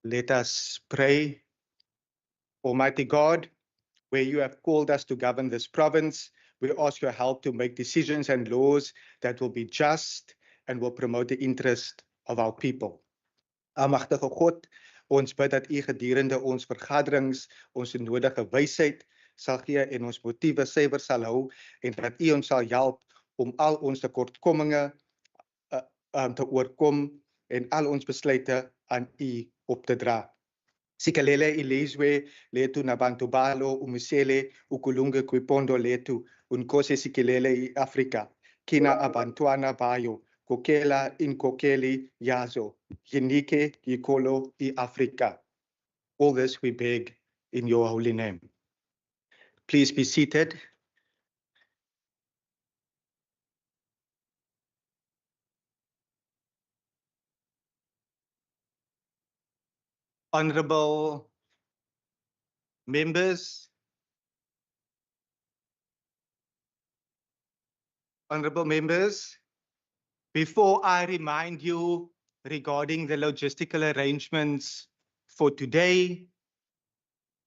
Let us pray. Almighty God, where you have called us to govern this province, we ask your help to make decisions and laws that will be just and will promote the interest of our people. Almagtige God, ons bid dat u gedurende ons vergaderings ons die nodige wysheid sal gee en ons motiewe suiwer sal hou en dat u ons sal help om al ons tekortkominge te oorkom en al ons besluite aan u op te dra. Sikalele ilizwe letu na bantu balo umusele ukulunge kwipondo letu unkose sikelele I Afrika kina abantuana bayo kokela inkokeli yazo yenike yikolo I Afrika. All this we beg in your holy name. Please be seated. Honorable members, before I remind you regarding the logistical arrangements for today,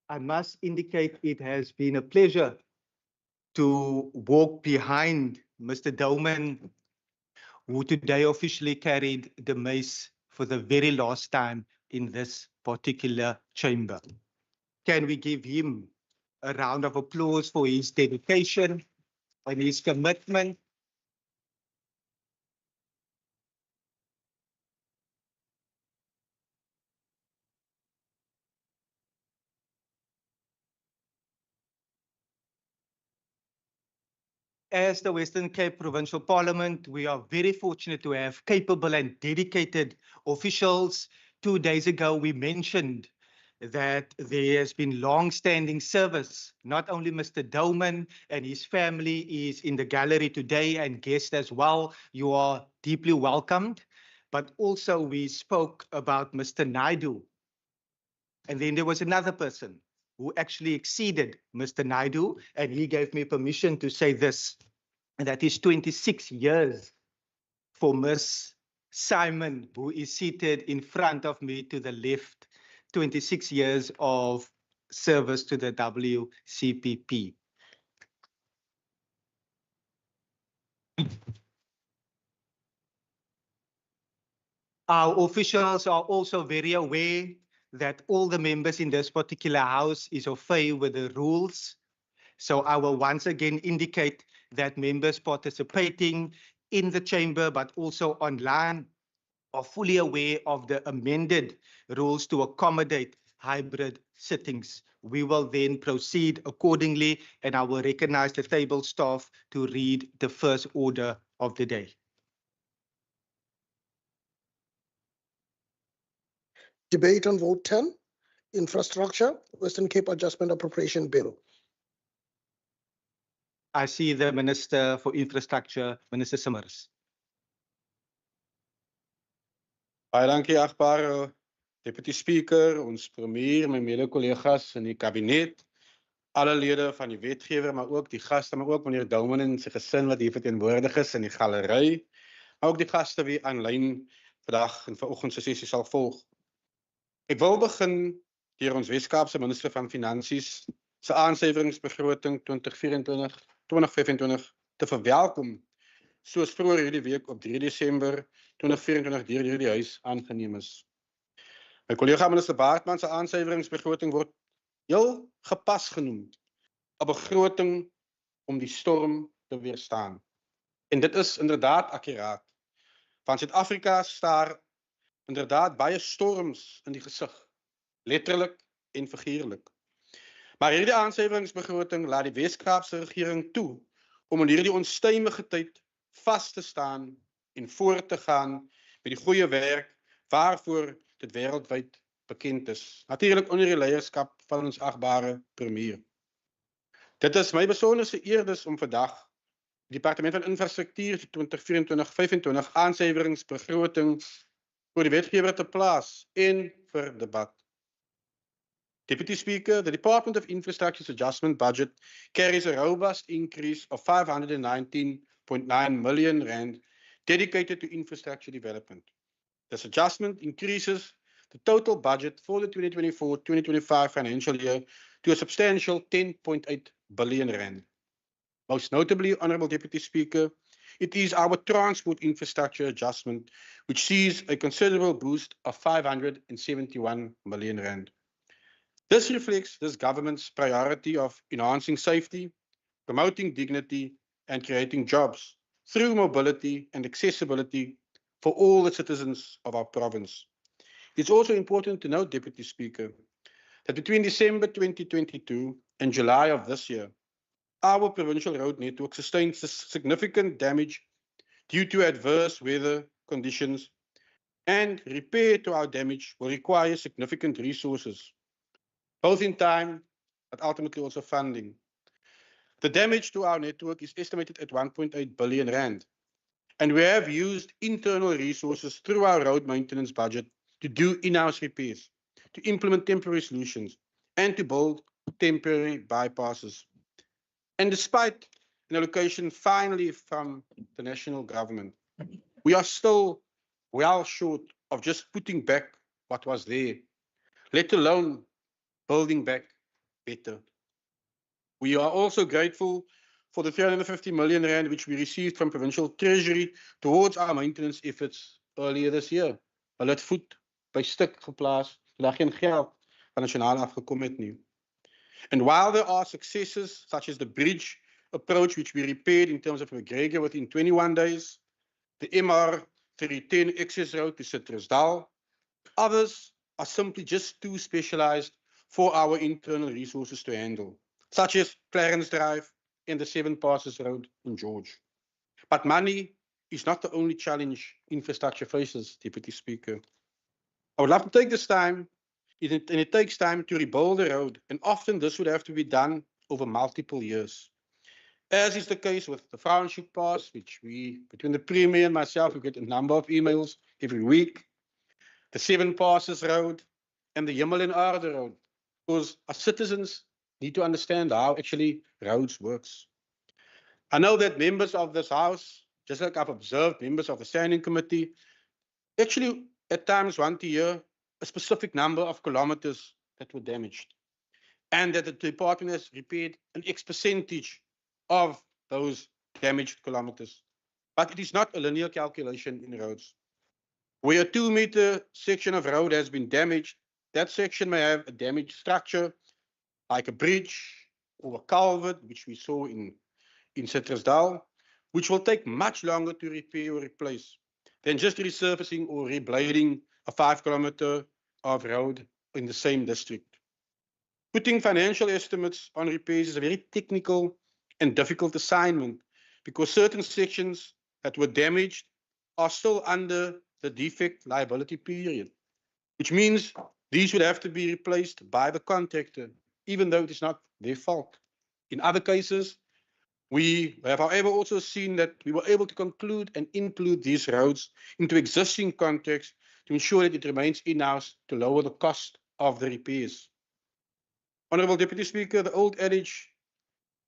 I must indicate it has been a pleasure to walk behind Mr. Douman, who today officially carried the mace for the very last time in this particular chamber. Can we give him a round of applause for his dedication and his commitment? As the Western Cape Provincial Parliament, we are very fortunate to have capable and dedicated officials. 2 days ago, we mentioned that there has been long-standing service. Not only Mr. Douman and his family is in the gallery today and guests as well. You are deeply welcomed. But also we spoke about Mr. Naidu. And then there was another person who actually exceeded Mr. Naidu, and he gave me permission to say this, and that is 26 years for Ms. Simon, who is seated in front of me to the left, 26 years of service to the WCPP. Our officials are also very aware that all the members in this particular house is au fait with the rules. So I will once again indicate that members participating in the chamber, but also online, are fully aware of the amended rules to accommodate hybrid sittings. We will then proceed accordingly, and I will recognize the table staff to read the first order of the day. Debate on vote 10, Infrastructure, Western Cape Adjustment Appropriation Bill. I see the Minister for Infrastructure, Minister Summers. Baie dankie, agbare Deputy Speaker, ons premier, my mede-kollegas in die kabinet, alle lede van die wetgewer, maar ook die gaste, maar ook meneer Douman en sy gesin wat hier verteenwoordig is in die galery, maar ook die gaste wie aanlyn vandag en vanoggend se sessie sal volg. Ek wil begin deur ons Wes-Kaapse Minister van Finansies se aansuiweringsbegroting 2024-2025 te verwelkom, soos vroeër hierdie week op 3 Desember 2024 deur hierdie huis aangeneem is. My kollega minister Baartman se aansuiweringsbegroting word heel gepas genoem, 'n begroting om die storm te weerstaan. En dit is inderdaad akkuraat. Van Suid-Afrika staar inderdaad baie storms in die gesig, letterlik en figuurlik. Maar hierdie aansuiweringsbegroting laat die Wes-Kaapse regering toe om in hierdie onstuimige tyd vas te staan en voort te gaan met die goeie werk waarvoor dit wêreldwyd bekend is. Natuurlik onder die leierskap van ons agbare premier. Dit is my besonderse eer om vandag die Departement van Infrastruktuur vir 2024-2025 aansuiweringsbegroting voor die wetgewer te plaas en vir debat. Deputy Speaker, the Department of Infrastructure's adjustment budget carries a robust increase of 519.9 million rand dedicated to infrastructure development. This adjustment increases the total budget for the 2024-2025 financial year to a substantial 10.8 billion rand. Most notably, Honourable Deputy Speaker, it is our transport infrastructure adjustment, which sees a considerable boost of 571 million rand. This reflects this government's priority of enhancing safety, promoting dignity, and creating jobs through mobility and accessibility for all the citizens of our province. It's also important to note, Deputy Speaker, that between December 2022 and July of this year, our provincial road network sustained significant damage due to adverse weather conditions, and repair to our damage will require significant resources, both in time but ultimately also funding. The damage to our network is estimated at 1.8 billion rand, and we have used internal resources through our road maintenance budget to do in-house repairs, to implement temporary solutions, and to build temporary bypasses. And despite an allocation finally from the national government, we are still well short of just putting back what was there, let alone building back better. We are also grateful for the 350 million rand which we received from Provincial Treasury towards our maintenance efforts earlier this year. Hulle het voet by stuk geplaas, daar geen geld van nasionaal afgekom het nie. And while there are successes, such as the bridge approach, which we repaired in terms of McGregor within 21 days, the MR310 access road to Citrusdal, others are simply just too specialized for our internal resources to handle, such as Clarence Drive and the Seven Passes Road in George. But money is not the only challenge infrastructure faces, Deputy Speaker. I would love to take this time, and it takes time to rebuild the road, and often this would have to be done over multiple years. As is the case with the Provincial Pass, which between the Premier and myself, we get a number of emails every week, the Seven Passes Road, and the Hemel en Aarde Road, because our citizens need to understand how actually roads works. I know that members of this House, just like I've observed members of the Standing Committee, actually at times want to hear a specific number of kilometers that were damaged, and that the department has repaired an X percentage of those damaged kilometers. But it is not a linear calculation in roads. Where a 2-meter section of road has been damaged, that section may have a damaged structure, like a bridge or a culvert, which we saw in Citrusdal, which will take much longer to repair or replace than just resurfacing or reblading a 5-kilometer of road in the same district. Putting financial estimates on repairs is a very technical and difficult assignment, because certain sections that were damaged are still under the defect liability period, which means these would have to be replaced by the contractor, even though it is not their fault. In other cases, we have, however, also seen that we were able to conclude and include these roads into existing contracts to ensure that it remains in-house to lower the cost of the repairs. Honourable Deputy Speaker, the old adage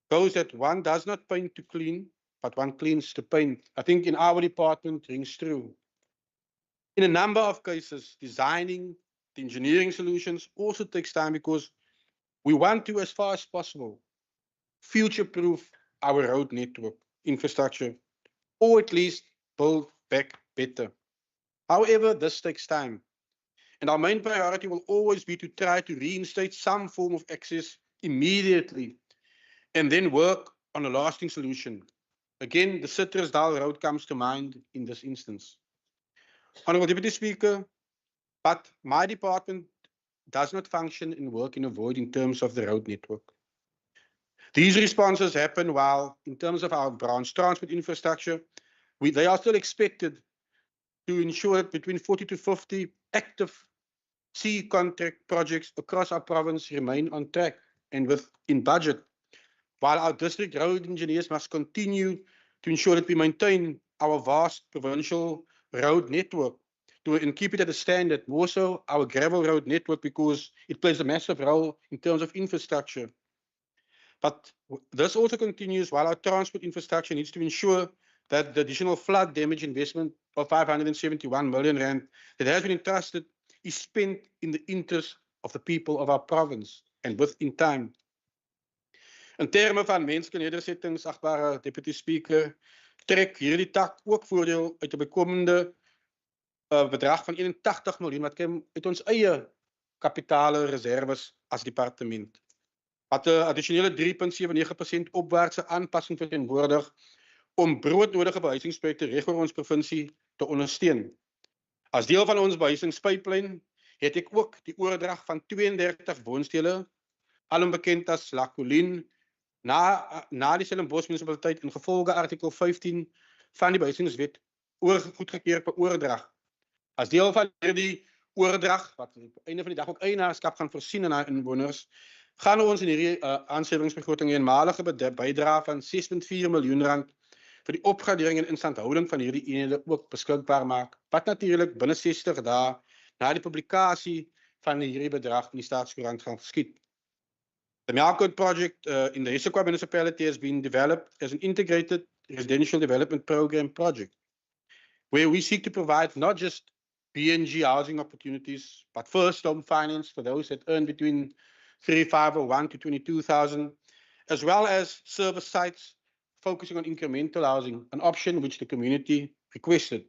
goes that one does not paint to clean, but one cleans to paint. I think in our department rings true. In a number of cases, designing the engineering solutions also takes time, because we want to, as far as possible, future-proof our road network infrastructure, or at least build back better. However, this takes time, and our main priority will always be to try to reinstate some form of access immediately, and then work on a lasting solution. Again, the Citrusdal Road comes to mind in this instance. Honourable Deputy Speaker, but my department does not function and work in a void in terms of the road network. These responses happen while, in terms of our branch transport infrastructure, they are still expected to ensure that between 40 to 50 active C contract projects across our province remain on track and within budget, while our district road engineers must continue to ensure that we maintain our vast provincial road network and keep it at a standard, more so our gravel road network, because it plays a massive role in terms of infrastructure. But this also continues while our transport infrastructure needs to ensure that the additional flood damage investment of 571 million rand that has been entrusted is spent in the interest of the people of our province and within time. In terme van menslike nedersettings, agbare Deputy Speaker, trek hierdie tak ook voordeel uit 'n bykomende bedrag van 81 miljoen wat kom uit ons eie kapitale reserves as departement. Wat 'n addisionele 3.79% opwaartse aanpassing verteenwoordig om broodnodige behuisingsprojekte reg oor ons provinsie te ondersteun. As deel van ons behuisingspyplyn het ek ook die oordrag van 32 woonstele, alom bekend as La Colline, na die Stellenbosch munisipaliteit ingevolge artikel 15 van die behuisingswet goedgekeur per oordrag. As deel van hierdie oordrag, wat op einde van die dag ook eienaarskap gaan voorsien aan haar inwoners, gaan ons in hierdie aansluitingsbegroting 'n eenmalige bydrae van R6.4 miljoen vir die opgradering en instandhouding van hierdie eenhede ook beskikbaar maak, wat natuurlik binne 60 dae na die publikasie van hierdie bedrag in die Staatskoerant gaan geskied. The Melkwood project in the Issaquah municipality has been developed as an integrated residential development program project, where we seek to provide not just BNG housing opportunities, but first home finance for those that earn between 3,501 to 22,000, as well as service sites focusing on incremental housing, an option which the community requested.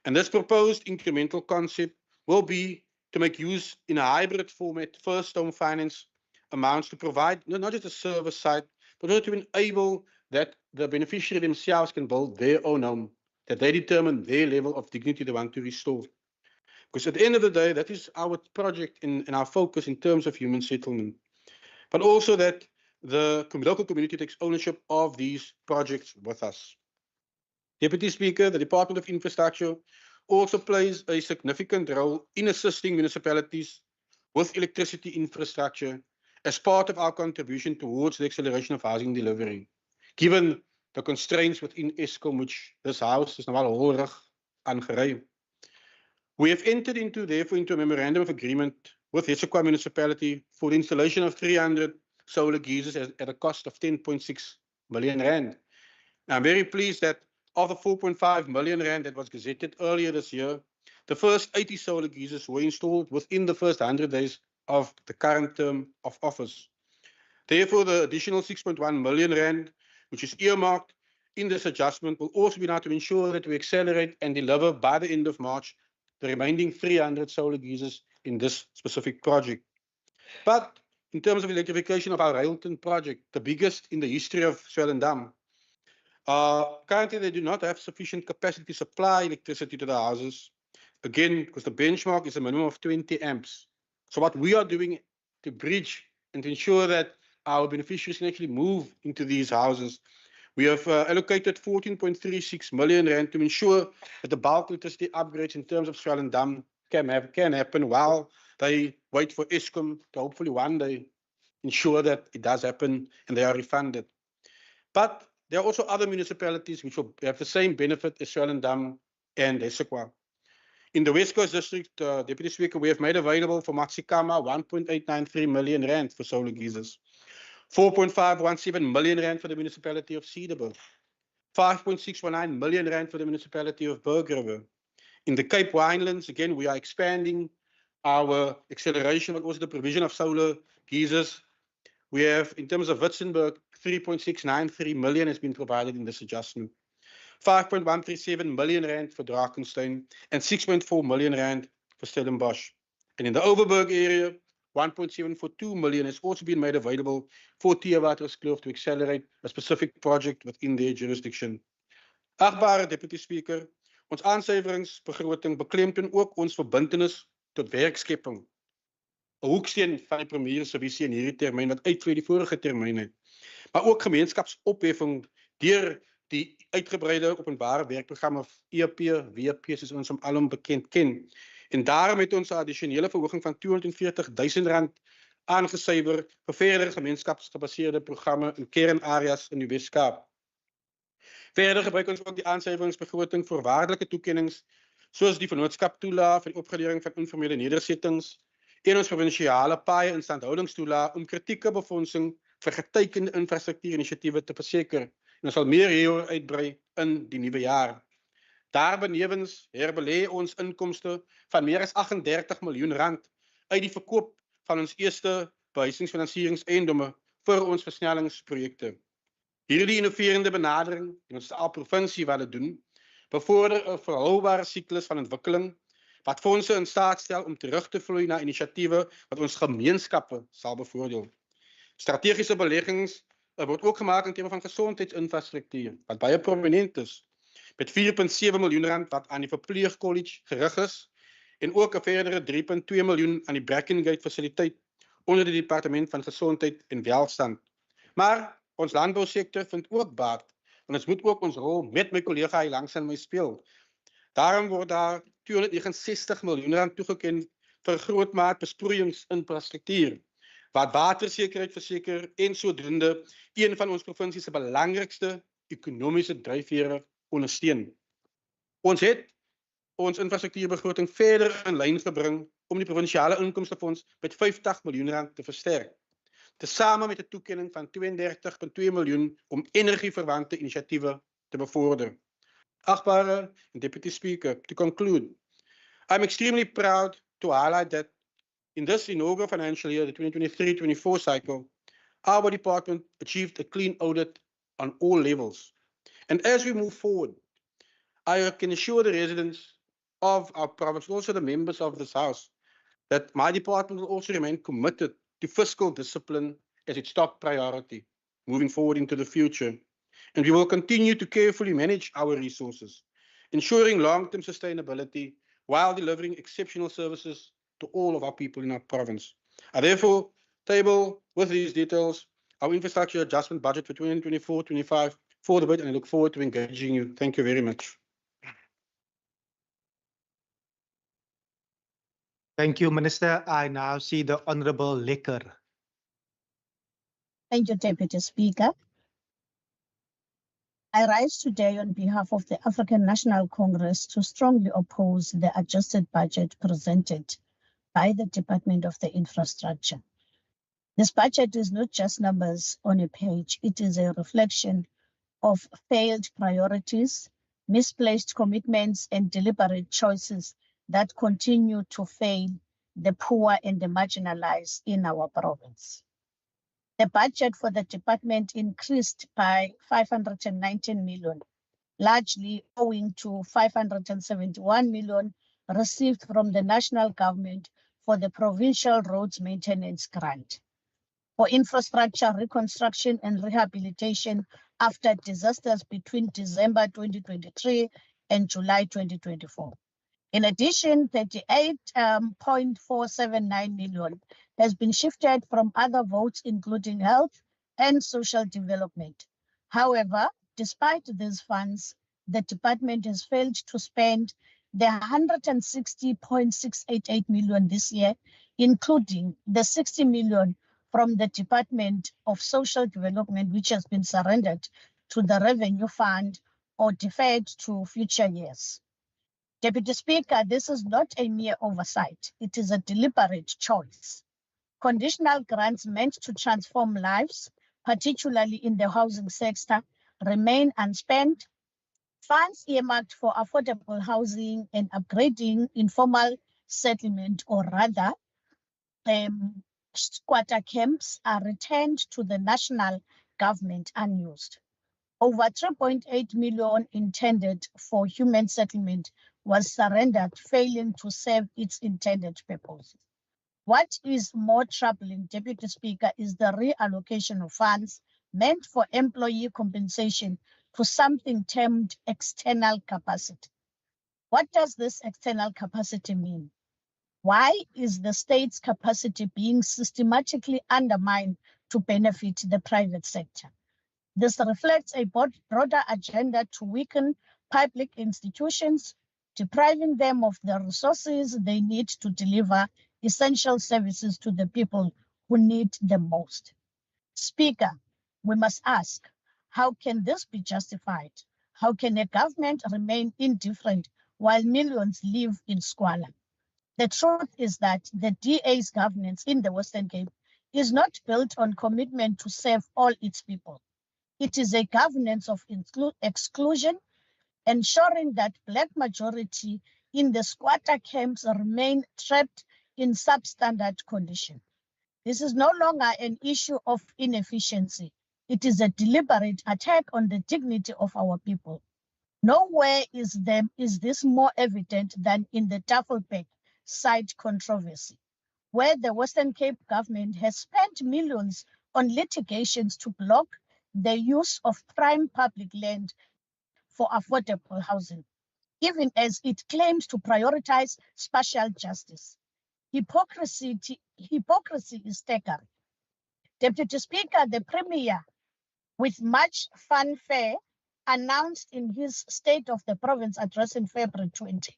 And this proposed incremental concept will be to make use in a hybrid format, first home finance amounts to provide not just a service site, but also to enable that the beneficiary themselves can build their own home, that they determine their level of dignity they want to restore. Because at the end of the day, that is our project and our focus in terms of human settlement. But also that the local community takes ownership of these projects with us. Deputy Speaker, the Department of Infrastructure also plays a significant role in assisting municipalities with electricity infrastructure as part of our contribution towards the acceleration of housing delivery. Given the constraints within Eskom, which this house is now horig aangery. We have entered therefore into a memorandum of agreement with Issaquah municipality for the installation of 300 solar geysers at a cost of 10.6 million rand. Now, I'm very pleased that of the 4.5 million rand that was gazetted earlier this year, the first 80 solar geysers were installed within the first 100 days of the current term of office. Therefore, the additional 6.1 million rand, which is earmarked in this adjustment, will also be now to ensure that we accelerate and deliver by the end of March the remaining 300 solar geysers in this specific project. But in terms of electrification of our Railton project, the biggest in the history of Swellendam, currently they do not have sufficient capacity to supply electricity to the houses. Again, because the benchmark is a minimum of 20 amps. So what we are doing to bridge and to ensure that our beneficiaries can actually move into these houses, we have allocated 14.36 million rand to ensure that the bulk electricity upgrades in terms of Swellendam can happen while they wait for Eskom to hopefully one day ensure that it does happen and they are refunded. But there are also other municipalities which will have the same benefit as Swellendam and Issaquah. In the West Coast District, Deputy Speaker, we have made available for Maxikama 1.893 million rand for solar geysers, 4.517 million rand for the municipality of Cedarburg, 5.619 million rand for the municipality of Berg River. In the Cape Winelands, again, we are expanding our acceleration, but also the provision of solar geysers. We have, in terms of Witzenberg, 3.693 million has been provided in this adjustment. 5.137 million rand for Drakensberg and 6.4 million rand for Stellenbosch. And in the Overberg area, 1.742 million has also been made available for Theewaterskloof to accelerate a specific project within their jurisdiction. Achtbare Deputy Speaker, ons aansuiveringsbegroting beklemtoon ook ons verbintenis tot werkskepping. 'n Hoeksteen van die premier se visie in hierdie termyn wat uitvloei die vorige termyne, maar ook gemeenskapsopheffing deur die uitgebreide openbare werkprogram of EPWP soos ons hom alom bekend ken. En daarom het ons 'n addisionele verhoging van R240,000 aangesuiwer vir verdere gemeenskapsgebaseerde programme in kernareas in die Wes-Kaap. Verder gebruik ons ook die aansuiveringsbegroting vir waardelike toekennings soos die vennootskaptoelaag vir die opgradering van informele nedersettings en ons provinsiale paaie instandhoudingstoelaag om kritieke befondsing vir getekende infrastruktuurinisiatiewe te verseker. En ons sal meer hieroor uitbrei in die nuwe jaar. Daarbenewens herbelê ons inkomste van meer as R38 miljoen uit die verkoop van ons eerste behuisingsfinansieringseiendomme vir ons versnellingsprojekte. Hierdie innoverende benadering in ons provinsie wat dit doen, bevorder 'n volhoubare siklus van ontwikkeling wat fondse in staat stel om terug te vloei na inisiatiewe wat ons gemeenskappe sal bevoordeel. Strategiese beleggings word ook gemaak in terme van gesondheidsinfrastruktuur, wat baie prominent is, met R4.7 miljoen wat aan die verpleegkollege gerig is en ook 'n verdere R3.2 miljoen aan die Brackengate fasiliteit onder die Departement van Gesondheid en Welstand. Maar ons landbousektor vind ook baat en ons moet ook ons rol met my kollega hier langs aan my speel. Daarom word daar R269 miljoen toegeken vir grootmaat besproeiingsinfrastruktuur, wat watersekerheid verseker en sodoende een van ons provinsie se belangrikste ekonomiese dryfvere ondersteun. Ons het ons infrastruktuurbegroting verder in lyn gebring om die provinsiale inkomstefonds met R50 miljoen te versterk, tesame met 'n toekenning van R32.2 miljoen om energieverwante inisiatiewe te bevorder. Achtbare Deputy Speaker, to conclude, I'm extremely proud to highlight that in this inaugural financial year, the 2023-24 cycle, our department achieved a clean audit on all levels. And as we move forward, I can assure the residents of our province, also the members of this House, that my department will also remain committed to fiscal discipline as its top priority moving forward into the future. And we will continue to carefully manage our resources, ensuring long-term sustainability while delivering exceptional services to all of our people in our province. I therefore table with these details our infrastructure adjustment budget for 2024-25 for the bid, and I look forward to engaging you. Thank you very much. Thank you, Minister. I now see the Honourable Lekker. Thank you, Deputy Speaker. I rise today on behalf of the African National Congress to strongly oppose the adjusted budget presented by the Department of the Infrastructure. This budget is not just numbers on a page, it is a reflection of failed priorities, misplaced commitments, and deliberate choices that continue to fail the poor and the marginalized in our province. The budget for the department increased by 519 million, largely owing to 571 million received from the national government for the Provincial Roads Maintenance Grant for infrastructure reconstruction and rehabilitation after disasters between December 2023 and July 2024. In addition, 38.479 million has been shifted from other votes, including health and social development. However, despite these funds, the department has failed to spend the 160.688 million this year, including the 60 million from the Department of Social Development, which has been surrendered to the Revenue Fund or deferred to future years. Deputy Speaker, this is not a mere oversight. It is a deliberate choice. Conditional grants meant to transform lives, particularly in the housing sector, remain unspent. Funds earmarked for affordable housing and upgrading informal settlement, or rather, squatter camps, are returned to the national government unused. Over 3.8 million intended for human settlement was surrendered, failing to serve its intended purpose. What is more troubling, Deputy Speaker, is the reallocation of funds meant for employee compensation to something termed external capacity. What does this external capacity mean? Why is the state's capacity being systematically undermined to benefit the private sector? This reflects a broader agenda to weaken public institutions, depriving them of the resources they need to deliver essential services to the people who need them most. Speaker, we must ask, how can this be justified? How can a government remain indifferent while millions live in squalor? The truth is that the DA's governance in the Western Cape is not built on commitment to serve all its people. It is a governance of exclusion, ensuring that Black majority in the squatter camps remain trapped in substandard condition. This is no longer an issue of inefficiency. It is a deliberate attack on the dignity of our people. Nowhere is this more evident than in the Tafelberg site controversy, where the Western Cape government has spent millions on litigations to block the use of prime public land for affordable housing, even as it claims to prioritize spatial justice. Hypocrisy is staggering. Deputy Speaker, the Premier, with much fanfare, announced in his State of the Province address in February 20,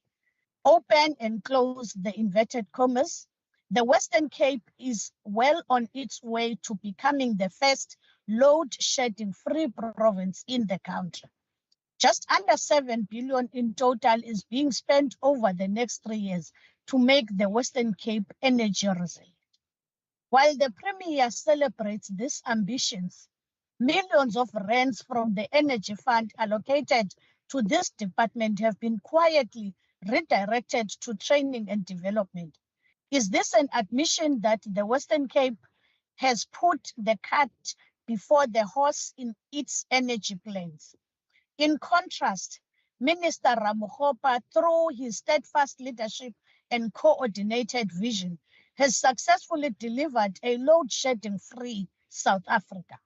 open and close the inverted commas, the Western Cape is well on its way to becoming the first load-shedding free province in the country. Just under 7 billion in total is being spent over the next 3 years to make the Western Cape energy resilient. While the Premier celebrates these ambitions, millions of rands from the Energy Fund allocated to this department have been quietly redirected to training and development. Is this an admission that the Western Cape has put the cart before the horse in its energy plans? In contrast, Minister Ramokgopa, through his steadfast leadership and coordinated vision, has successfully delivered a load-shedding-free South Africa.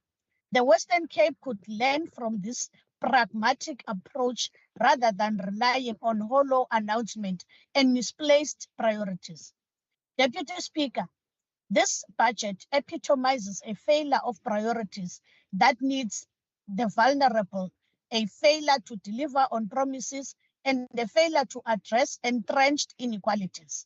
The Western Cape could learn from this pragmatic approach rather than relying on hollow announcement and misplaced priorities. Deputy Speaker, this budget epitomizes a failure of priorities that needs the vulnerable, a failure to deliver on promises, and a failure to address entrenched inequalities.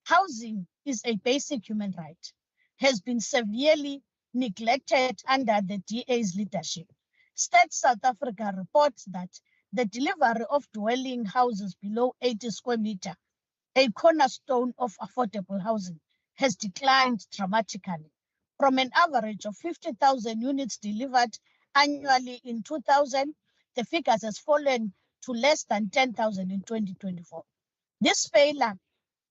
Housing is a basic human right, has been severely neglected under the DA's leadership. State South Africa reports that the delivery of dwelling houses below 80 square meter, a cornerstone of affordable housing, has declined dramatically. From an average of 50,000 units delivered annually in 2000, the figures has fallen to less than 10,000 in 2024. This failure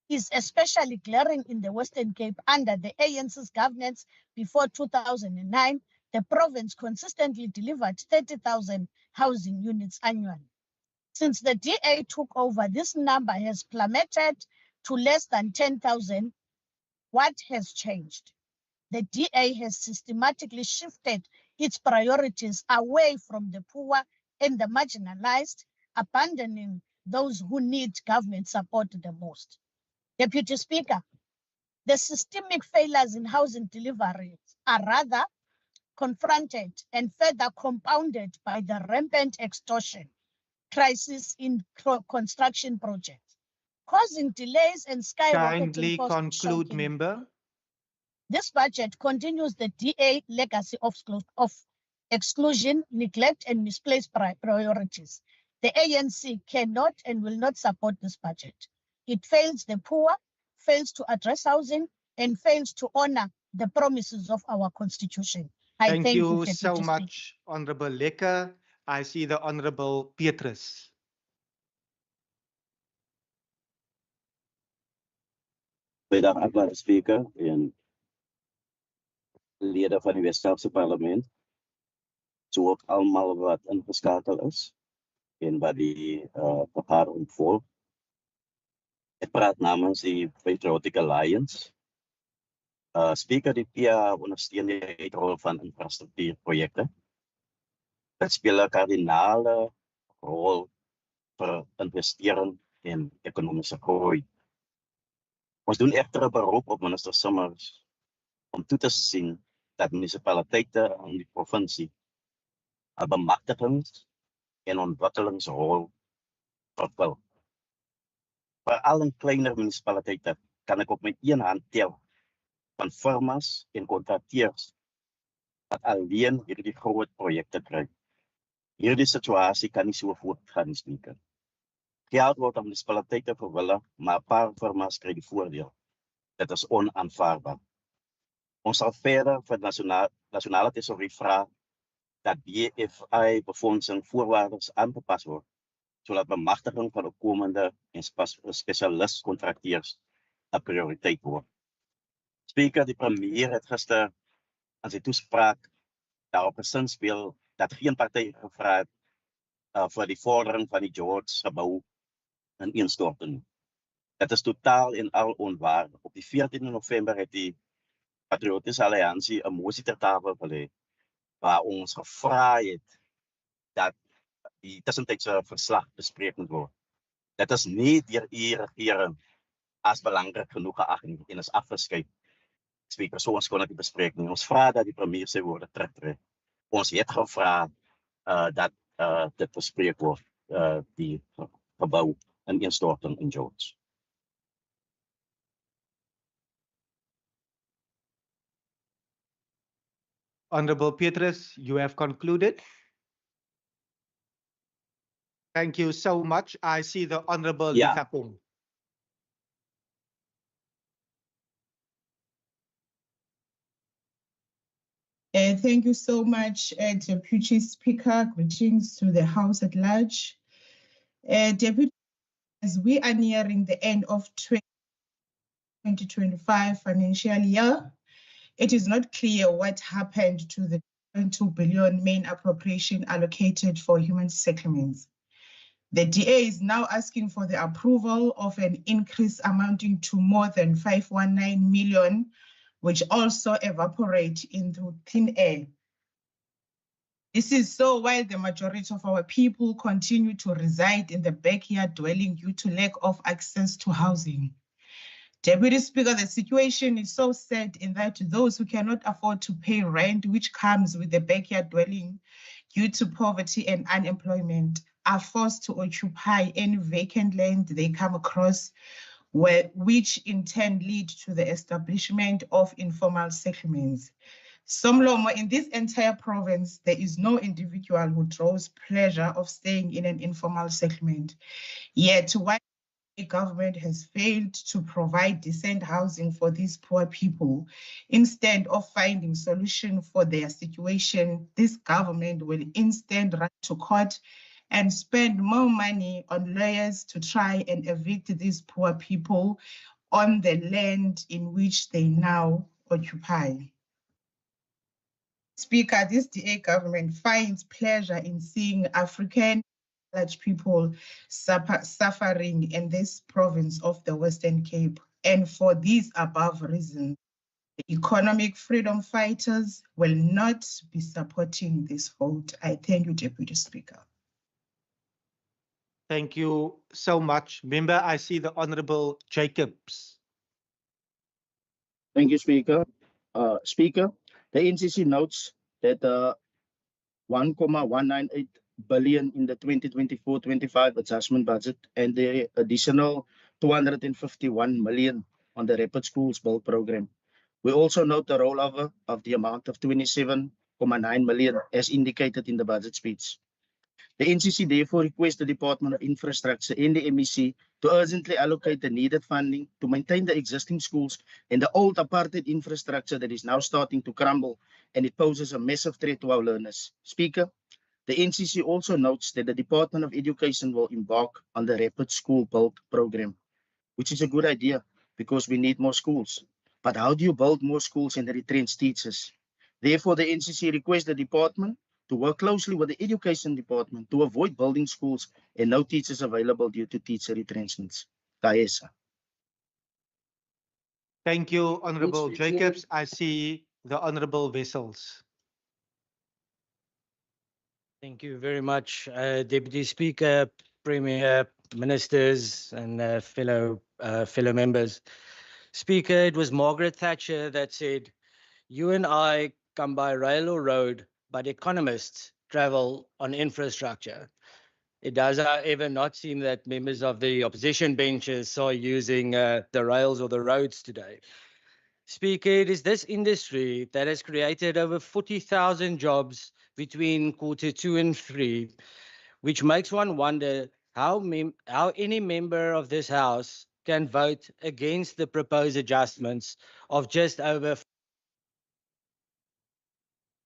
is especially glaring in the Western Cape. Under the ANC's governance before 2009, the province consistently delivered 30,000 housing units annually. Since the DA took over, this number has plummeted to less than 10,000. What has changed? The DA has systematically shifted its priorities away from the poor and the marginalized, abandoning those who need government support the most. Deputy Speaker, the systemic failures in housing delivery are rather confronted and further compounded by the rampant extortion crisis in construction projects, causing delays and skyrocketing Kindly costs. conclude, shocking. member. This budget continues the DA legacy of exclusion, neglect, and misplaced priorities. The ANC cannot and will not support this budget. It fails the poor, fails to address housing, and fails to honor the promises of our constitution. I Thank you Deputy so Speaker. much, Honorable Lekker. I see the Honorable Petrus. Goeiedag aan Speaker en lede van die Wes-Kaapse Parlement, so ook almal wat ingeskakel is en wat die vergadering volg. Ek praat namens die Patriotic Alliance. Speaker, die PA ondersteun die uitrol van infrastruktuurprojekte. Dit speel 'n kardinale rol vir investering en ekonomiese groei. Ons doen egter 'n beroep op minister Summers om toe te sien dat munisipaliteite in die provinsie 'n bemagtigings- en ontwikkelingsrol vervul. Veral in kleiner munisipaliteite kan ek op my een hand tel van firmas en kontrakteurs wat alleen hierdie groot projekte kry. Hierdie situasie kan nie so voortgaan nie, Speaker. Geld word aan munisipaliteite verwillig, maar 'n paar firmas kry die voordeel. Dit is onaanvaarbaar. Ons sal verder vir nasionale tesourie vra dat BFI befondsing voorwaardes aangepas word sodat bemagtiging van opkomende en spesialistkontrakteurs 'n prioriteit word. Speaker, die premier het gister aan sy toespraak daarop gesinspeel dat geen party gevra het vir die vordering van die George gebou in ineenstorting. Dit is totaal en al onwaar. Op die 14de November het die Patriotische Alliansie 'n mosie ter tafel gelê waar ons gevra het dat die tussentydse verslag bespreek moet word. Dit is nie deur u regering as belangrik genoeg geag nie en is afgeskei. Speaker, so ons kon dit bespreek nie. Ons vra dat die premier sy woorde terugtrek. Ons het gevra dat dit bespreek word, die gebou in ineenstorting in George. Honorable Petrus, you have concluded. Thank you so much. I see the Honorable Yeah. Likapong. Thank you so much, Deputy Speaker. Greetings to the House at large. Deputy, as we are nearing the end of 2025 financial year, it is not clear what happened to the 2 billion main appropriation allocated for human settlements. The DA is now asking for the approval of an increase amounting to more than 519 million, which also evaporate into thin air. This is so while the majority of our people continue to reside in the backyard dwelling due to lack of access to housing. Deputy Speaker, the situation is so sad in that those who cannot afford to pay rent, which comes with the backyard dwelling due to poverty and unemployment, are forced to occupy any vacant land they come across, which in turn lead to the establishment of informal settlements. Somlomo, in this entire province, there is no individual who draws pleasure of staying in an informal settlement. Yet, while the government has failed to provide decent housing for these poor people, instead of finding solution for their situation, this government will instead run to court and spend more money on lawyers to try and evict these poor people on the land in which they now occupy. Speaker, this DA government finds pleasure in seeing African people suffering in this province of the Western Cape. And for these above reasons, the economic freedom fighters will not be supporting this vote. I thank you, Deputy Speaker. Thank you so much. Member, I see the Honorable Jacobs. Thank you, Speaker. Speaker, the NCC notes that 1,198 billion in the 2024-25 adjustment budget and the additional 251 million on the Rapid Schools Build program. We also note the rollover of the amount of 27.9 million as indicated in the budget speech. The NCC therefore requests the Department of Infrastructure and the MEC to urgently allocate the needed funding to maintain the existing schools and the old apartheid infrastructure that is now starting to crumble, and it poses a massive threat to our learners. Speaker, the NCC also notes that the Department of Education will embark on the Rapid School Build program, which is a good idea because we need more schools. But how do you build more schools and retrench teachers? Therefore, the NCC requests the department to work closely with the Education Department to avoid building schools and no teachers available due to teacher retrenchments. Kaesa. Thank you, Honorable Speaker. Jacobs. I see the Honorable Wessels. Thank you very much, Deputy Speaker, Premier, Ministers, and fellow members. Speaker, it was Margaret Thatcher that said, "You and I come by rail or road, but economists travel on infrastructure." It does, however, not seem that members of the opposition benches are using the rails or the roads today. Speaker, it is this industry that has created over 40,000 jobs between Q2 and Q3, which makes one wonder how any member of this House can vote against the proposed adjustments of just over.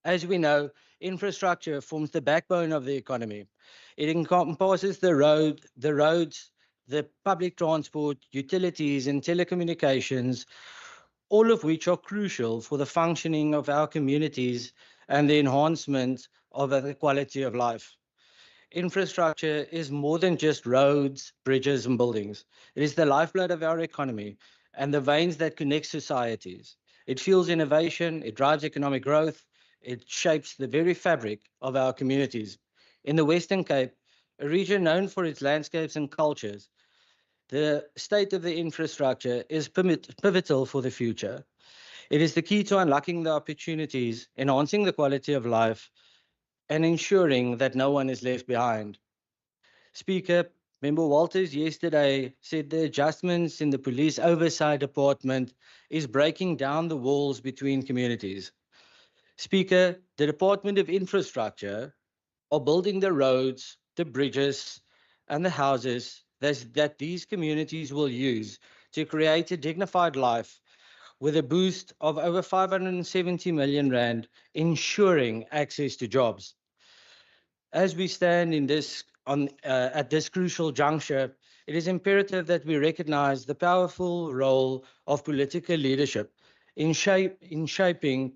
As we know, infrastructure forms the backbone of the economy. It encompasses the roads, the public transport, utilities, and telecommunications, all of which are crucial for the functioning of our communities and the enhancement of the quality of life. Infrastructure is more than just roads, bridges, and buildings. It is the lifeblood of our economy and the veins that connect societies. It fuels innovation, it drives economic growth, it shapes the very fabric of our communities. In the Western Cape, a region known for its landscapes and cultures, the state of the infrastructure is pivotal for the future. It is the key to unlocking the opportunities, enhancing the quality of life, and ensuring that no one is left behind. Speaker, Member Walters yesterday said the adjustments in the police oversight department is breaking down the walls between communities. Speaker, the Department of Infrastructure are building the roads, the bridges, and the houses that these communities will use to create a dignified life with a boost of over 570 million rand, ensuring access to jobs. As we stand at this crucial juncture, it is imperative that we recognize the powerful role of political leadership in shaping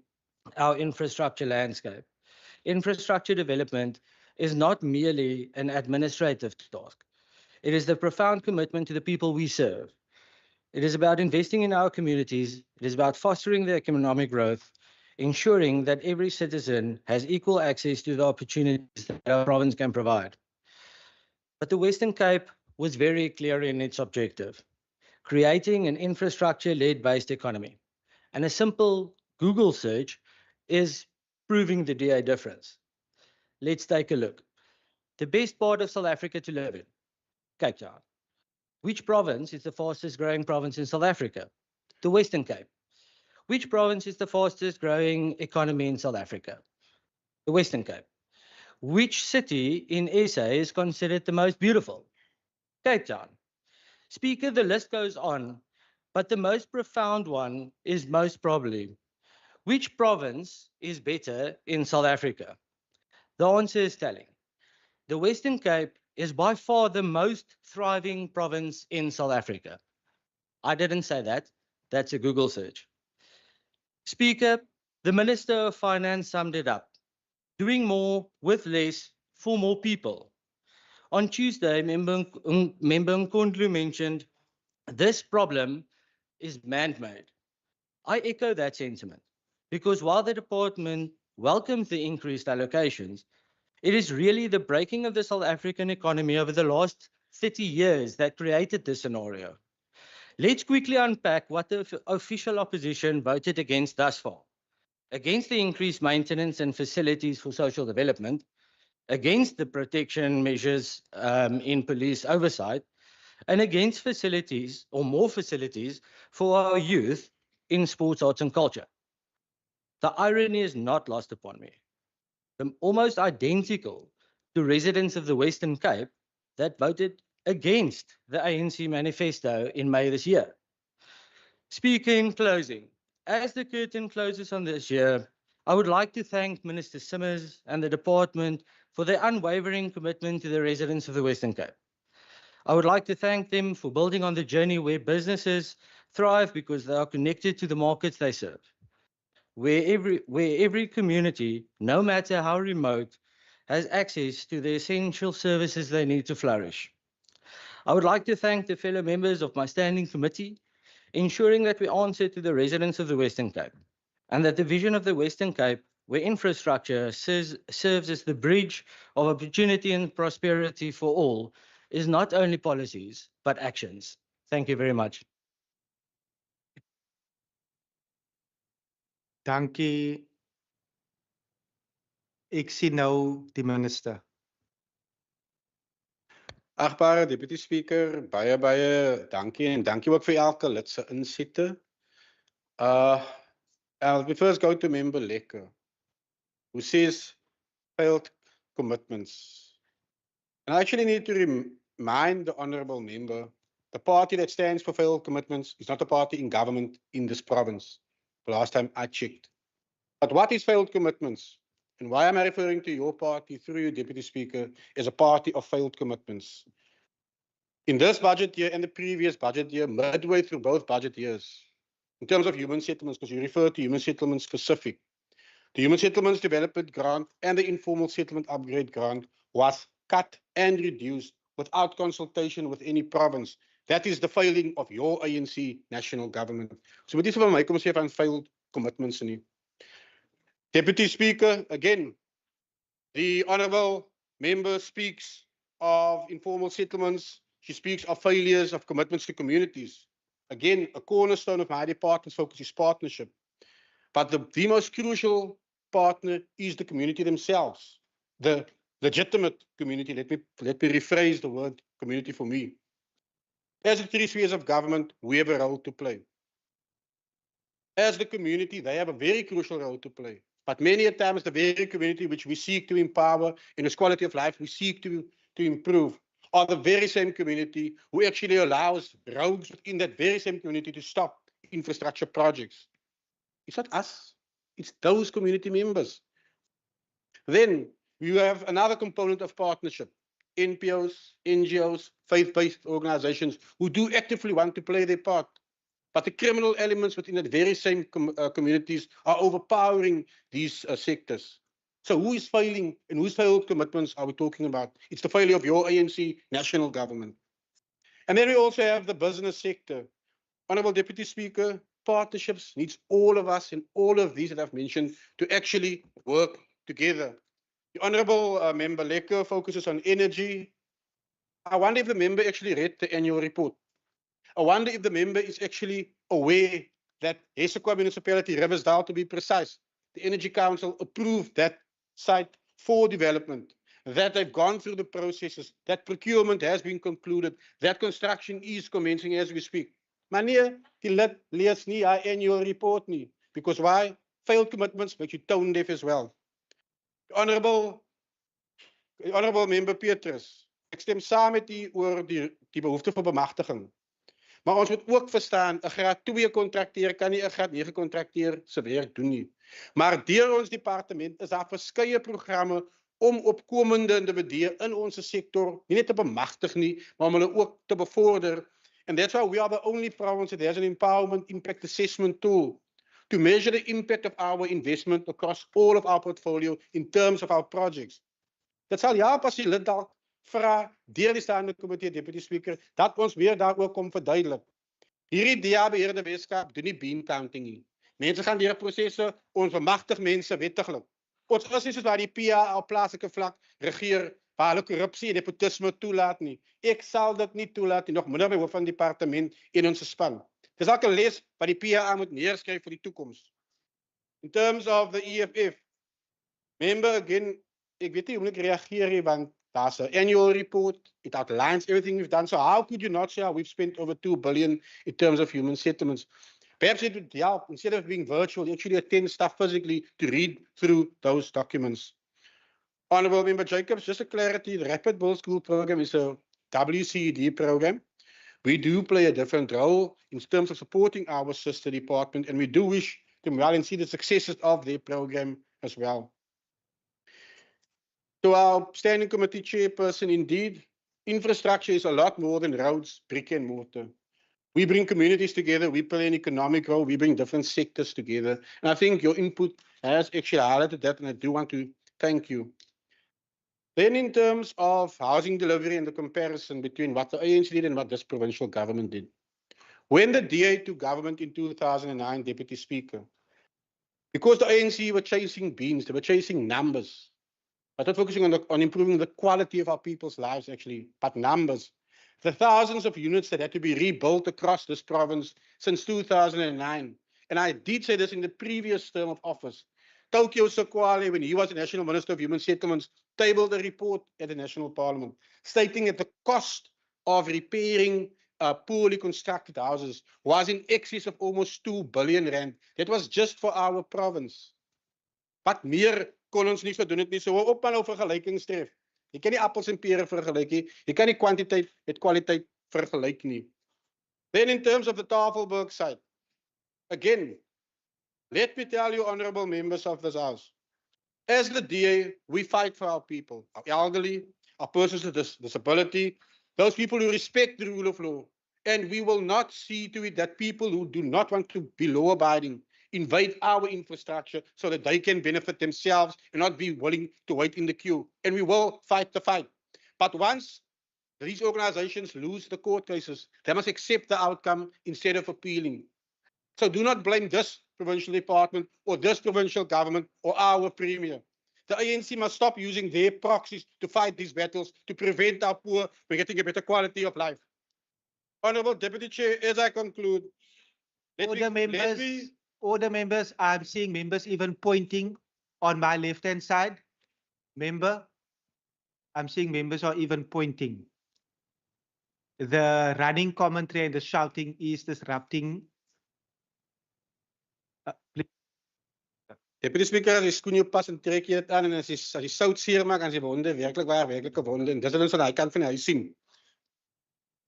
our infrastructure landscape. Infrastructure development is not merely an administrative task. It is the profound commitment to the people we serve. It is about investing in our communities. It is about fostering the economic growth, ensuring that every citizen has equal access to the opportunities that our province can provide. But the Western Cape was very clear in its objective, creating an infrastructure-led based economy. And a simple Google search is proving the DA difference. Let's take a look. The best part of South Africa to live in, Cape Town. Which province is the fastest growing province in South Africa? The Western Cape. Which province is the fastest growing economy in South Africa? The Western Cape. Which city in SA is considered the most beautiful? Cape Town. Speaker, the list goes on, but the most profound one is most probably, which province is better in South Africa? The answer is telling. The Western Cape is by far the most thriving province in South Africa. I didn't say that. That's a Google search. Speaker, the Minister of Finance summed it up. Doing more with less for more people. On Tuesday, Member Nkundlu mentioned this problem is man-made. I echo that sentiment because while the department welcomes the increased allocations, it is really the breaking of the South African economy over the last 30 years that created this scenario. Let's quickly unpack what the official opposition voted against thus far. Against the increased maintenance and facilities for social development, against the protection measures in police oversight, and against facilities or more facilities for our youth in sports, arts, and culture. The irony is not lost upon me. I'm almost identical to residents of the Western Cape that voted against the ANC manifesto in May this year. Speaker, in closing, as the curtain closes on this year, I would like to thank Minister Simmers and the department for their unwavering commitment to the residents of the Western Cape. I would like to thank them for building on the journey where businesses thrive because they are connected to the markets they serve. Where every community, no matter how remote, has access to the essential services they need to flourish. I would like to thank the fellow members of my standing committee, ensuring that we answer to the residents of the Western Cape, and that the vision of the Western Cape, where infrastructure serves as the bridge of opportunity and prosperity for all, is not only policies, but actions. Thank you very much. Dankie. Ek sien nou die minister. Agbare Deputy Speaker, baie dankie en dankie ook vir elke lid se insitte. I'll be first go to Member Lekker, who says failed commitments. And I actually need to remind the honourable member, the party that stands for failed commitments is not a party in government in this province, the last time I checked. But what is failed commitments? And why am I referring to your party through you, Deputy Speaker, as a party of failed commitments? In this budget year and the previous budget year, midway through both budget years, in terms of human settlements, because you refer to human settlements specific, the Human Settlements Development Grant and the Informal Settlement Upgrade Grant was cut and reduced without consultation with any province. That is the failing of your ANC national government. So wat is van my kom sê van failed commitments nie. Deputy Speaker, again, the honourable member speaks of informal settlements. She speaks of failures of commitments to communities. Again, a cornerstone of my department's focus is partnership. But the most crucial partner is the community themselves, the legitimate community. Let me rephrase the word community for me. As the three spheres of government, we have a role to play. As the community, they have a very crucial role to play. But many a times, the very community which we seek to empower in its quality of life, we seek to improve, are the very same community who actually allows rogues within that very same community to stop infrastructure projects. It's not us, it's those community members. Then you have another component of partnership. NPOs, NGOs, faith-based organizations who do actively want to play their part. But the criminal elements within the very same communities are overpowering these sectors. So who is failing and whose failed commitments are we talking about? It's the failure of your ANC national government. And then we also have the business sector. Honourable Deputy Speaker, partnerships needs all of us and all of these that I've mentioned to actually work together. The Honourable Member Lekker focuses on energy. I wonder if the member actually read the annual report. I wonder if the member is actually aware that Hesekwa Municipality, Riversdale to be precise, the Energy Council approved that site for development, that they've gone through the processes, that procurement has been concluded, that construction is commencing as we speak. Meneer, die lid lees nie haar annual report nie. Because why? Failed commitments make you tone deaf as well. Honourable Member Petrus, ek stem saam met u oor die behoefte vir bemagtiging. Maar ons moet ook verstaan, 'n graad 2 kontrakteur kan nie 'n graad 9 kontrakteur se werk doen nie. Maar deur ons departement is daar verskeie programme om opkomende individue in ons sektor nie net te bemagtig nie, maar om hulle ook te bevorder. And that's why we are the only province that has an empowerment impact assessment tool to measure the impact of our investment across all of our portfolio in terms of our projects. Dit sal ja pas die lid dalk vra deur die staande komitee, Deputy Speaker, dat ons weer daaroor kom verduidelik. Hierdie DA-beheerde Weskaap doen nie bean counting nie. Mense gaan deur prosesse, ons bemagtig mense wettiglik. Ons is nie soos waar die PA op plaaslike vlak regeer, waar hulle korrupsie en nepotisme toelaat nie. Ek sal dit nie toelaat nie, nog minder by hoof van departement in ons span. Dis ook 'n les wat die PA moet neerskryf vir die toekoms. In terms of the EFF, member, again, ek weet nie hoe moet ek reageer nie, want there's an annual report, it outlines everything we've done. So how could you not say how we've spent over 2 billion in terms of human settlements? Perhaps it would help, instead of being virtual, you actually attend staff physically to read through those documents. Honourable Member Jacobs, just a clarity, the Rapid Build School program is a WCED program. We do play a different role in terms of supporting our sister department, and we do wish them well and see the successes of their program as well. To our standing committee chairperson, indeed, infrastructure is a lot more than roads, brick and mortar. We bring communities together, we play an economic role, we bring different sectors together. And I think your input has actually highlighted that, and I do want to thank you. Then in terms of housing delivery and the comparison between what the ANC did and what this provincial government did. When the DA took government in 2009, Deputy Speaker, because the ANC were chasing beans, they were chasing numbers, but not focusing on improving the quality of our people's lives, actually, but numbers. The thousands of units that had to be rebuilt across this province since 2009. And I did say this in the previous term of office. Tokyo Sekwale, when he was the National Minister of Human Settlements, tabled a report at the National Parliament stating that the cost of repairing poorly constructed houses was in excess of almost 2 billion rand. That was just for our province. But meer kon ons nie gedoen het nie. So op maar nou vergelykings tref. Jy kan nie appels en pere vergelyk nie. Jy kan nie kwantiteit met kwaliteit vergelyk nie. Then in terms of the Tafelberg site, again, let me tell you, honourable members of this house, As the DA, we fight for our people, our elderly, our persons with disability, those people who respect the rule of law. And we will not see to it that people who do not want to be law abiding invade our infrastructure so that they can benefit themselves and not be willing to wait in the queue. And we will fight the fight. But once these organizations lose the court cases, they must accept the outcome instead of appealing. So do not blame this provincial department or this provincial government or our premier. The ANC must stop using their proxies to fight these battles to prevent our poor from getting a better quality of life. Honorable Deputy Chair, as I conclude, order members, I'm seeing members even pointing on my left-hand side. Member, I'm seeing members are even pointing. The running commentary and the shouting is disrupting. Deputy Speaker, as die skoen jou pas en trek jy dit aan en as die sout seer maak aan die wonde, werklike wonde en dis wat ons aan daai kant van die huis sien.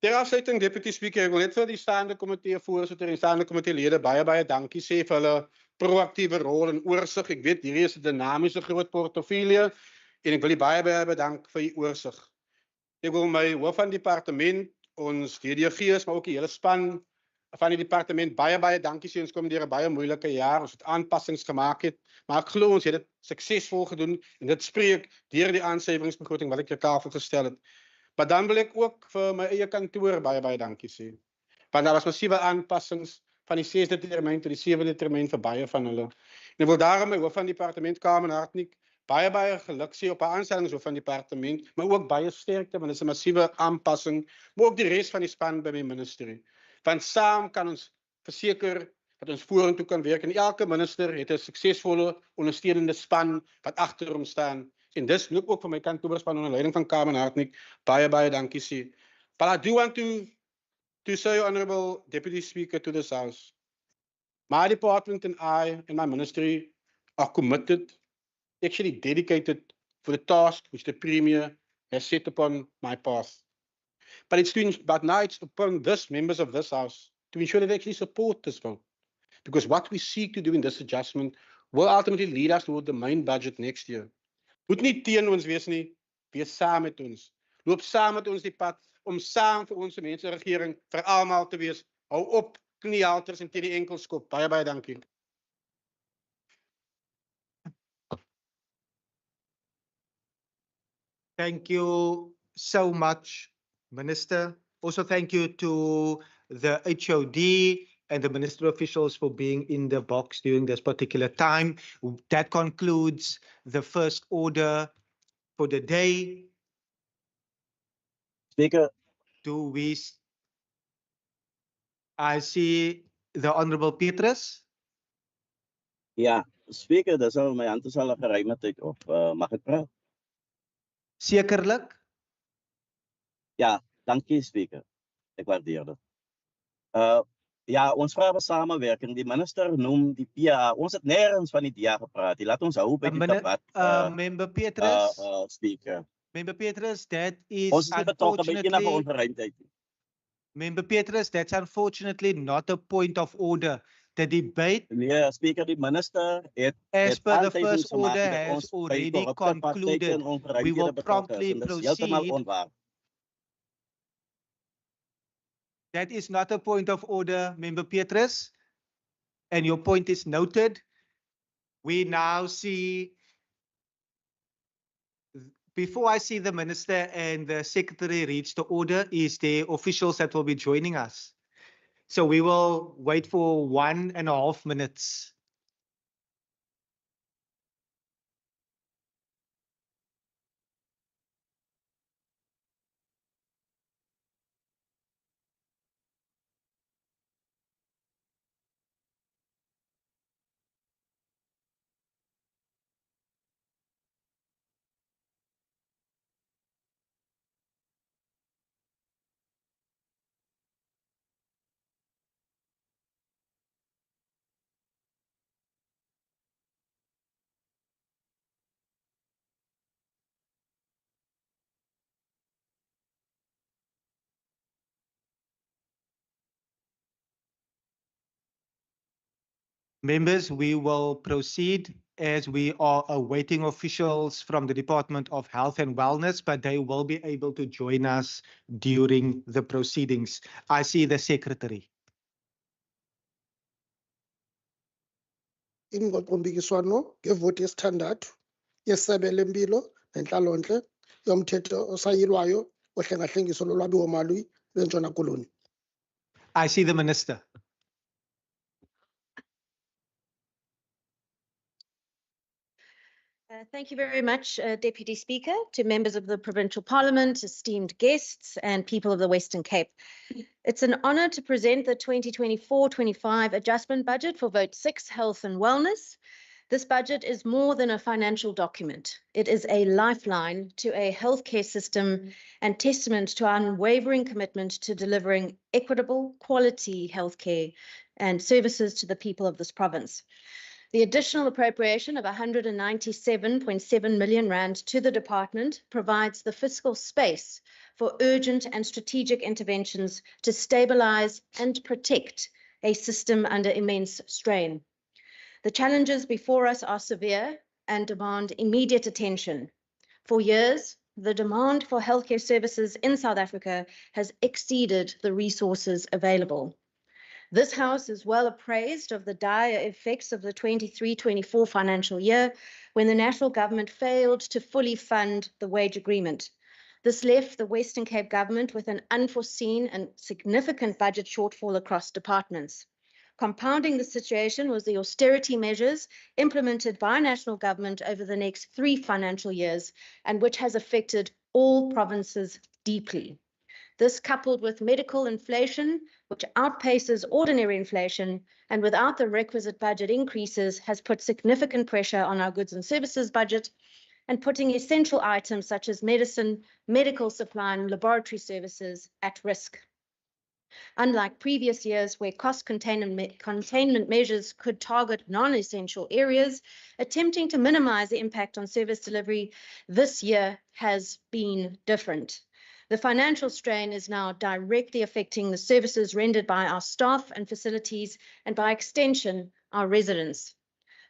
Ter afsluiting, Deputy Speaker, ek wil net vir die staande komitee voorsitter en staande komiteelede baie dankie sê vir hulle proaktiewe rol en oorsig. Ek weet hierdie is 'n dinamiese groot portefeulje en ek wil baie bedank vir u oorsig. Ek wil my hoof van departement, ons DDG's, maar ook die hele span van die departement baie dankie sê. Ons kom deur 'n baie moeilike jaar. Ons het aanpassings gemaak het, maar ek glo ons het dit suksesvol gedoen en dit spreek deur die aansuiveringsbegroting wat ek ter tafel gestel het. Maar dan wil ek ook vir my eie kantoor baie dankie sê. Want daar was massiewe aanpassings van die 6de termyn tot die 7de termyn vir baie van hulle. En ek wil daarom my hoof van departement Kamer Hartnik baie geluk sê op haar aanstellingshoof van departement, maar ook baie sterkte want dit is 'n massiewe aanpassing, maar ook die res van die span by my ministerie. Want saam kan ons verseker dat ons vorentoe kan werk en elke minister het 'n suksesvolle ondersteunende span wat agter hom staan. En dis loop ook vir my kantoorspan onder leiding van Kamer Hartnik baie dankie sê. But I do want to say, Honorable Deputy Speaker, to this House, my department and I and my ministry are committed, actually dedicated for the task which the Premier has set upon my path. But now it's upon this members of this House to ensure that they actually support this vote. Because what we seek to do in this adjustment will ultimately lead us toward the main budget next year. Moet nie teen ons wees nie, wees saam met ons. Loop saam met ons die pad om saam vir ons mense regering vir almal te wees. Hou op kniehalters en teen die enkelskop. Baie dankie. Thank you so much, Minister. Also, thank you to the HOD and the ministry officials for being in the box during this particular time. That concludes the first order for the day. Speaker. I see the Honorable Petrus. Ja, Speaker, dis al my hand is al 'n geruime tyd op. Mag ek praat? Sekerlik. Ja, dankie Speaker. Ek waardeer dit. Ja, ons vra 'n samewerking. Die minister noem die PA. Ons het nêrens van die DA gepraat. Laat ons hou by die debat. Member Petrus. Speaker. Member Petrus, that is ons is betrokke by enige ongeruimdheid. Member Petrus, that's unfortunately not a point of order. The debate, Speaker, the minister, as per the first order, has already concluded. We will promptly proceed. That is not a point of order, Member Petrus, and your point is noted. We now see, before I see the minister and the secretary reach the order, is the officials that will be joining us. So we will wait for 1.5 minutes. Members, we will proceed as we are awaiting officials from the Department of Health and Wellness, but they will be able to join us during the proceedings. I see the secretary. Ingoqombikiswano ngevoti yesithandathu yeSebe leMpilo neNtlalontle yoMthetho osayilwayo wohlengahlengiso lolwabiwo-mali lweNtshona Koloni. I see the minister. Thank you very much, Deputy Speaker, to members of the Provincial Parliament, esteemed guests, and people of the Western Cape. It's an honour to present the 2024-25 adjustment budget for Vote 6, Health and Wellness. This budget is more than a financial document. It is a lifeline to a healthcare system and testament to our unwavering commitment to delivering equitable, quality healthcare and services to the people of this province. The additional appropriation of 197.7 million rand to the department provides the fiscal space for urgent and strategic interventions to stabilise and protect a system under immense strain. The challenges before us are severe and demand immediate attention. For years, the demand for healthcare services in South Africa has exceeded the resources available. This House is well appraised of the dire effects of the 23-24 financial year when the national government failed to fully fund the wage agreement. This left the Western Cape government with an unforeseen and significant budget shortfall across departments. Compounding the situation was the austerity measures implemented by national government over the next 3 financial years and which has affected all provinces deeply. This, coupled with medical inflation, which outpaces ordinary inflation, and without the requisite budget increases, has put significant pressure on our goods and services budget and putting essential items such as medicine, medical supply, and laboratory services at risk. Unlike previous years where cost containment measures could target non-essential areas, attempting to minimize the impact on service delivery, this year has been different. The financial strain is now directly affecting the services rendered by our staff and facilities, and by extension, our residents.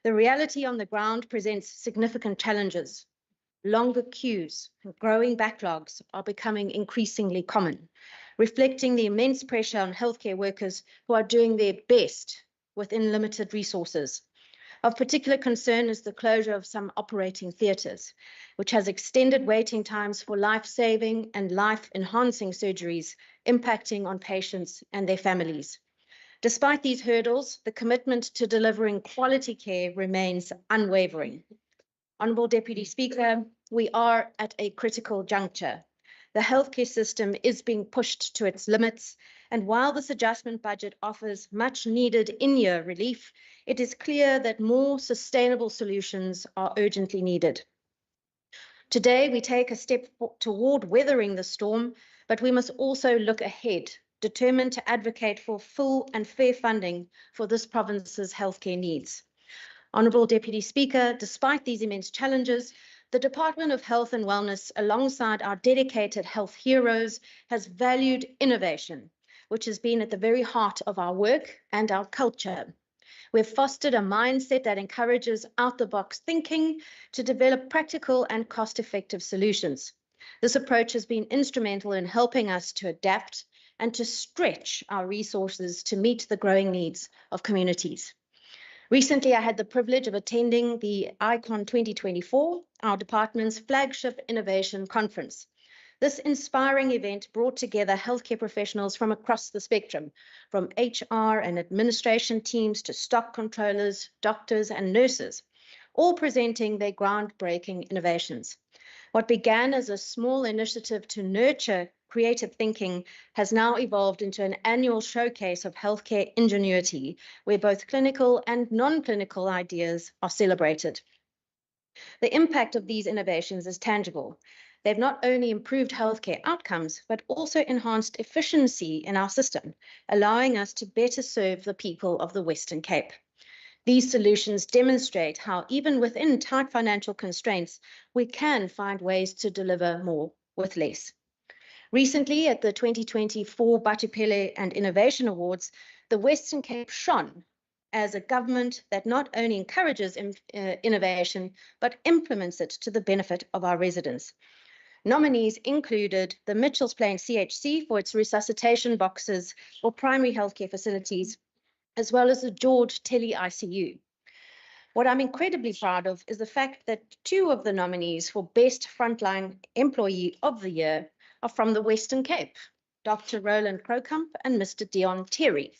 The reality on the ground presents significant challenges. Longer queues and growing backlogs are becoming increasingly common, reflecting the immense pressure on healthcare workers who are doing their best within limited resources. Of particular concern is the closure of some operating theatres, which has extended waiting times for life-saving and life-enhancing surgeries, impacting on patients and their families. Despite these hurdles, the commitment to delivering quality care remains unwavering. Honourable Deputy Speaker, we are at a critical juncture. The healthcare system is being pushed to its limits, and while this adjustment budget offers much needed in-year relief, it is clear that more sustainable solutions are urgently needed. Today, we take a step toward weathering the storm, but we must also look ahead, determined to advocate for full and fair funding for this province's healthcare needs. Honourable Deputy Speaker, despite these immense challenges, the Department of Health and Wellness, alongside our dedicated health heroes, has valued innovation, which has been at the very heart of our work and our culture. We've fostered a mindset that encourages out-the-box thinking to develop practical and cost-effective solutions. This approach has been instrumental in helping us to adapt and to stretch our resources to meet the growing needs of communities. Recently, I had the privilege of attending the ICON 2024, our department's flagship innovation conference. This inspiring event brought together healthcare professionals from across the spectrum, from HR and administration teams to stock controllers, doctors and nurses, all presenting their groundbreaking innovations. What began as a small initiative to nurture creative thinking has now evolved into an annual showcase of healthcare ingenuity, where both clinical and non-clinical ideas are celebrated. The impact of these innovations is tangible. They've not only improved healthcare outcomes, but also enhanced efficiency in our system, allowing us to better serve the people of the Western Cape. These solutions demonstrate how, even within tight financial constraints, we can find ways to deliver more with less. Recently, at the 2024 Batupele and Innovation Awards, the Western Cape shone as a government that not only encourages innovation, but implements it to the benefit of our residents. Nominees included the Mitchells Plain CHC for its resuscitation boxes for primary healthcare facilities, as well as the George Tele ICU. What I'm incredibly proud of is the fact that 2 of the nominees for Best Frontline Employee of the Year are from the Western Cape, Dr. Roland Krokamp and Mr. Dion Terry.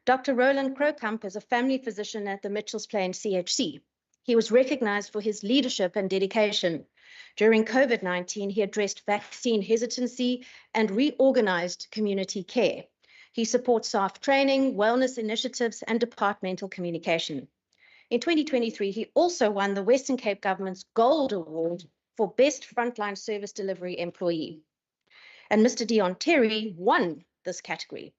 Dr. Roland Krokamp is a family physician at the Mitchells Plain CHC. He was recognized for his leadership and dedication. During COVID-19, he addressed vaccine hesitancy and reorganized community care. He supports staff training, wellness initiatives, and departmental communication. In 2023, he also won the Western Cape Government's Gold Award for Best Frontline Service Delivery Employee. And Mr. Dion Terry won this category.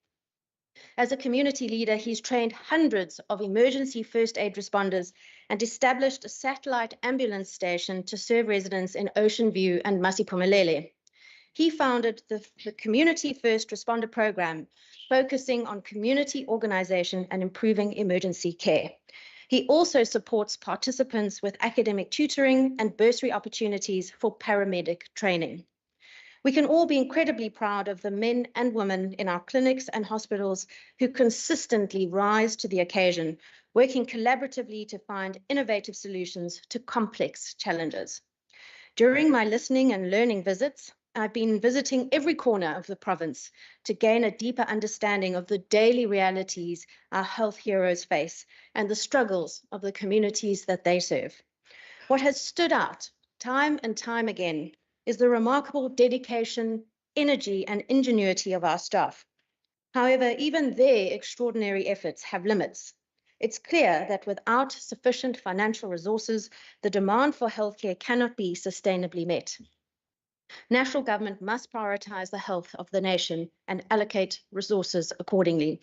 As a community leader, he's trained hundreds of emergency first aid responders and established a satellite ambulance station to serve residents in Ocean View and Masiphumelele. He founded the Community First Responder Program, focusing on community organization and improving emergency care. He also supports participants with academic tutoring and bursary opportunities for paramedic training. We can all be incredibly proud of the men and women in our clinics and hospitals who consistently rise to the occasion, working collaboratively to find innovative solutions to complex challenges. During my listening and learning visits, I've been visiting every corner of the province to gain a deeper understanding of the daily realities our health heroes face and the struggles of the communities that they serve. What has stood out time and time again is the remarkable dedication, energy, and ingenuity of our staff. However, even their extraordinary efforts have limits. It's clear that without sufficient financial resources, the demand for healthcare cannot be sustainably met. National government must prioritize the health of the nation and allocate resources accordingly.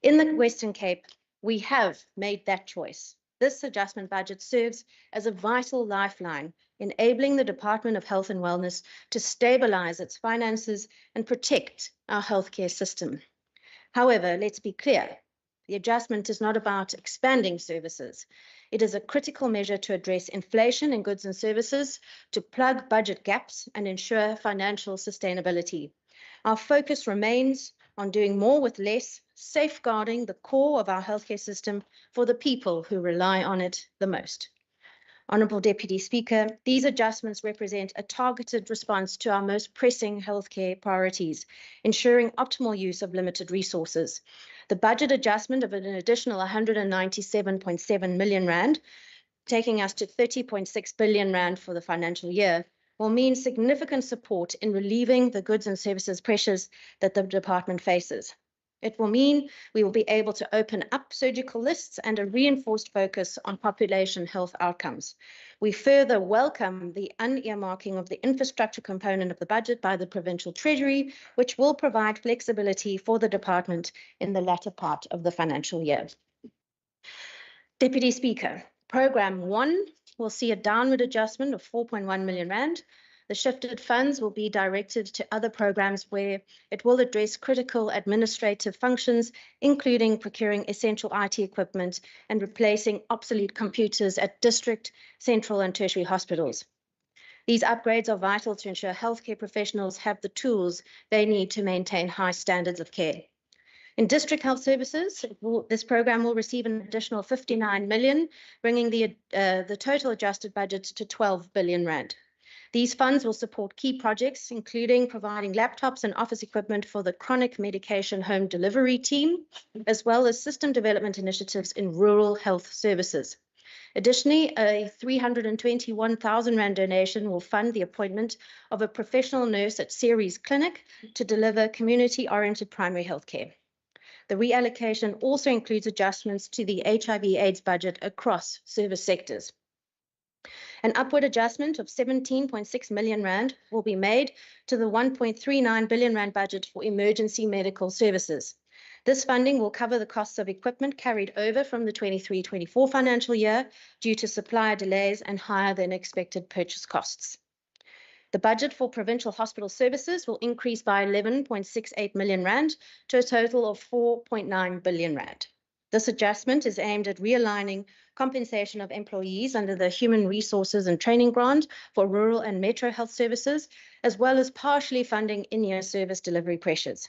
In the Western Cape, we have made that choice. This adjustment budget serves as a vital lifeline, enabling the Department of Health and Wellness to stabilize its finances and protect our healthcare system. However, let's be clear, the adjustment is not about expanding services. It is a critical measure to address inflation in goods and services, to plug budget gaps and ensure financial sustainability. Our focus remains on doing more with less, safeguarding the core of our healthcare system for the people who rely on it the most. Honourable Deputy Speaker, these adjustments represent a targeted response to our most pressing healthcare priorities, ensuring optimal use of limited resources. The budget adjustment of an additional 197.7 million rand, taking us to 30.6 billion rand for the financial year, will mean significant support in relieving the goods and services pressures that the department faces. It will mean we will be able to open up surgical lists and a reinforced focus on population health outcomes. We further welcome the unearmarking of the infrastructure component of the budget by the Provincial Treasury, which will provide flexibility for the department in the latter part of the financial year. Deputy Speaker, Programme 1 will see a downward adjustment of 4.1 million rand. The shifted funds will be directed to other programs where it will address critical administrative functions, including procuring essential IT equipment and replacing obsolete computers at district, central and tertiary hospitals. These upgrades are vital to ensure healthcare professionals have the tools they need to maintain high standards of care. In district health services, this program will receive an additional 59 million, bringing the total adjusted budget to 12 billion rand. These funds will support key projects, including providing laptops and office equipment for the chronic medication home delivery team, as well as system development initiatives in rural health services. Additionally, a 321,000 rand donation will fund the appointment of a professional nurse at Ceres Clinic to deliver community-oriented primary health care. The reallocation also includes adjustments to the HIV/AIDS budget across service sectors. An upward adjustment of 17.6 million rand will be made to the 1.39 billion rand budget for emergency medical services. This funding will cover the costs of equipment carried over from the 23-24 financial year due to supplier delays and higher than expected purchase costs. The budget for provincial hospital services will increase by 11.68 million rand to a total of 4.9 billion rand. This adjustment is aimed at realigning compensation of employees under the Human Resources and Training Grant for rural and metro health services, as well as partially funding in-year service delivery pressures.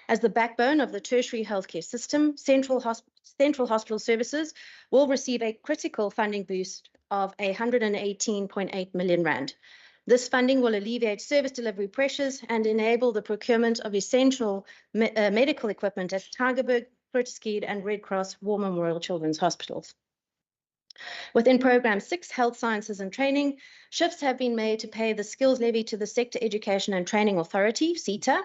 As the backbone of the tertiary healthcare system, central hospital services will receive a critical funding boost of 118.8 million rand. This funding will alleviate service delivery pressures and enable the procurement of essential medical equipment at Tygerberg, Grooteskied and Red Cross War Memorial Children's Hospitals. Within Programme 6, Health Sciences and Training, shifts have been made to pay the skills levy to the Sector Education and Training Authority, SETA.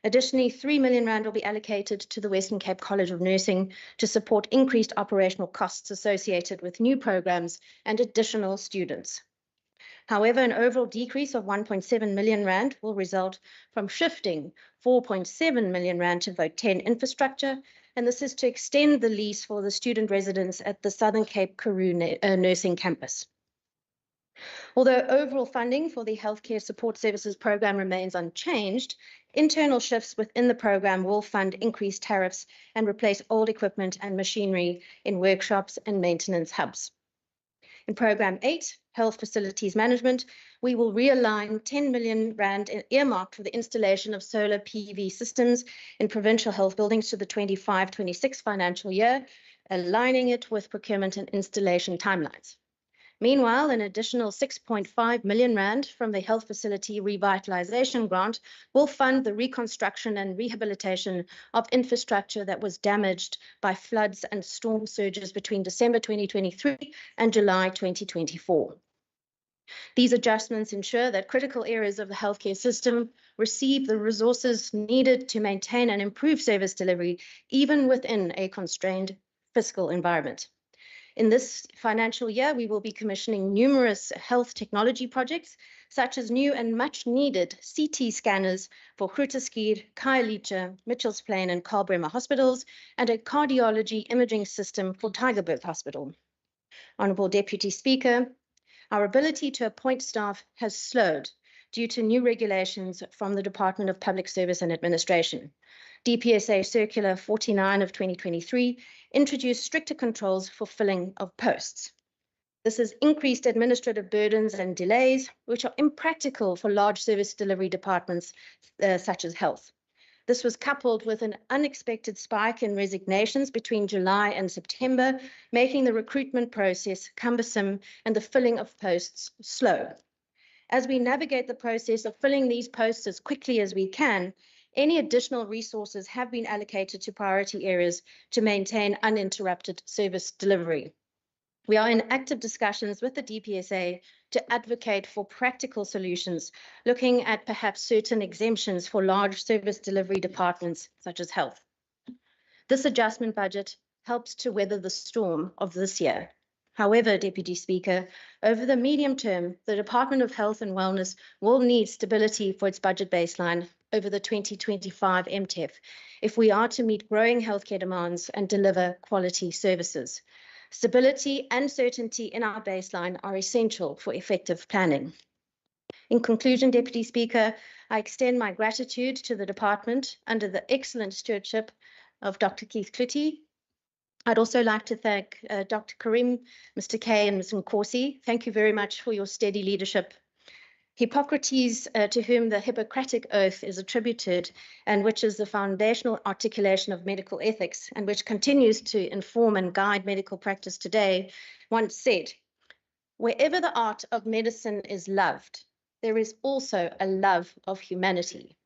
Additionally, 3 million rand will be allocated to the Western Cape College of Nursing to support increased operational costs associated with new programs and additional students. However, an overall decrease of 1.7 million rand will result from shifting 4.7 million rand to Vote 10 infrastructure, and this is to extend the lease for the student residents at the Southern Cape Karoo Nursing Campus. Although overall funding for the Healthcare Support Services Programme remains unchanged, internal shifts within the programme will fund increased tariffs and replace old equipment and machinery in workshops and maintenance hubs. In Programme 8, Health Facilities Management, we will realign 10 million rand earmarked for the installation of solar PV systems in provincial health buildings to the 25-26 financial year, aligning it with procurement and installation timelines. Meanwhile, an additional 6.5 million rand from the Health Facility Revitalisation Grant will fund the reconstruction and rehabilitation of infrastructure that was damaged by floods and storm surges between December 2023 and July 2024. These adjustments ensure that critical areas of the healthcare system receive the resources needed to maintain and improve service delivery, even within a constrained fiscal environment. In this financial year, we will be commissioning numerous health technology projects, such as new and much needed CT scanners for Grooteskied, Khayelitsha, Mitchells Plain and Karl Bremer hospitals, and a cardiology imaging system for Tygerberg Hospital. Honourable Deputy Speaker, our ability to appoint staff has slowed due to new regulations from the Department of Public Service and Administration. DPSA Circular 49 of 2023 introduced stricter controls for filling of posts. This has increased administrative burdens and delays, which are impractical for large service delivery departments such as health. This was coupled with an unexpected spike in resignations between July and September, making the recruitment process cumbersome and the filling of posts slow. As we navigate the process of filling these posts as quickly as we can, any additional resources have been allocated to priority areas to maintain uninterrupted service delivery. We are in active discussions with the DPSA to advocate for practical solutions, looking at perhaps certain exemptions for large service delivery departments such as health. This adjustment budget helps to weather the storm of this year. However, Deputy Speaker, over the medium term, the Department of Health and Wellness will need stability for its budget baseline over the 2025 MTEF if we are to meet growing healthcare demands and deliver quality services. Stability and certainty in our baseline are essential for effective planning. In conclusion, Deputy Speaker, I extend my gratitude to the Department under the excellent stewardship of Dr. Keith Clutty. I'd also like to thank Dr. Karim, Mr. Kay and Ms. Nkosi. Thank you very much for your steady leadership. Hippocrates, to whom the Hippocratic Oath is attributed, and which is the foundational articulation of medical ethics, and which continues to inform and guide medical practice today, once said, "Wherever the art of medicine is loved, there is also a love of humanity."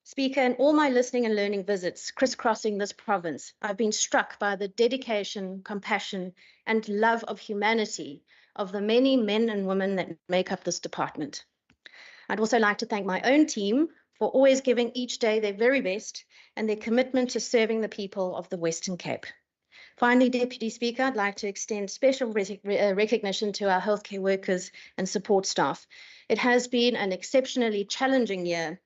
Speaker, in all my listening and learning visits crisscrossing this province, I've been struck by the dedication, compassion, and love of humanity of the many men and women that make up this department. I'd also like to thank my own team for always giving each day their very best and their commitment to serving the people of the Western Cape. Finally, Deputy Speaker, I'd like to extend special recognition to our healthcare workers and support staff. It has been an exceptionally challenging year.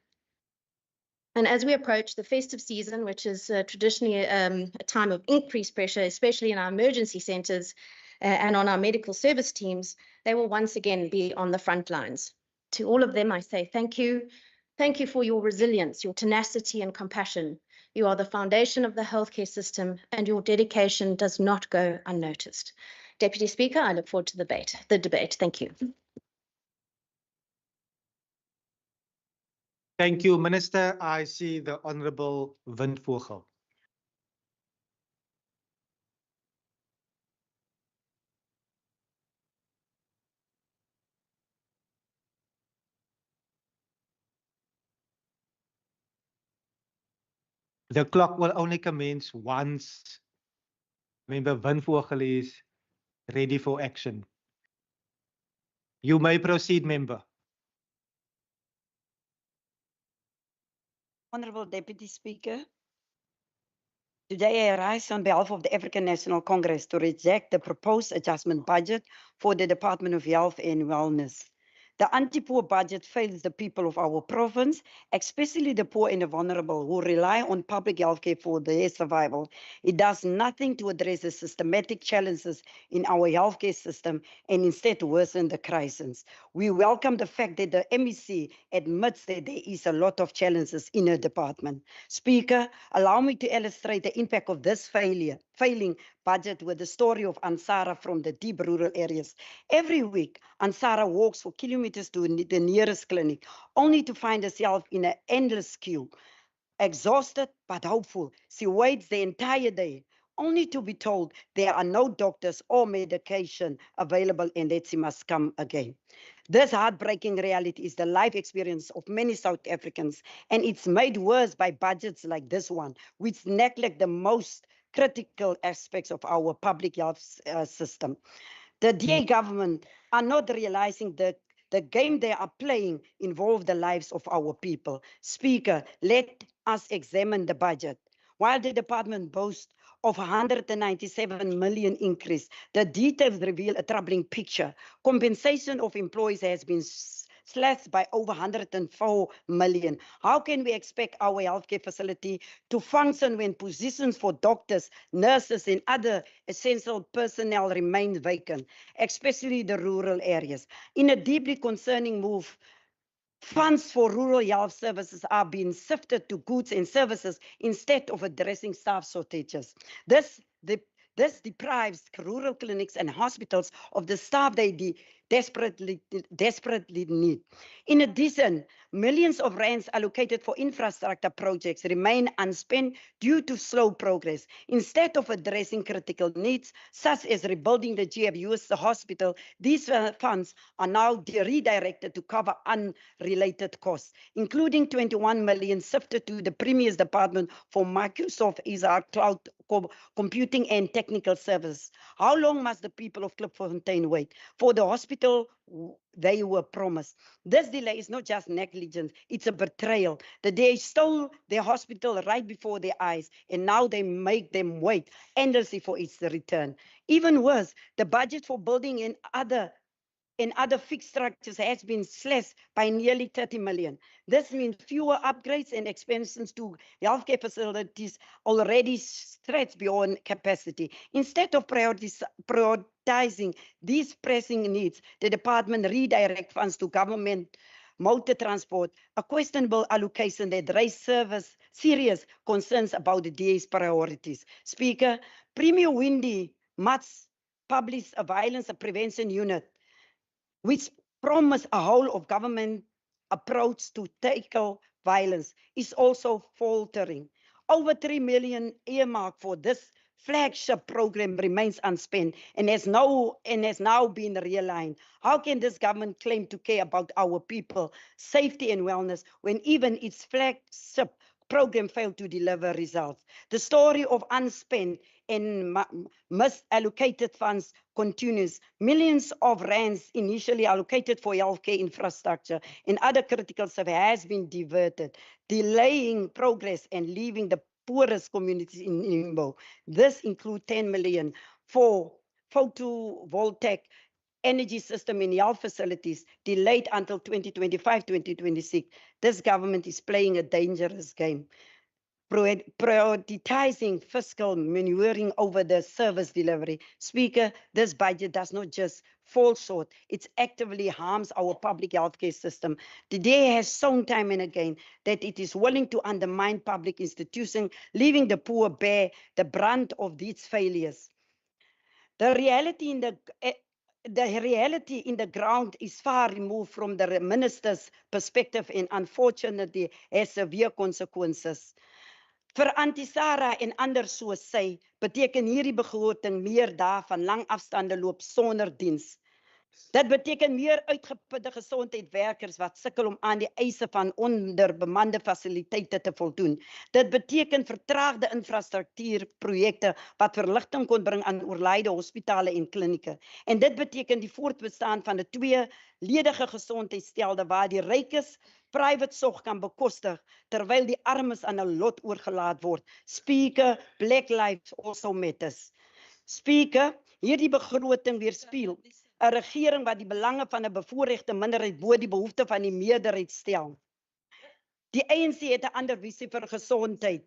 And as we approach the festive season, which is traditionally a time of increased pressure, especially in our emergency centres, and on our medical service teams, they will once again be on the front lines. To all of them, I say thank you. Thank you for your resilience, your tenacity and compassion You are the foundation of the healthcare system, and your dedication does not go unnoticed. Deputy Speaker, I look forward to the debate. Thank you. Thank you, Minister. I see the Honourable Windvogel. The clock will only commence once Member Windvogel is ready for action. You may proceed, Member. Honourable Deputy Speaker, today I rise on behalf of the African National Congress to reject the proposed adjustment budget for the Department of Health and Wellness. The anti-poor budget fails the people of our province, especially the poor and the vulnerable who rely on public health care for their survival. It does nothing to address the systematic challenges in our healthcare system and instead worsen the crisis. We welcome the fact that the MEC admits that there is a lot of challenges in her department. Speaker, allow me to illustrate the impact of this failing budget with the story of Ansara from the deep rural areas. Every week, Ansara walks for kilometers to the nearest clinic, only to find herself in an endless queue. Exhausted but hopeful, she waits the entire day, only to be told there are no doctors or medication available and that she must come again. This heartbreaking reality is the life experience of many South Africans, and it's made worse by budgets like this one, which neglect the most critical aspects of our public health system. The DA government are not realizing that the game they are playing involves the lives of our people. Speaker, let us examine the budget. While the department boasts of 197 million increase, the details reveal a troubling picture. Compensation of employees has been slashed by over 104 million. How can we expect our healthcare facility to function when positions for doctors, nurses, and other essential personnel remain vacant, especially the rural areas? In a deeply concerning move, funds for rural health services are being shifted to goods and services instead of addressing staff shortages. This deprives rural clinics and hospitals of the staff they desperately need. In addition, millions of rands allocated for infrastructure projects remain unspent due to slow progress. Instead of addressing critical needs, such as rebuilding the GFU's hospital, these funds are now redirected to cover unrelated costs, including 21 million shifted to the Premier's Department for Microsoft Azure Cloud Computing and Technical Services. How long must the people of Klipfontein wait for the hospital they were promised? This delay is not just negligence, it's a betrayal. They stole their hospital right before their eyes, and now they make them wait endlessly for its return. Even worse, the budget for building and other fixed structures has been slashed by nearly 30 million. This means fewer upgrades and expansions to healthcare facilities already stretched beyond capacity. Instead of prioritizing these pressing needs, the department redirect funds to government motor transport, a questionable allocation that raised serious concerns about the DA's priorities. Speaker, Premier Windy must publish a violence prevention unit which promise a whole of government approach to tackle violence, is also faltering. Over 3 million earmarked for this flagship program remains unspent and has now been realigned. How can this government claim to care about our people, safety and wellness when even its flagship program failed to deliver results? The story of unspent and misallocated funds continues. Millions of rands initially allocated for healthcare infrastructure and other critical services has been diverted, delaying progress and leaving the poorest communities in limbo. This includes 10 million for photovoltaic energy system in health facilities delayed until 2025-2026. This government is playing a dangerous game. prioritizing fiscal maneuvering over the service delivery. Speaker, this budget does not just fall short, it actively harms our public healthcare system. The DA has shown time and again that it is willing to undermine public institutions, leaving the poor bear the brunt of these failures. The reality in the ground is far removed from the minister's perspective and unfortunately has severe consequences. Vir Antisara en ander soos sy, beteken hierdie begroting meer dae van lang afstande loop sonder diens. Dit beteken meer uitgeputte gesondheidswerkers wat sukkel om aan die eise van onderbemande fasiliteite te voldoen. Dit beteken vertraagde infrastruktuurprojekte wat verligting kon bring aan oorlijde hospitale en klinieke. En dit beteken die voortbestaan van 'n tweeledige gesondheidsstelsel waar die rykes private sorg kan bekostig terwyl die armes aan 'n lot oorgelaat word. Speaker, Black Lives also matters. Speaker, hierdie begroting weerspieël 'n regering wat die belange van 'n bevoorregte minderheid bo die behoefte van die meerderheid stel. Die ANC het 'n ander visie vir gesondheid.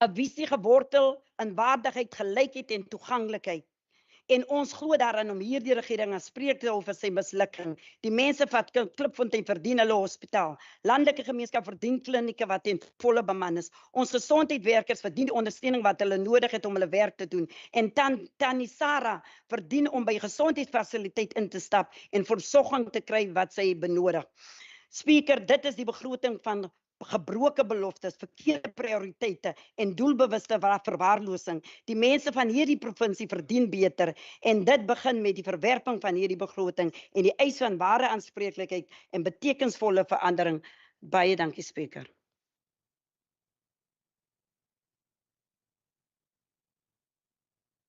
'n Visie gewortel in waardigheid, gelykheid en toeganklikheid. En ons glo daarin om hierdie regering aanspreek te hou vir sy mislukking. Die mense van Klipfontein verdien hulle hospitaal. Landelike gemeenskap verdien klinieke wat ten volle beman is. Ons gesondheidswerkers verdien die ondersteuning wat hulle nodig het om hulle werk te doen. En Tannie Sarah verdien om by gesondheidsfasiliteit in te stap en versorging te kry wat sy benodig. Speaker, dit is die begroting van gebroke beloftes, verkeerde prioriteite en doelbewuste verwaarlosing. Die mense van hierdie provinsie verdien beter en dit begin met die verwerping van hierdie begroting en die eis van ware aanspreeklikheid en betekenisvolle verandering. Baie dankie, Speaker.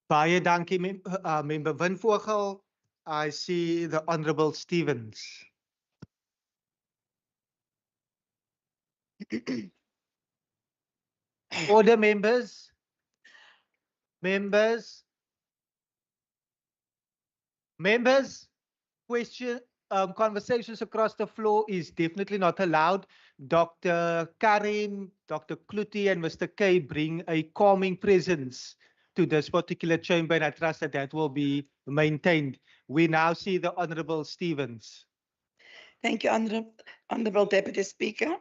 Baie dankie, Member Winvogel. I see the Honourable Stevens. Order, members. Members. Conversations across the floor is definitely not allowed. Dr. Karim, Dr. Kluti, and Mr. K bring a calming presence to this particular chamber, and I trust that that will be maintained. We now see the Honourable Stevens. Thank you, Honourable Deputy Speaker.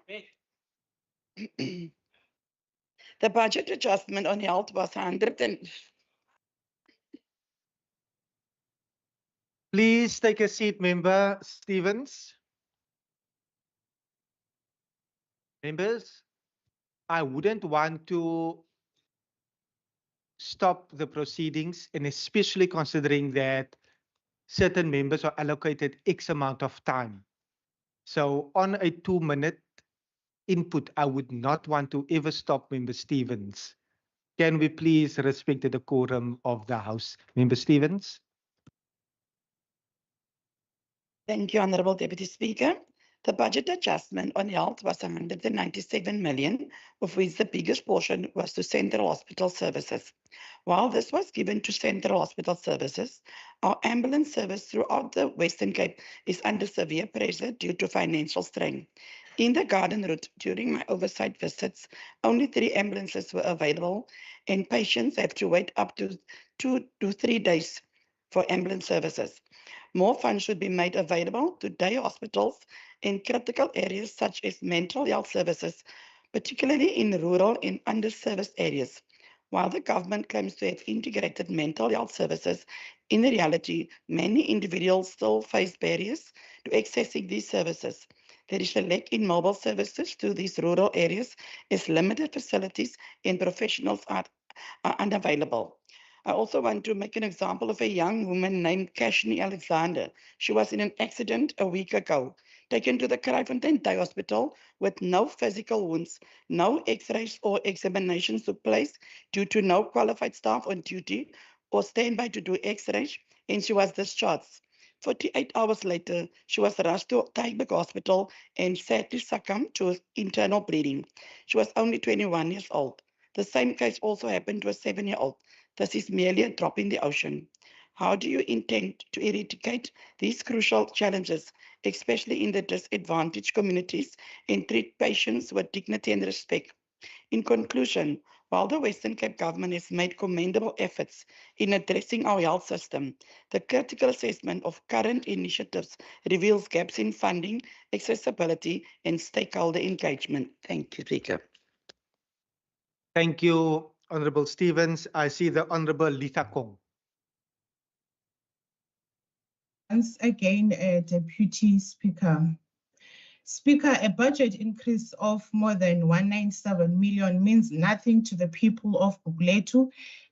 The budget adjustment on health was 100 and... Please take a seat, Member Stevens. Members, I wouldn't want to stop the proceedings, and especially considering that certain members are allocated X amount of time. So on a 2-minute input, I would not want to ever stop Member Stevens. Can we please respect the decorum of the House? Member Stevens. Thank you, Honourable Deputy Speaker. The budget adjustment on health was 197 million, of which the biggest portion was to Central Hospital Services. While this was given to Central Hospital Services, our ambulance service throughout the Western Cape is under severe pressure due to financial strain. In the Garden Route, during my oversight visits, only 3 ambulances were available, and patients have to wait up to 2 to 3 days for ambulance services. More funds should be made available to day hospitals in critical areas such as mental health services, particularly in rural and underserviced areas. While the government claims to have integrated mental health services, in reality, many individuals still face barriers to accessing these services. There is a lack in mobile services to these rural areas as limited facilities and professionals are unavailable. I also want to make an example of a young woman named Kashni Alexander. She was in an accident a week ago, taken to the Kraaifontein Day Hospital with no physical wounds. No x-rays or examinations took place due to no qualified staff on duty or standby to do x-rays, and she was discharged. 48 hours later, she was rushed to Tygerberg Hospital and sadly succumbed to internal bleeding. She was only 21 years old. The same case also happened to a 7-year-old. This is merely a drop in the ocean. How do you intend to eradicate these crucial challenges, especially in the disadvantaged communities, and treat patients with dignity and respect? In conclusion, while the Western Cape government has made commendable efforts in addressing our health system, the critical assessment of current initiatives reveals gaps in funding, accessibility, and stakeholder engagement. Thank you, Speaker. Thank you, Honorable Stevens. I see the Honorable Litha Kong. Once again, Deputy Speaker. Speaker, a budget increase of more than 197 million means nothing to the people of Bugletu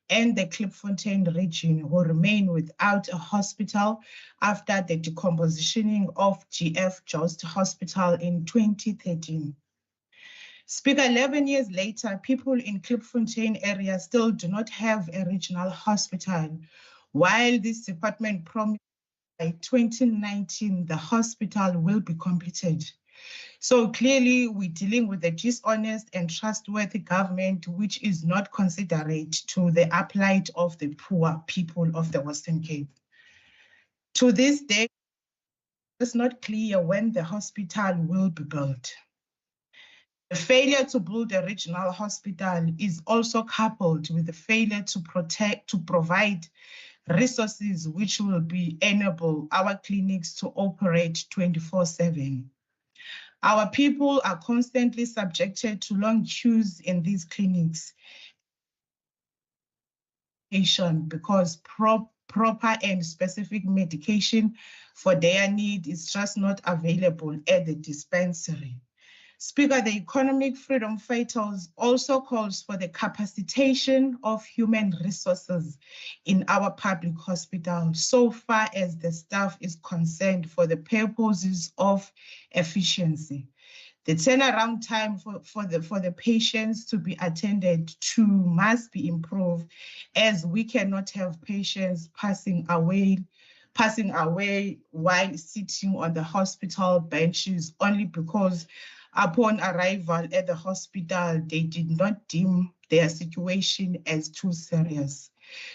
and the Klipfontein region who remain without a hospital after the decompositioning of GF Jost Hospital in 2013. Speaker, 11 years later, people in Klipfontein area still do not have a regional hospital, while this department promised by 2019 the hospital will be completed. So clearly, we're dealing with a dishonest and trustworthy government which is not considerate to the plight of the poor people of the Western Cape. To this day, it's not clear when the hospital will be built. The failure to build a regional hospital is also coupled with the failure to provide resources which will enable our clinics to operate 24/7. Our people are constantly subjected to long queues in these clinics because proper and specific medication for their need is just not available at the dispensary. Speaker, the economic freedom fighters also calls for the capacitation of human resources in our public hospitals so far as the staff is concerned for the purposes of efficiency. The turnaround time for the patients to be attended to must be improved, as we cannot have patients passing away while sitting on the hospital benches only because upon arrival at the hospital, they did not deem their situation as too serious.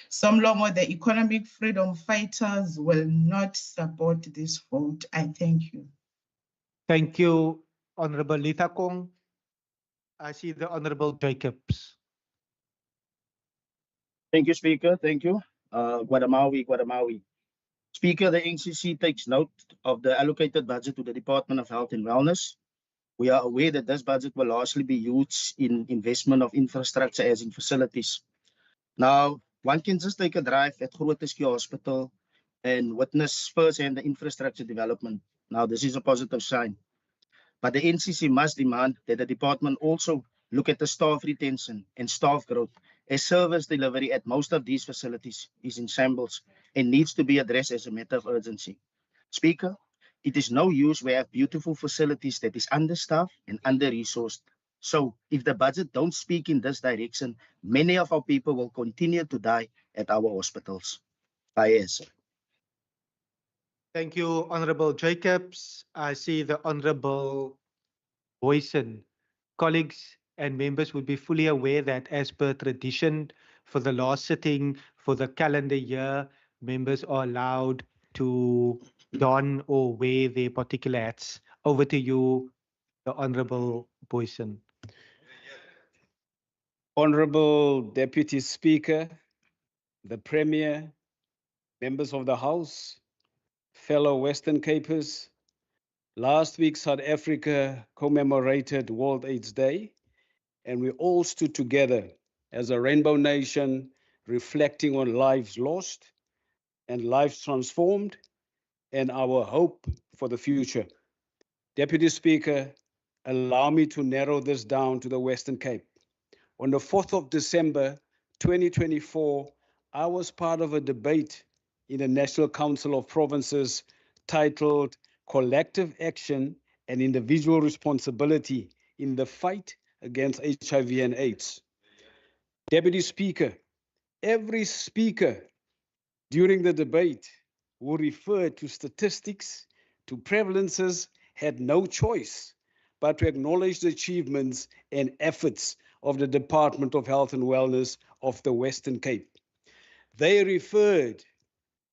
Some longer, the economic freedom fighters will not support this vote. I thank you. Thank you, Honorable Litha Kong. I see the Honorable Jacobs. Thank you, Speaker. Thank you. Guadamawi. Speaker, the NCC takes note of the allocated budget to the Department of Health and Wellness. We are aware that this budget will largely be used in investment of infrastructure as in facilities. Now, one can just take a drive at Grooteskiel Hospital and witness firsthand the infrastructure development. Now, this is a positive sign. But the NCC must demand that the department also look at the staff retention and staff growth, as service delivery at most of these facilities is in shambles and needs to be addressed as a matter of urgency. Speaker, it is no use we have beautiful facilities that is understaffed and under-resourced. So if the budget don't speak in this direction, many of our people will continue to die at our hospitals. Yes. Thank you, Honorable Jacobs. I see the Honorable Boyson. Colleagues and members would be fully aware that as per tradition for the last sitting for the calendar year, members are allowed to don or wear their particular hats. Over to you, the Honorable Boyson. Honorable Deputy Speaker, the Premier, members of the House, fellow Western Capers, last week South Africa commemorated World AIDS Day, and we all stood together as a rainbow nation, reflecting on lives lost and lives transformed and our hope for the future. Deputy Speaker, allow me to narrow this down to the Western Cape. On the 4th of December, 2024, I was part of a debate in the National Council of Provinces titled Collective Action and Individual Responsibility in the Fight Against HIV and AIDS. Deputy Speaker, every speaker during the debate who referred to statistics, to prevalences, had no choice but to acknowledge the achievements and efforts of the Department of Health and Wellness of the Western Cape. They referred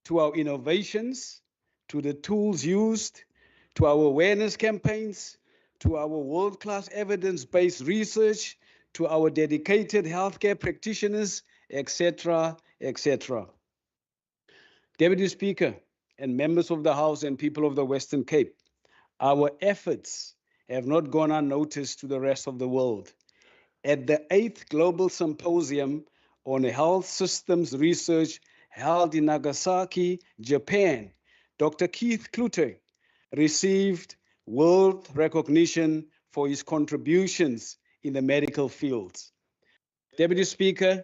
to our innovations, to the tools used, to our awareness campaigns, to our world-class evidence-based research, to our dedicated healthcare practitioners, etc., etc. Deputy Speaker and members of the House and people of the Western Cape, our efforts have not gone unnoticed to the rest of the world. At the 8th Global Symposium on Health Systems Research held in Nagasaki, Japan, Dr. Keith Cloete received world recognition for his contributions in the medical fields. Deputy Speaker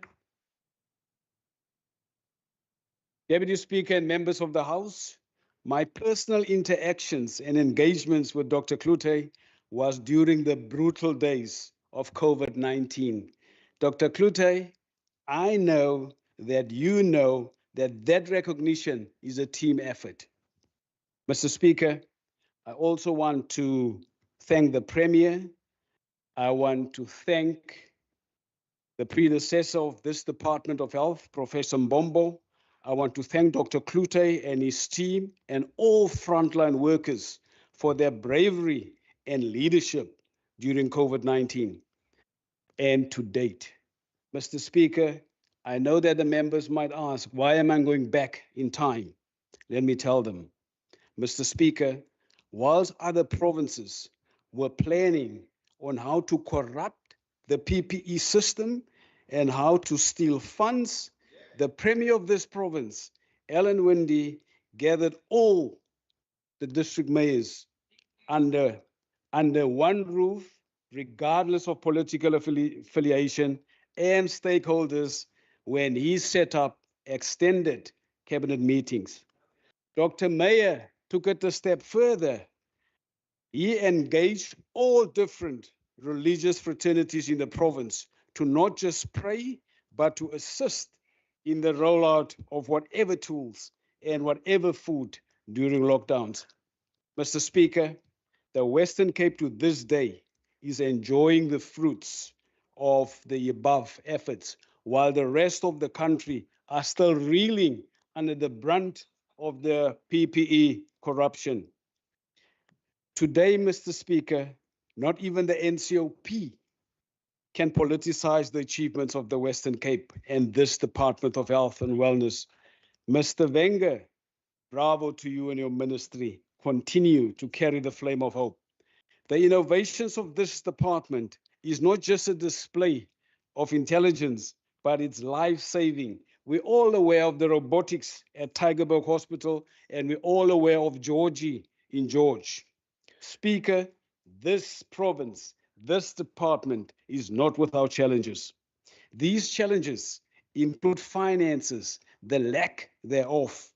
and members of the House, my personal interactions and engagements with Dr. Cloete was during the brutal days of COVID-19. Dr. Cloete, I know that you know that that recognition is a team effort. Mr. Speaker, I also want to thank the Premier. I want to thank the predecessor of this Department of Health, Professor Mbombo. I want to thank Dr. Cloete and his team and all frontline workers for their bravery and leadership during COVID-19 and to date. Mr. Speaker, I know that the members might ask, why am I going back in time? Let me tell them. Mr. Speaker, whilst other provinces were planning on how to corrupt the PPE system and how to steal funds, the Premier of this province, Ellen Wendy, gathered all the district mayors under one roof, regardless of political affiliation and stakeholders, when he set up extended cabinet meetings. Dr. Meyer took it a step further. He engaged all different religious fraternities in the province to not just pray, but to assist in the rollout of whatever tools and whatever food during lockdowns. Mr. Speaker, the Western Cape to this day is enjoying the fruits of the above efforts, while the rest of the country are still reeling under the brunt of the PPE corruption. Today, Mr. Speaker, not even the NCOP can politicize the achievements of the Western Cape and this Department of Health and Wellness. Mr. Wenger, bravo to you and your ministry. Continue to carry the flame of hope. The innovations of this department is not just a display of intelligence, but it's life-saving. We're all aware of the robotics at Tygerberg Hospital, and we're all aware of Georgie in George. Speaker, this province, this department is not without challenges. These challenges include finances, the lack thereof.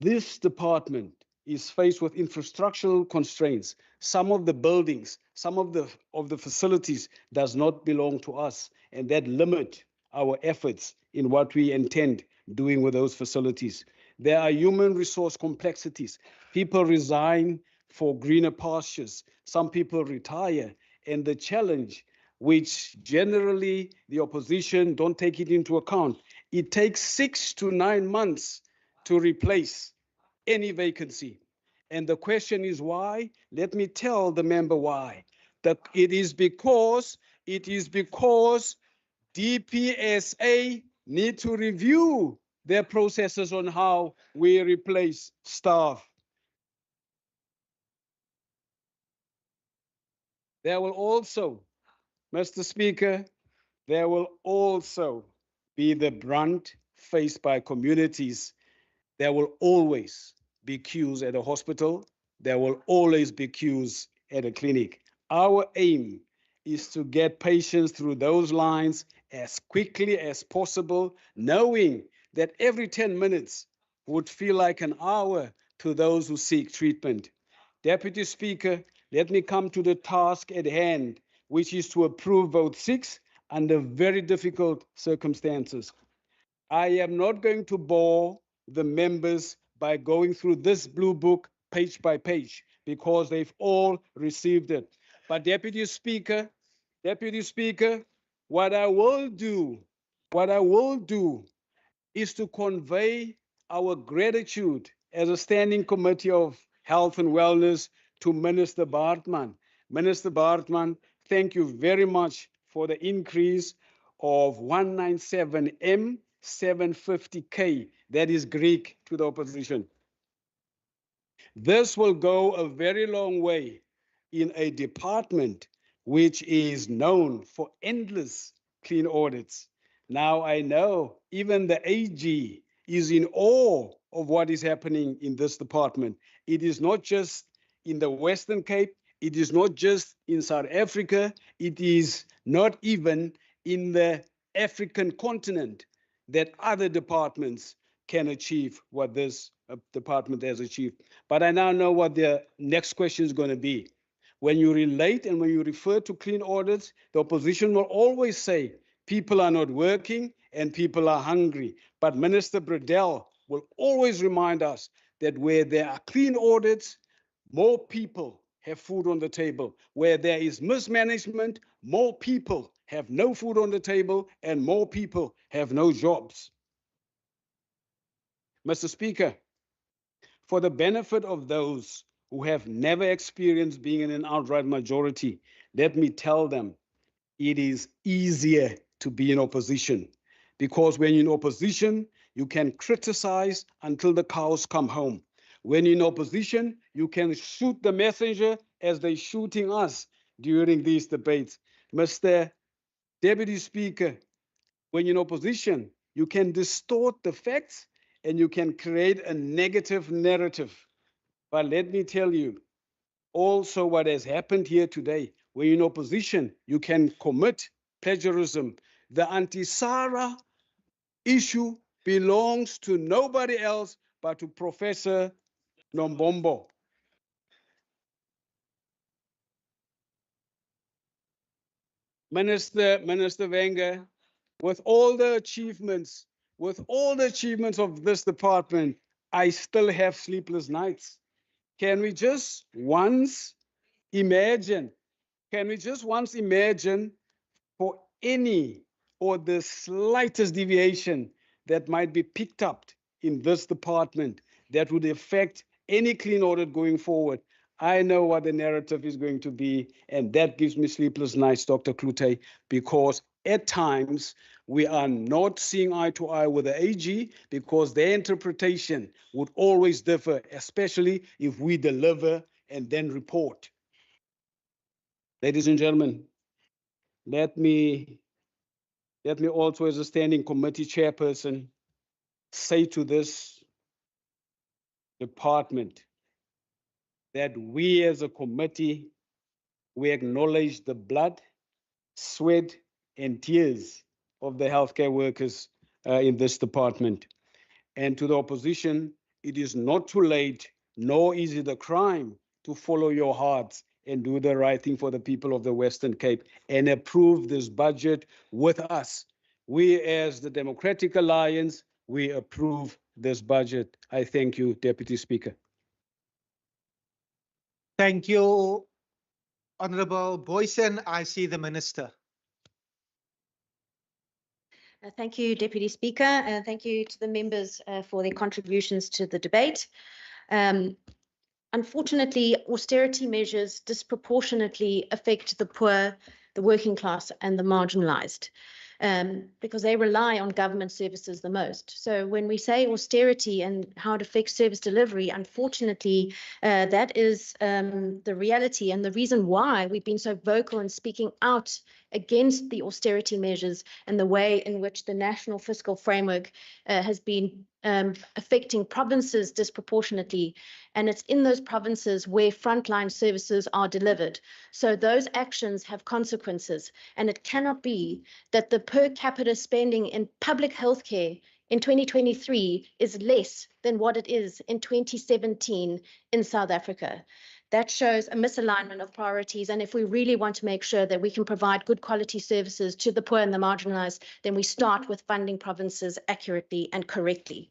This department is faced with infrastructural constraints. Some of the buildings, some of the facilities does not belong to us, and that limit our efforts in what we intend doing with those facilities. There are human resource complexities. People resign for greener pastures. Some people retire, and the challenge, which generally the opposition don't take it into account, it takes 6 to 9 months to replace any vacancy. And the question is why? Let me tell the member why. It is because DPSA need to review their processes on how we replace staff. There will also, Mr. Speaker, there will also be the brunt faced by communities. There will always be queues at a hospital. There will always be queues at a clinic. Our aim is to get patients through those lines as quickly as possible, knowing that every 10 minutes would feel like an hour to those who seek treatment. Deputy Speaker, let me come to the task at hand, which is to approve Vote 6 under very difficult circumstances. I am not going to bore the members by going through this blue book page by page, because they've all received it. But Deputy Speaker, what I will do is to convey our gratitude as a standing committee of health and wellness to Minister Baartman. Minister Baartman, thank you very much for the increase of 197M 750K. That is Greek to the opposition. This will go a very long way in a department which is known for endless clean audits. Now I know even the AG is in awe of what is happening in this department. It is not just in the Western Cape, it is not just in South Africa, it is not even in the African continent that other departments can achieve what this department has achieved. But I now know what the next question is going to be. When you relate and when you refer to clean audits, the opposition will always say people are not working and people are hungry. But Minister Bradell will always remind us that where there are clean audits, more people have food on the table. Where there is mismanagement, more people have no food on the table and more people have no jobs. Mr. Speaker, for the benefit of those who have never experienced being in an outright majority, let me tell them it is easier to be in opposition, because when you're in opposition, you can criticize until the cows come home. When you're in opposition, you can shoot the messenger as they're shooting us during these debates. Mr. Deputy Speaker, when you're in opposition, you can distort the facts and you can create a negative narrative. But let me tell you, also what has happened here today, when you're in opposition, you can commit plagiarism. The anti-SARA issue belongs to nobody else but to Professor Nombombo. Minister Wenger, with all the achievements of this department, I still have sleepless nights. Can we just once imagine for any or the slightest deviation that might be picked up in this department that would affect any clean audit going forward? I know what the narrative is going to be, and that gives me sleepless nights, Dr. Klute, because at times we are not seeing eye to eye with the AG because their interpretation would always differ, especially if we deliver and then report. Ladies and gentlemen, let me also, as a standing committee chairperson, say to this department that we as a committee, we acknowledge the blood, sweat, and tears of the healthcare workers in this department. And to the opposition, it is not too late, nor is it a crime to follow your hearts and do the right thing for the people of the Western Cape and approve this budget with us. We as the Democratic Alliance, we approve this budget. I thank you, Deputy Speaker. Thank you, Honorable Boyson. I see the Minister. Thank you, Deputy Speaker, and thank you to the members for their contributions to the debate. Unfortunately, austerity measures disproportionately affect the poor, the working class, and the marginalized, because they rely on government services the most. So when we say austerity and how it affects service delivery, unfortunately, that is the reality and the reason why we've been so vocal in speaking out against the austerity measures and the way in which the national fiscal framework has been affecting provinces disproportionately. And it's in those provinces where frontline services are delivered. So those actions have consequences. And it cannot be that the per capita spending in public healthcare in 2023 is less than what it is in 2017 in South Africa. That shows a misalignment of priorities. And if we really want to make sure that we can provide good quality services to the poor and the marginalized, then we start with funding provinces accurately and correctly.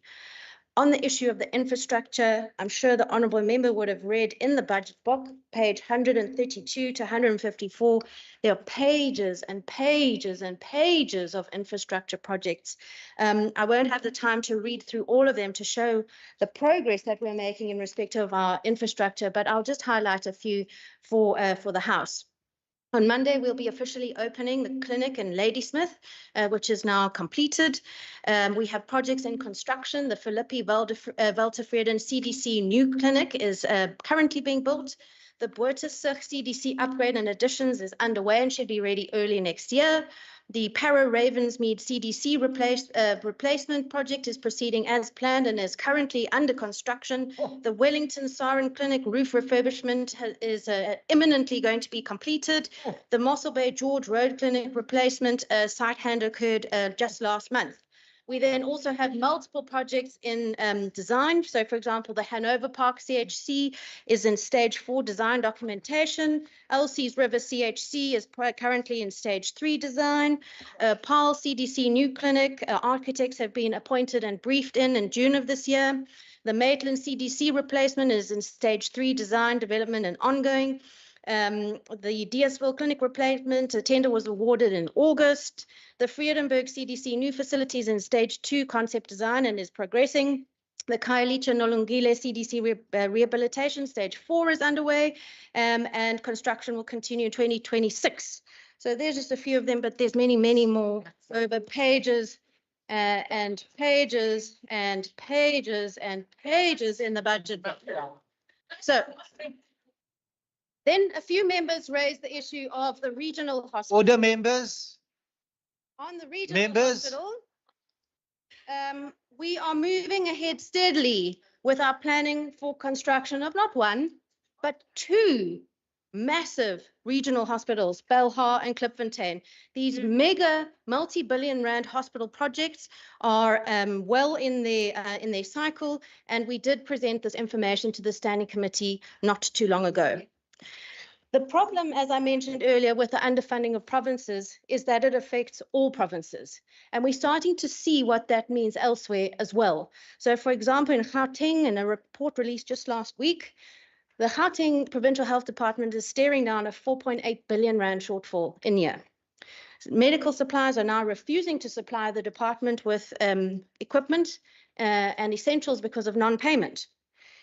On the issue of the infrastructure, I'm sure the honourable member would have read in the budget book, page 132 to 154, there are pages and pages and pages of infrastructure projects. I won't have the time to read through all of them to show the progress that we're making in respect of our infrastructure, but I'll just highlight a few for the House. On Monday, we'll be officially opening the clinic in Ladysmith, which is now completed. We have projects in construction. The Philippi Weltevreden CDC new clinic is currently being built. The Boertesig CDC upgrade and additions is underway and should be ready early next year. The Para Ravensmead CDC replacement project is proceeding as planned and is currently under construction. The Wellington Siren Clinic roof refurbishment is imminently going to be completed. The Mossel Bay George Road Clinic replacement site hand occurred just last month. We then also have multiple projects in design. So, for example, the Hanover Park CHC is in stage 4 design documentation. Elsie's River CHC is currently in stage 3 design. Paarl CDC new clinic, architects have been appointed and briefed in June of this year. The Maitland CDC replacement is in stage 3 design, development and ongoing. The Deersville clinic replacement, a tender was awarded in August. The Vredenburg CDC new facilities in stage 2 concept design and is progressing. The Khayelitsha Nolungile CDC rehabilitation stage 4 is underway, and construction will continue in 2026. So there's just a few of them, but there's many, many more over pages and pages and pages and pages in the budget. So then a few members raised the issue of the regional hospital. Order, members. On the regional hospital, we are moving ahead steadily with our planning for construction of not one, but 2 massive regional hospitals, Belhar and Klipfontein. These mega multi-billion rand hospital projects are well in their cycle, and we did present this information to the Standing Committee not too long ago. The problem, as I mentioned earlier, with the underfunding of provinces is that it affects all provinces. And we're starting to see what that means elsewhere as well. So, for example, in Gauteng, in a report released just last week, the Gauteng Provincial Health Department is staring down a 4.8 billion rand shortfall in year. Medical supplies are now refusing to supply the department with equipment and essentials because of non-payment.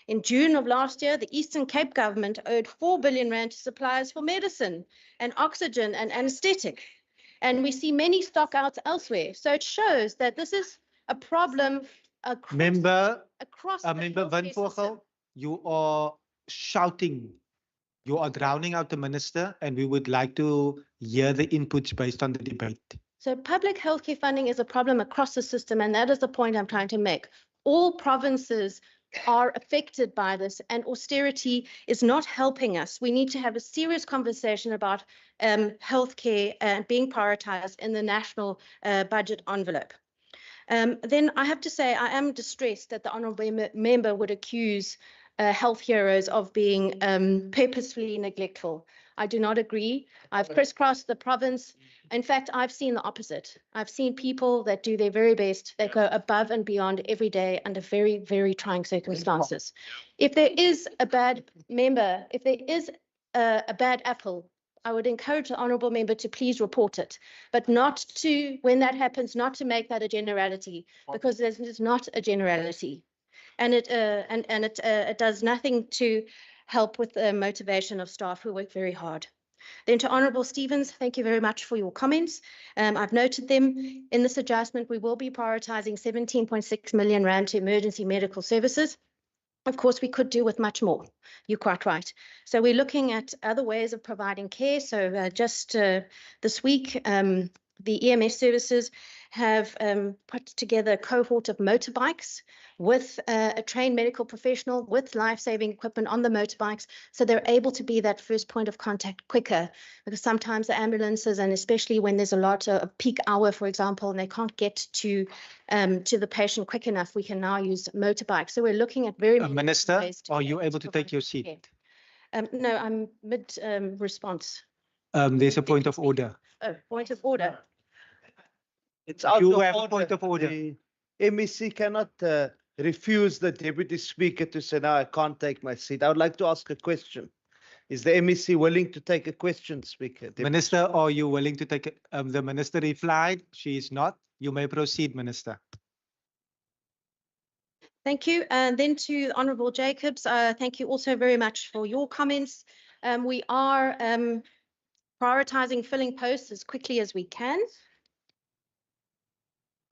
In June of last year, the Eastern Cape government owed 4 billion rand to suppliers for medicine and oxygen and anesthetic. And we see many stockouts elsewhere. So it shows that this is a problem across Member the Van Vogel, you are shouting. You are drowning out the minister, and we would like to hear the inputs based on the debate. So public healthcare funding is a problem across the system, and that is the point I'm trying to make. All provinces are affected by this, and austerity is not helping us. We need to have a serious conversation about healthcare being prioritized in the national budget envelope. Then I have to say I am distressed that the honourable member would accuse health heroes of being purposefully neglectful. I do not agree. I've crisscrossed the province. In fact, I've seen the opposite. I've seen people that do their very best, that go above and beyond every day under very, very trying circumstances. If there is a bad member, if there is a bad apple, I would encourage the honourable member to please report it, but not to, when that happens, not to make that a generality, because this is not a generality. And it does nothing to help with the motivation of staff who work very hard. Then to Honourable Stevens, thank you very much for your comments. I've noted them. In this adjustment, we will be prioritising 17.6 million rand to emergency medical services. Of course, we could do with much more. You're quite right. So we're looking at other ways of providing care. So just this week, the EMS services have put together a cohort of motorbikes with a trained medical professional with life-saving equipment on the motorbikes, so they're able to be that first point of contact quicker, because sometimes the ambulances, and especially when there's a lot of peak hour, for example, and they can't get to the patient quick enough, we can now use motorbikes. So we're looking at very Minister, are you able to take your seat? No, I'm mid-response. There's a point of order. Oh, point of order. It's out You of have a order. point of order. The MEC cannot refuse the deputy speaker to say, no, I can't take my seat. I would like to ask a question. Is the MEC willing to take a question, Speaker? Deputy Minister, are you willing to take it? The minister replied, she is not. You may proceed, Minister. Thank you. And then to Honourable Jacobs, thank you also very much for your comments. We are prioritizing filling posts as quickly as we can.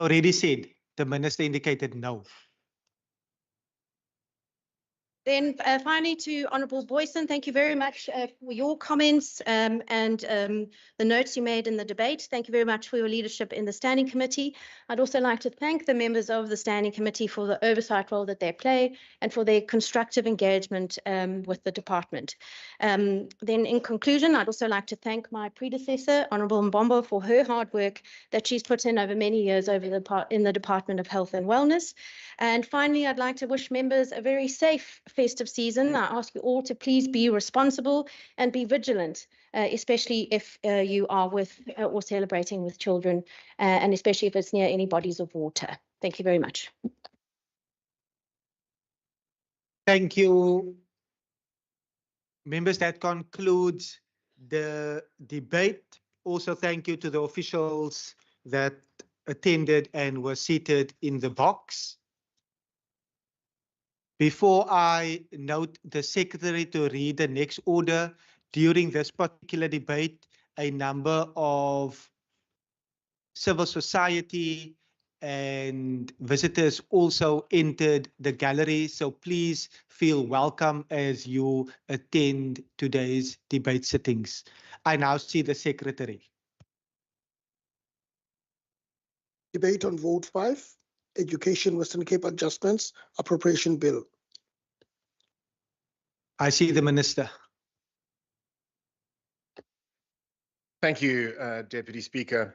Already said, the minister indicated no. Then finally to Honourable Boyson, thank you very much for your comments and the notes you made in the debate. Thank you very much for your leadership in the Standing Committee. I'd also like to thank the members of the Standing Committee for the oversight role that they play and for their constructive engagement with the department. Then in conclusion, I'd also like to thank my predecessor, Honourable Mbombo, for her hard work that she's put in over many years in the Department of Health and Wellness. And finally, I'd like to wish members a very safe festive season. I ask you all to please be responsible and be vigilant, especially if you are with or celebrating with children, and especially if it's near any bodies of water. Thank you very much. Thank you. Members, that concludes the debate. Also, thank you to the officials that attended and were seated in the box. Before I note the secretary to read the next order, during this particular debate, a number of civil society and visitors also entered the gallery. So please feel welcome as you attend today's debate sittings. I now see the secretary. Debate on vote 5, Education Western Cape Adjustments Appropriation Bill. I see the minister. Thank you, Deputy Speaker.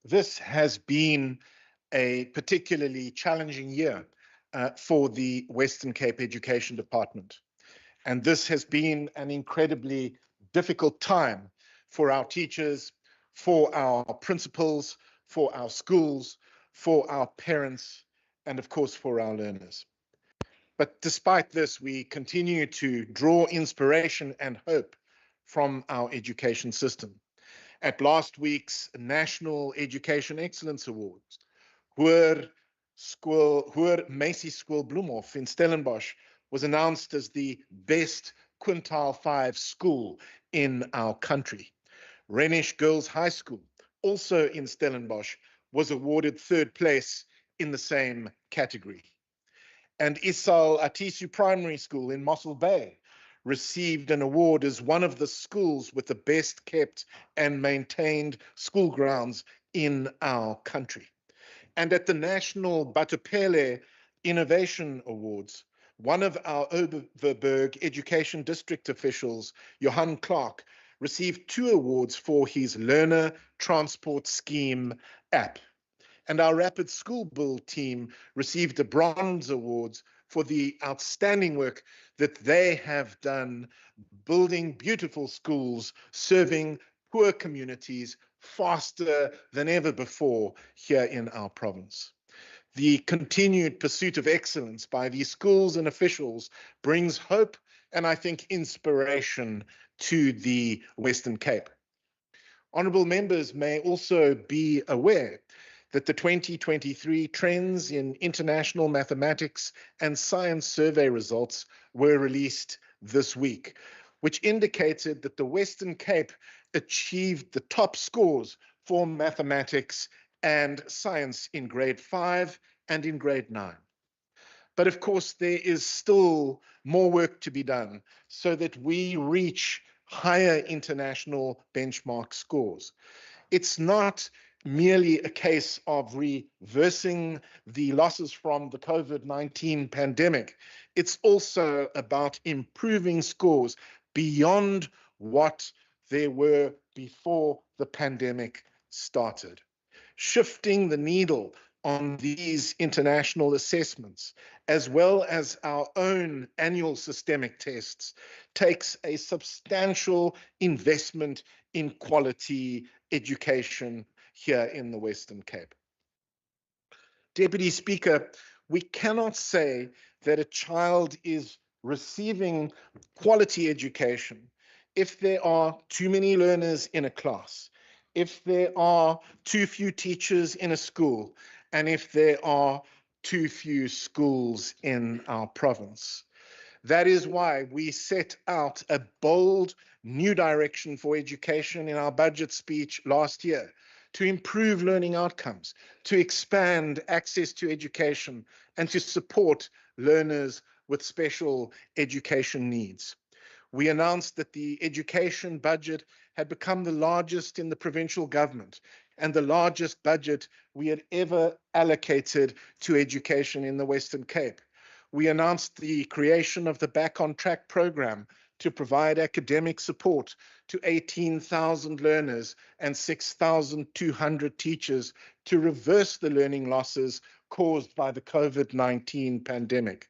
This has been a particularly challenging year for the Western Cape Education Department. And this has been an incredibly difficult time for our teachers, for our principals, for our schools, for our parents, and of course for our learners. But despite this, we continue to draw inspiration and hope from our education system. At last week's National Education Excellence Awards, Hoër Macy School Bloemhof in Stellenbosch was announced as the best quintile 5 school in our country. Renish Girls High School, also in Stellenbosch, was awarded 3rd place in the same category. And Isal Atisu Primary School in Mossel Bay received an award as one of the schools with the best kept and maintained school grounds in our country. And at the National Batupele Innovation Awards, one of our Overberg Education District officials, Johan Clark, received 2 awards for his Learner Transport Scheme app. And our Rapid School Build team received the Bronze Awards for the outstanding work that they have done building beautiful schools, serving poor communities faster than ever before here in our province. The continued pursuit of excellence by these schools and officials brings hope and I think inspiration to the Western Cape. Honourable members may also be aware that the 2023 Trends in International Mathematics and Science Survey results were released this week, which indicated that the Western Cape achieved the top scores for mathematics and science in grade 5 and in grade 9. But of course, there is still more work to be done so that we reach higher international benchmark scores. It's not merely a case of reversing the losses from the COVID-19 pandemic. It's also about improving scores beyond what there were before the pandemic started. Shifting the needle on these international assessments, as well as our own annual systemic tests, takes a substantial investment in quality education here in the Western Cape. Deputy Speaker, we cannot say that a child is receiving quality education if there are too many learners in a class, if there are too few teachers in a school, and if there are too few schools in our province. That is why we set out a bold new direction for education in our budget speech last year, to improve learning outcomes, to expand access to education, and to support learners with special education needs. We announced that the education budget had become the largest in the provincial government and the largest budget we had ever allocated to education in the Western Cape. We announced the creation of the Back on Track program to provide academic support to 18,000 learners and 6,200 teachers to reverse the learning losses caused by the COVID-19 pandemic.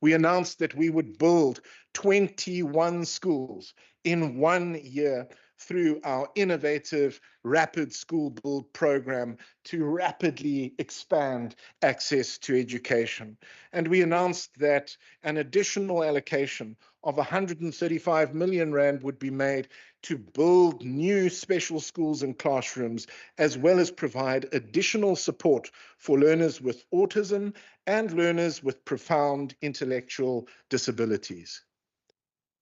We announced that we would build 21 schools in 1 year through our innovative Rapid School Build program to rapidly expand access to education. And we announced that an additional allocation of 135 million rand would be made to build new special schools and classrooms, as well as provide additional support for learners with autism and learners with profound intellectual disabilities.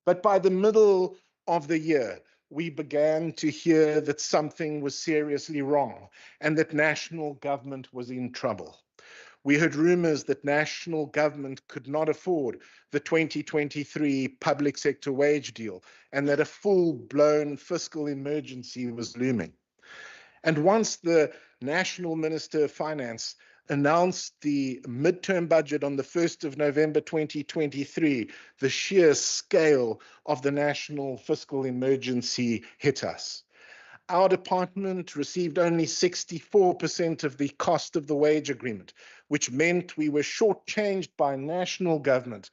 But by the middle of the year, we began to hear that something was seriously wrong and that national government was in trouble. We heard rumors that national government could not afford the 2023 public sector wage deal and that a full-blown fiscal emergency was looming. And once the National Minister of Finance announced the midterm budget on the 1st of November 2023, the sheer scale of the national fiscal emergency hit us. Our department received only 64% of the cost of the wage agreement, which meant we were shortchanged by national government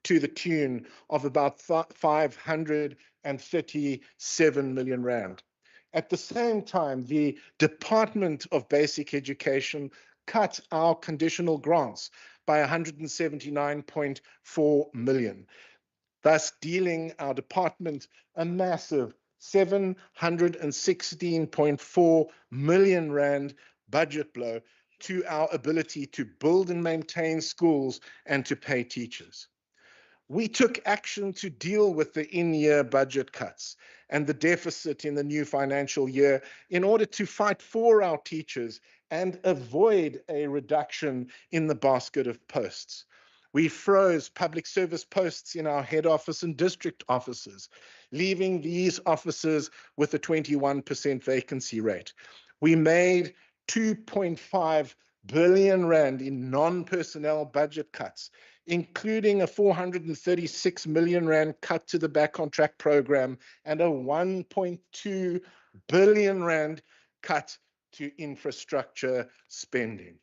to the tune of about 537 million rand. At the same time, the Department of Basic Education cut our conditional grants by 179.4 million, thus dealing our department a massive 716.4 million rand budget blow to our ability to build and maintain schools and to pay teachers. We took action to deal with the in-year budget cuts and the deficit in the new financial year in order to fight for our teachers and avoid a reduction in the basket of posts. We froze public service posts in our head office and district offices, leaving these offices with a 21% vacancy rate. We made 2.5 billion rand in non-personnel budget cuts, including a 436 million rand cut to the Back on Track program and a 1.2 billion rand cut to infrastructure spending.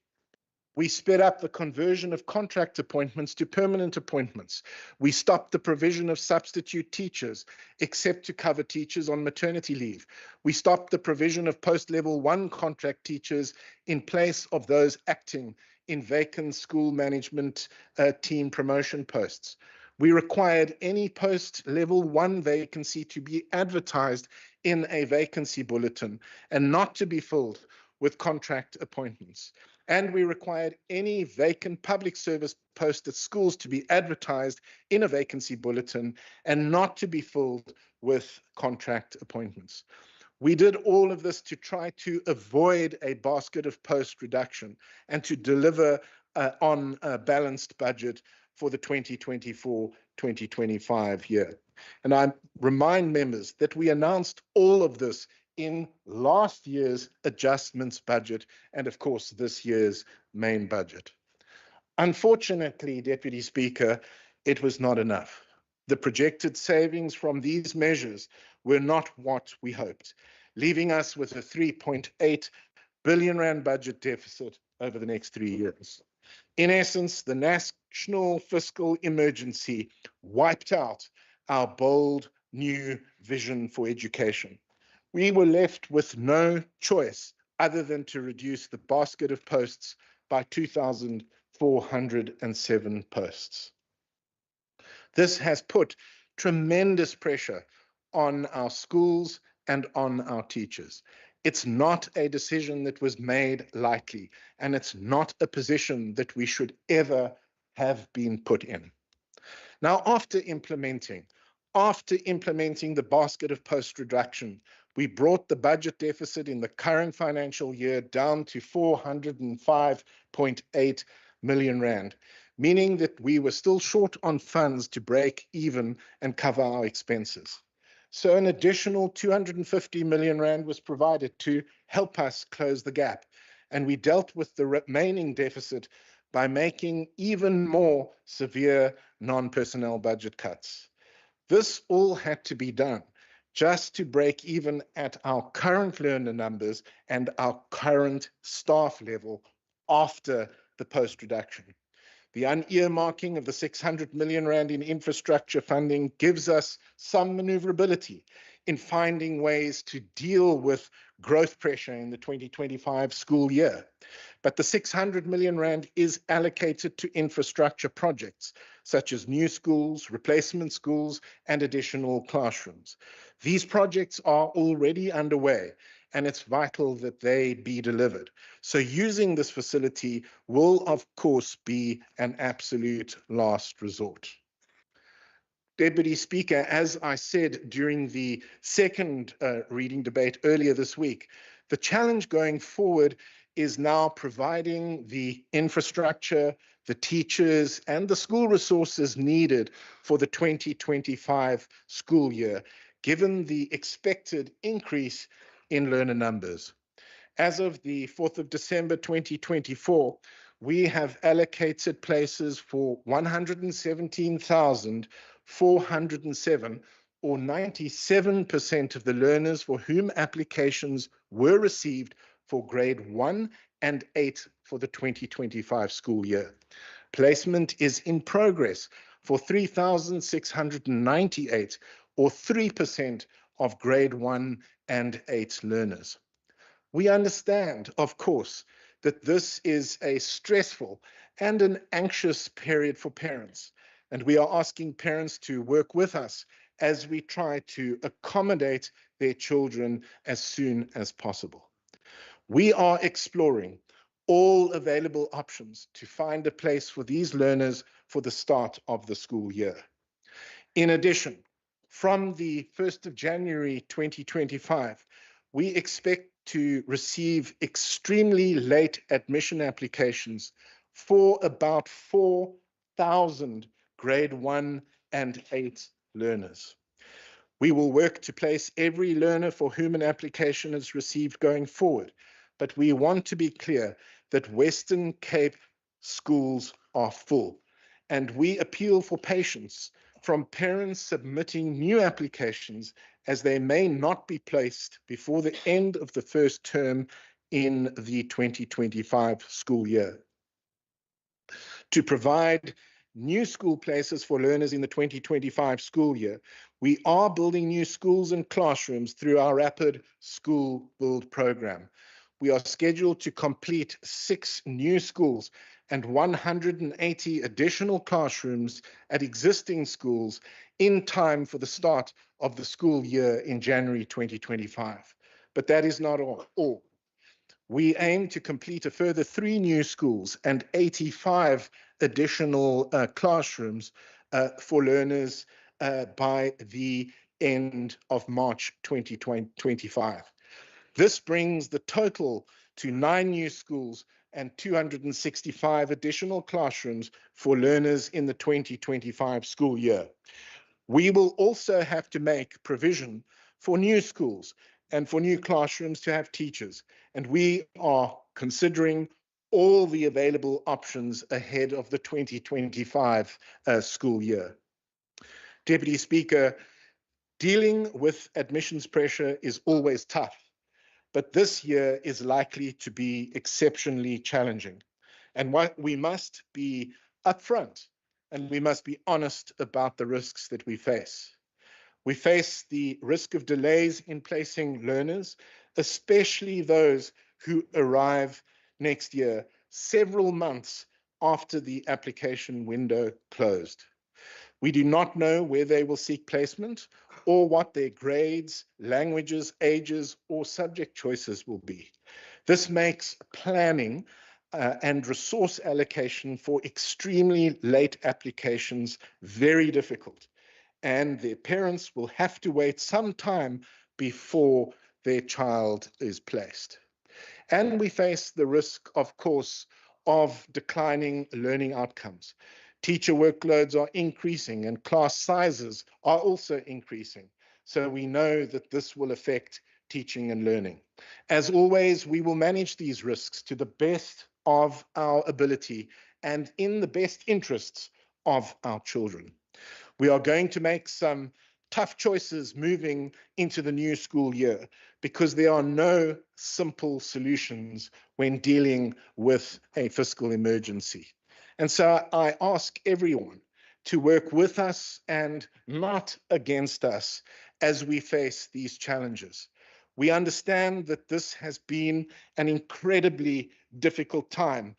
We sped up the conversion of contract appointments to permanent appointments. We stopped the provision of substitute teachers, except to cover teachers on maternity leave. We stopped the provision of post-level 1 contract teachers in place of those acting in vacant school management team promotion posts. We required any post-level 1 vacancy to be advertised in a vacancy bulletin and not to be filled with contract appointments. And we required any vacant public service post at schools to be advertised in a vacancy bulletin and not to be filled with contract appointments. We did all of this to try to avoid a basket of post reduction and to deliver on a balanced budget for the 2024-2025 year. And I remind members that we announced all of this in last year's adjustments budget and, of course, this year's main budget. Unfortunately, Deputy Speaker, it was not enough. The projected savings from these measures were not what we hoped, leaving us with a 3.8 billion rand budget deficit over the next 3 years. In essence, the national fiscal emergency wiped out our bold new vision for education. We were left with no choice other than to reduce the basket of posts by 2,407 posts. This has put tremendous pressure on our schools and on our teachers. It's not a decision that was made lightly, and it's not a position that we should ever have been put in. Now, after implementing the basket of post-reduction, we brought the budget deficit in the current financial year down to 405.8 million rand, meaning that we were still short on funds to break even and cover our expenses. So an additional 250 million rand was provided to help us close the gap. And we dealt with the remaining deficit by making even more severe non-personnel budget cuts. This all had to be done just to break even at our current learner numbers and our current staff level after the post-reduction. The unearmarking of the 600 million rand in infrastructure funding gives us some maneuverability in finding ways to deal with growth pressure in the 2025 school year. But the 600 million rand is allocated to infrastructure projects, such as new schools, replacement schools, and additional classrooms. These projects are already underway, and it's vital that they be delivered. So using this facility will, of course, be an absolute last resort. Deputy Speaker, as I said during the second reading debate earlier this week, the challenge going forward is now providing the infrastructure, the teachers, and the school resources needed for the 2025 school year, given the expected increase in learner numbers. As of the 4th of December 2024, we have allocated places for 117,407, or 97% of the learners for whom applications were received for grade 1 and 8 for the 2025 school year. Placement is in progress for 3,698, or 3% of grade 1 and 8 learners. We understand, of course, that this is a stressful and an anxious period for parents, and we are asking parents to work with us as we try to accommodate their children as soon as possible. We are exploring all available options to find a place for these learners for the start of the school year. In addition, from the 1st of January 2025, we expect to receive extremely late admission applications for about 4,000 grade 1 and 8 learners. We will work to place every learner for whom an application is received going forward, but we want to be clear that Western Cape schools are full, and we appeal for patience from parents submitting new applications, as they may not be placed before the end of the first term in the 2025 school year. To provide new school places for learners in the 2025 school year, we are building new schools and classrooms through our Rapid School Build program. We are scheduled to complete 6 new schools and 180 additional classrooms at existing schools in time for the start of the school year in January 2025. But that is not all. We aim to complete a further 3 new schools and 85 additional classrooms for learners by the end of March 2025. This brings the total to 9 new schools and 265 additional classrooms for learners in the 2025 school year. We will also have to make provision for new schools and for new classrooms to have teachers, and we are considering all the available options ahead of the 2025 school year. Deputy Speaker, dealing with admissions pressure is always tough, but this year is likely to be exceptionally challenging. And we must be upfront and we must be honest about the risks that we face. We face the risk of delays in placing learners, especially those who arrive next year, several months after the application window closed. We do not know where they will seek placement or what their grades, languages, ages, or subject choices will be. This makes planning and resource allocation for extremely late applications very difficult. And their parents will have to wait some time before their child is placed. And we face the risk, of course, of declining learning outcomes. Teacher workloads are increasing and class sizes are also increasing. So we know that this will affect teaching and learning. As always, we will manage these risks to the best of our ability and in the best interests of our children. We are going to make some tough choices moving into the new school year because there are no simple solutions when dealing with a fiscal emergency. And so I ask everyone to work with us and not against us as we face these challenges. We understand that this has been an incredibly difficult time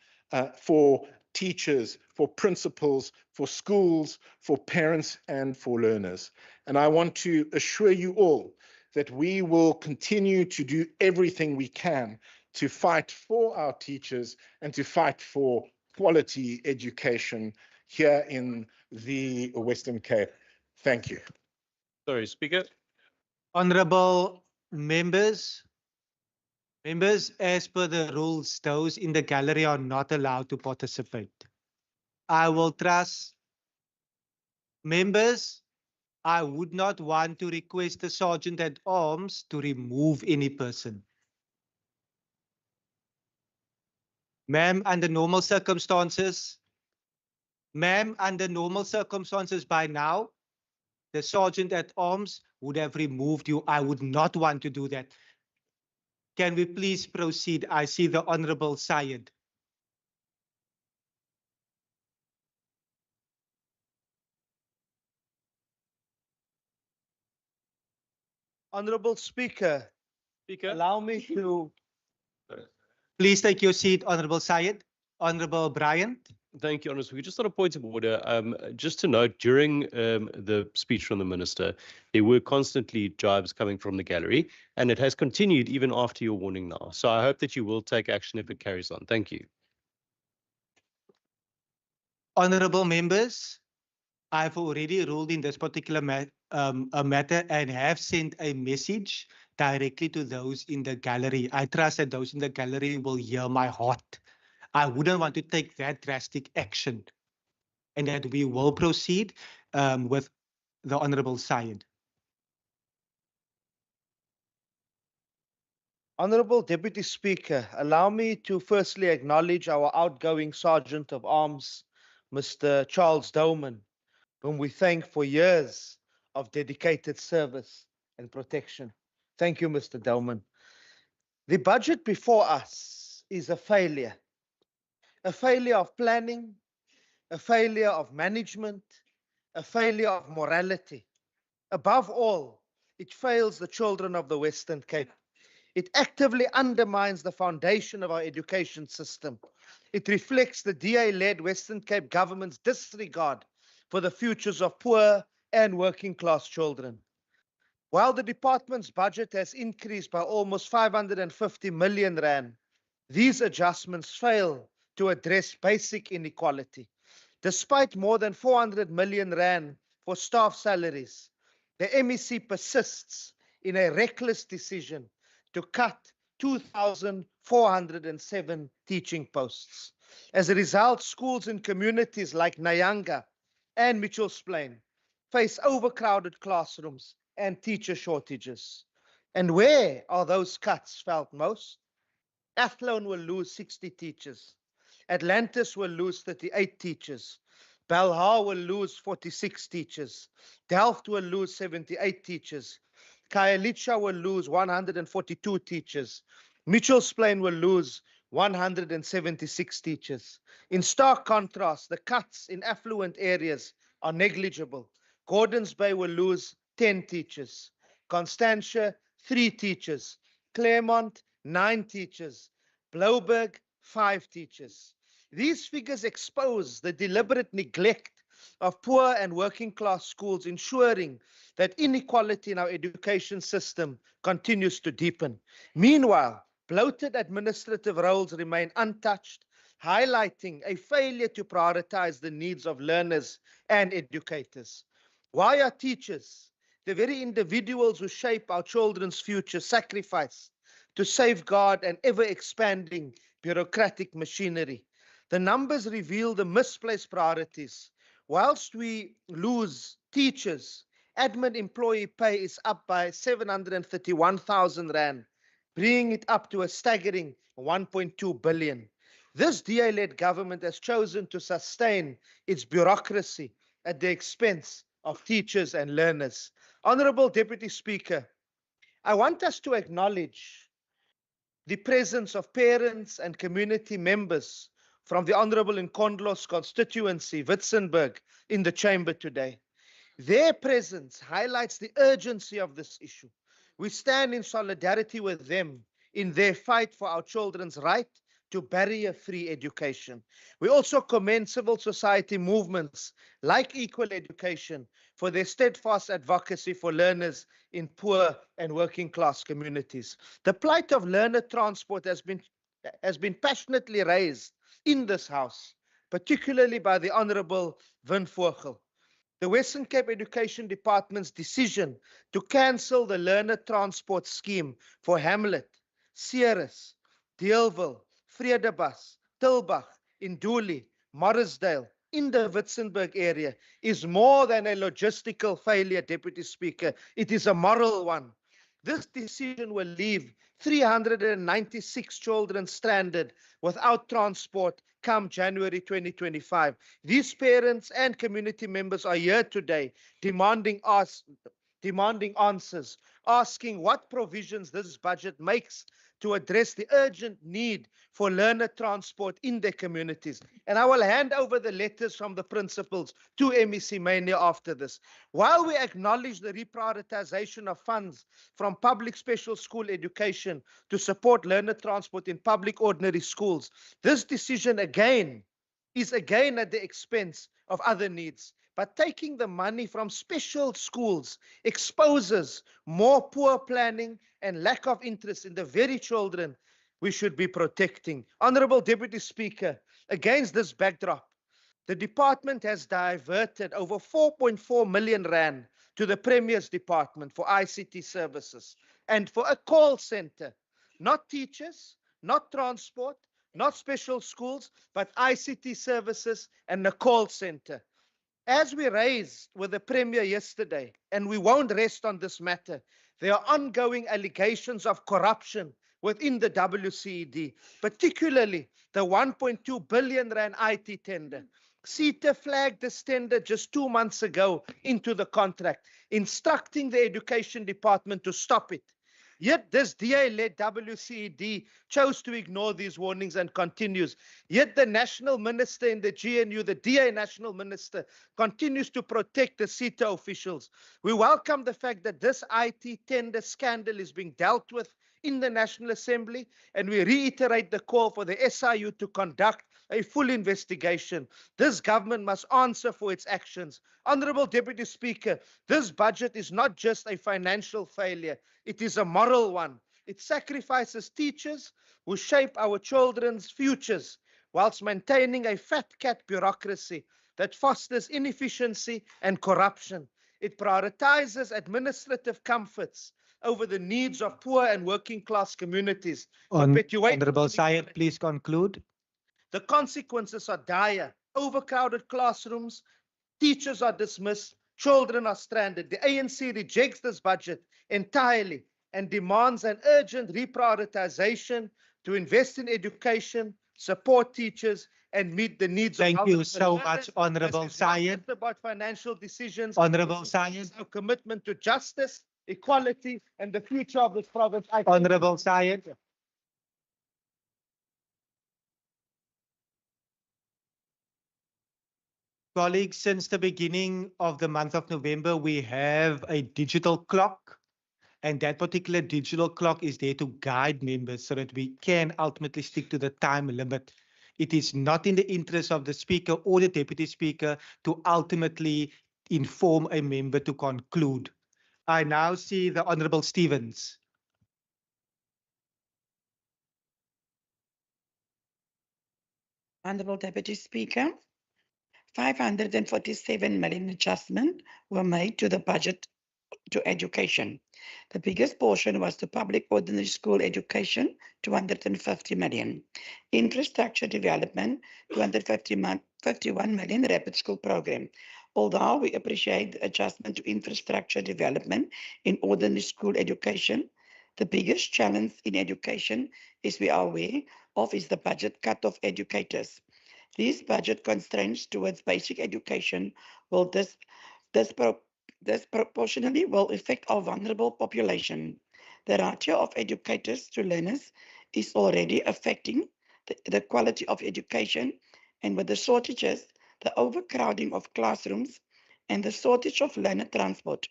for teachers, for principals, for schools, for parents, and for learners. And I want to assure you all that we will continue to do everything we can to fight for our teachers and to fight for quality education here in the Western Cape. Thank you. Sorry, Speaker. Honorable members, as per the rules, those in the gallery are not allowed to participate. I will trust members. I would not want to request the Sergeant at Arms to remove any person. Ma'am, under normal circumstances, by now, the Sergeant at Arms would have removed you. I would not want to do that. Can we please proceed? I see the Honorable Syed. Honorable Speaker, allow me to... Please take your seat, Honorable Syed. Honorable Bryant. Thank you, Honourable Speaker. Just on a point of order, just to note, during the speech from the Minister, there were constantly jibes coming from the gallery, and it has continued even after your warning now. So I hope that you will take action if it carries on. Thank you. Honourable members, I've already ruled in this particular matter and have sent a message directly to those in the gallery. I trust that those in the gallery will hear my heart. I wouldn't want to take that drastic action, and that we will proceed with the Honourable Syed. Honorable Deputy Speaker, allow me to firstly acknowledge our outgoing Sergeant of Arms, Mr. Charles Dowman, whom we thank for years of dedicated service and protection. Thank you, Mr. Dowman. The budget before us is a failure of planning, a failure of management, a failure of morality. Above all, it fails the children of the Western Cape. It actively undermines the foundation of our education system. It reflects the DA-led Western Cape government's disregard for the futures of poor and working class children. While the department's budget has increased by almost 550 million rand, these adjustments fail to address basic inequality. Despite more than 400 million rand for staff salaries, the MEC persists in a reckless decision to cut 2,407 teaching posts. As a result, schools in communities like Nyanga and Mitchell's Plain face overcrowded classrooms and teacher shortages. And where are those cuts felt most? Athlone will lose 60 teachers. Atlantis will lose 38 teachers. Belhar will lose 46 teachers. Delft will lose 78 teachers. Khayelitsha will lose 142 teachers. Mitchell's Plain will lose 176 teachers. In stark contrast, the cuts in affluent areas are negligible. Gordons Bay will lose 10 teachers. Constantia, 3 teachers. Claremont, 9 teachers. Blouberg, 5 teachers. These figures expose the deliberate neglect of poor and working class schools, ensuring that inequality in our education system continues to deepen. Meanwhile, bloated administrative roles remain untouched, highlighting a failure to prioritize the needs of learners and educators. Why are teachers, the very individuals who shape our children's future, sacrificed to safeguard an ever-expanding bureaucratic machinery? The numbers reveal the misplaced priorities. Whilst we lose teachers, admin employee pay is up by 731,000 rand, bringing it up to a staggering 1.2 billion. This DA-led government has chosen to sustain its bureaucracy at the expense of teachers and learners. Honourable Deputy Speaker, I want us to acknowledge the presence of parents and community members from the Honourable Nkondlo's constituency, Witzenberg, in the chamber today. Their presence highlights the urgency of this issue. We stand in solidarity with them in their fight for our children's right to barrier-free education. We also commend civil society movements like Equal Education for their steadfast advocacy for learners in poor and working class communities. The plight of learner transport has been passionately raised in this House, particularly by the Honourable Win Vogel. The Western Cape Education Department's decision to cancel the learner transport scheme for Hamlet, Ceres, Deelville, Vredebas, Tilbach, Induli, Morrisdale, in the Witzenberg area is more than a logistical failure, Deputy Speaker. It is a moral one. This decision will leave 396 children stranded without transport come January 2025. These parents and community members are here today demanding answers, asking what provisions this budget makes to address the urgent need for learner transport in their communities. And I will hand over the letters from the principals to MEC Mania after this. While we acknowledge the reprioritization of funds from public special school education to support learner transport in public ordinary schools, this decision is again at the expense of other needs. But taking the money from special schools exposes more poor planning and lack of interest in the very children we should be protecting. Honourable Deputy Speaker, against this backdrop, the department has diverted over 4.4 million rand to the Premier's Department for ICT services and for a call centre, not teachers, not transport, not special schools, but ICT services and a call centre. As we raised with the Premier yesterday, and we won't rest on this matter, there are ongoing allegations of corruption within the WCED, particularly the 1.2 billion rand IT tender. CETA flagged this tender just 2 months ago into the contract, instructing the Education Department to stop it. Yet this DA-led WCED chose to ignore these warnings and continues. Yet the national minister in the GNU, the DA national minister, continues to protect the CETA officials. We welcome the fact that this IT tender scandal is being dealt with in the National Assembly, and we reiterate the call for the SIU to conduct a full investigation. This government must answer for its actions. Honourable Deputy Speaker, this budget is not just a financial failure, it is a moral one. It sacrifices teachers who shape our children's futures whilst maintaining a fat cat bureaucracy that fosters inefficiency and corruption. It prioritizes administrative comforts over the needs of poor and working class communities. Honourable Syed, please conclude. The consequences are dire. Overcrowded classrooms, teachers are dismissed, children are stranded. The ANC rejects this budget entirely and demands an urgent reprioritization to invest in education, support teachers, and meet the needs Thank of you so much, Honourable Syed. About financial decisions. Honourable Syed. Our commitment to justice, equality, and the future of this province. Honourable Syed. Colleagues, since the beginning of the month of November, we have a digital clock, and that particular digital clock is there to guide members so that we can ultimately stick to the time limit. It is not in the interest of the Speaker or the Deputy Speaker to ultimately inform a member to conclude. I now see the Honourable Stevens. Honorable Deputy Speaker, 547 million adjustment were made to the budget to education. The biggest portion was to public ordinary school education, 250 million. Infrastructure development, 251 million rapid school program. Although we appreciate the adjustment to infrastructure development in ordinary school education, the biggest challenge in education, as we are aware of, is the budget cut of educators. These budget constraints towards basic education will disproportionately will affect our vulnerable population. The ratio of educators to learners is already affecting the quality of education, and with the shortages, the overcrowding of classrooms, and the shortage of learner transport.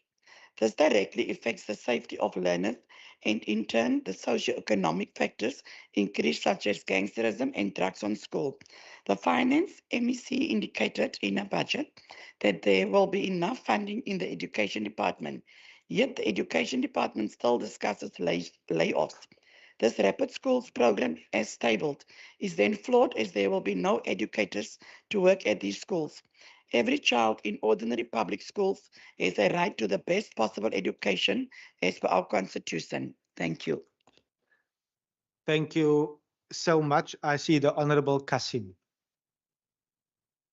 This directly affects the safety of learners, and in turn, the socio-economic factors increase, such as gangsterism and drugs on school. The Finance MEC indicated in a budget that there will be enough funding in the Education Department, yet the Education Department still discusses layoffs. This rapid schools program, as tabled, is then flawed, as there will be no educators to work at these schools. Every child in ordinary public schools has a right to the best possible education as per our constitution. Thank you. Thank you so much. I see the Honorable Kasim.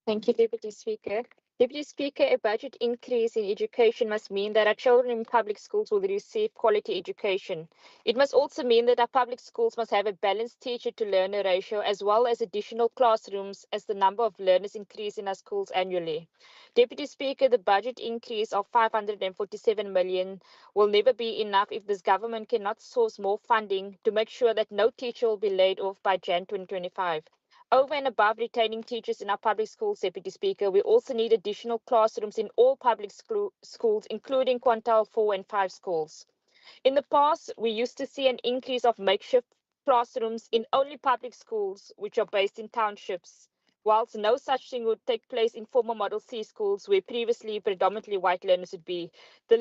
Thank you, Deputy Speaker. Deputy Speaker, a budget increase in education must mean that our children in public schools will receive quality education. It must also mean that our public schools must have a balanced teacher-to-learner ratio, as well as additional classrooms as the number of learners increase in our schools annually. Deputy Speaker, the budget increase of 547 million will never be enough if this government cannot source more funding to make sure that no teacher will be laid off by Jan 2025. Over and above retaining teachers in our public schools, Deputy Speaker, we also need additional classrooms in all public schools, including quintile 4 and 5 schools. In the past, we used to see an increase of makeshift classrooms in only public schools, which are based in townships, whilst no such thing would take place in former Model C schools, where previously predominantly white learners would be. The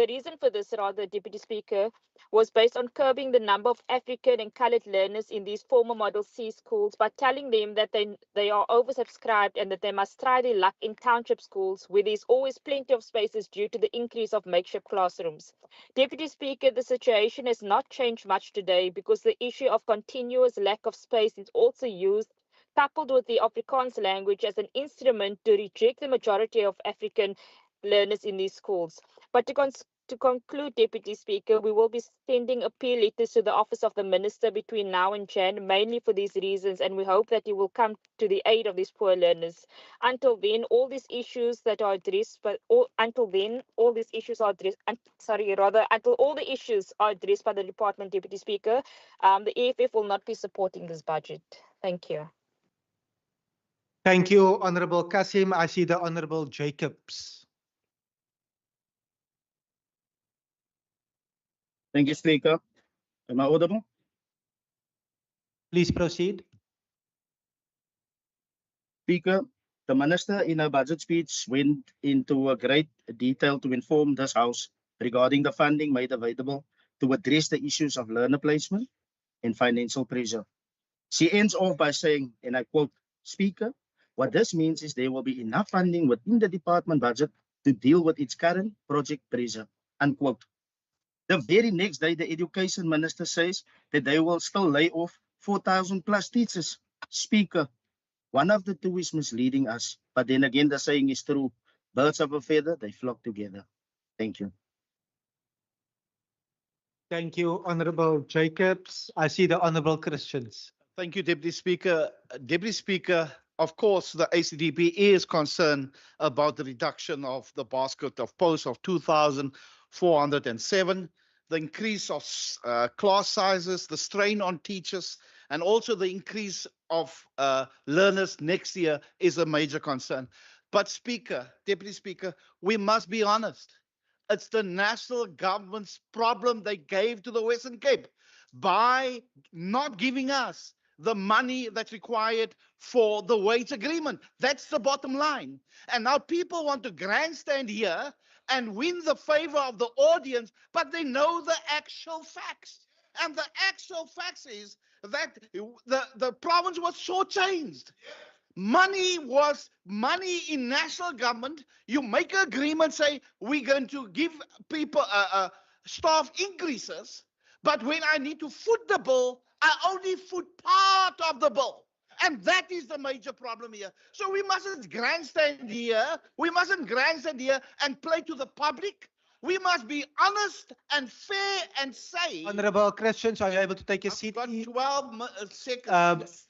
reason for this, Deputy Speaker, was based on curbing the number of African and colored learners in these former Model C schools by telling them that they are oversubscribed and that they must try their luck in township schools, where there's always plenty of spaces due to the increase of makeshift classrooms. Deputy Speaker, the situation has not changed much today, because the issue of continuous lack of space is also used, coupled with the Afrikaans language, as an instrument to reject the majority of African learners in these schools. But to conclude, Deputy Speaker, we will be sending appeal letters to the Office of the Minister between now and Jan, mainly for these reasons, and we hope that he will come to the aid of these poor learners. Until then, all these issues that are addressed, until all the issues are addressed by the department, Deputy Speaker, the EFF will not be supporting this budget. Thank you. Thank you, Honorable Kasim. I see the Honorable Jacobs. Thank you, Speaker. Am I audible? Please proceed. Speaker, the Minister in her budget speech went into a great detail to inform this House regarding the funding made available to address the issues of learner placement and financial pressure. She ends off by saying, and I quote, "Speaker, what this means is there will be enough funding within the department budget to deal with its current project pressure," unquote. The very next day, the Education Minister says that they will still lay off 4,000 plus teachers. Speaker, one of the two is misleading us, but then again, the saying is true. Birds of a feather, they flock together. Thank you. Thank you, Honorable Jacobs. I see the Honorable Christians. Thank you, Deputy Speaker. Deputy Speaker, of course, the ACDP is concerned about the reduction of the basket of posts of 2,407, the increase of class sizes, the strain on teachers, and also the increase of learners next year is a major concern. But Speaker, Deputy Speaker, we must be honest. It's the national government's problem they gave to the Western Cape by not giving us the money that's required for the wage agreement. That's the bottom line. And now people want to grandstand here and win the favor of the audience, but they know the actual facts. And the actual facts is that the province was shortchanged. Money was money in national government. You make an agreement, say we're going to give people staff increases, but when I need to foot the bill, I only foot part of the bill. And that is the major problem here. So we mustn't grandstand here. We mustn't grandstand here and play to the public. We must be honest and fair and say. Honorable Christians, are you able to take your seat? Got 12 seconds.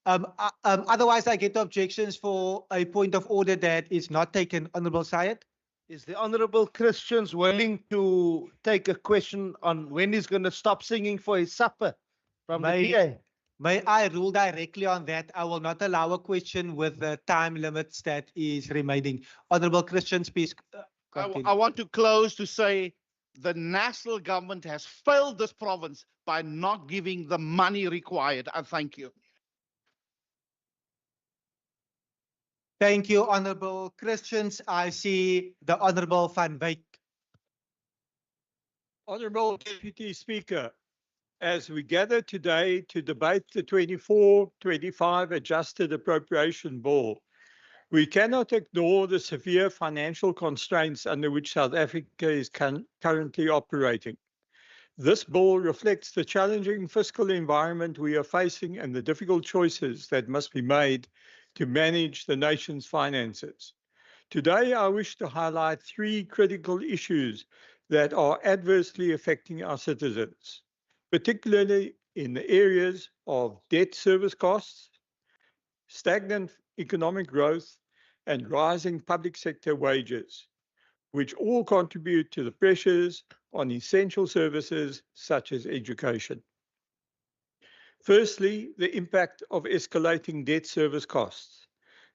Otherwise, I get objections for a point of order that is not taken. Honorable Syed. Is the Honorable Christians willing to take a question on when he's going to stop singing for his supper from the DA? May I rule directly on that? I will not allow a question with the time limits that is remaining. Honorable Christians, please continue. I want to close to say the national government has failed this province by not giving the money required. I thank you. Thank you, Honorable Christians. I see the Honorable Van Wyk. Honorable Deputy Speaker, as we gather today to debate the 24-25 Adjusted Appropriation Bill, we cannot ignore the severe financial constraints under which South Africa is currently operating. This bill reflects the challenging fiscal environment we are facing and the difficult choices that must be made to manage the nation's finances. Today, I wish to highlight three critical issues that are adversely affecting our citizens, particularly in the areas of debt service costs, stagnant economic growth, and rising public sector wages, which all contribute to the pressures on essential services such as education. Firstly, the impact of escalating debt service costs.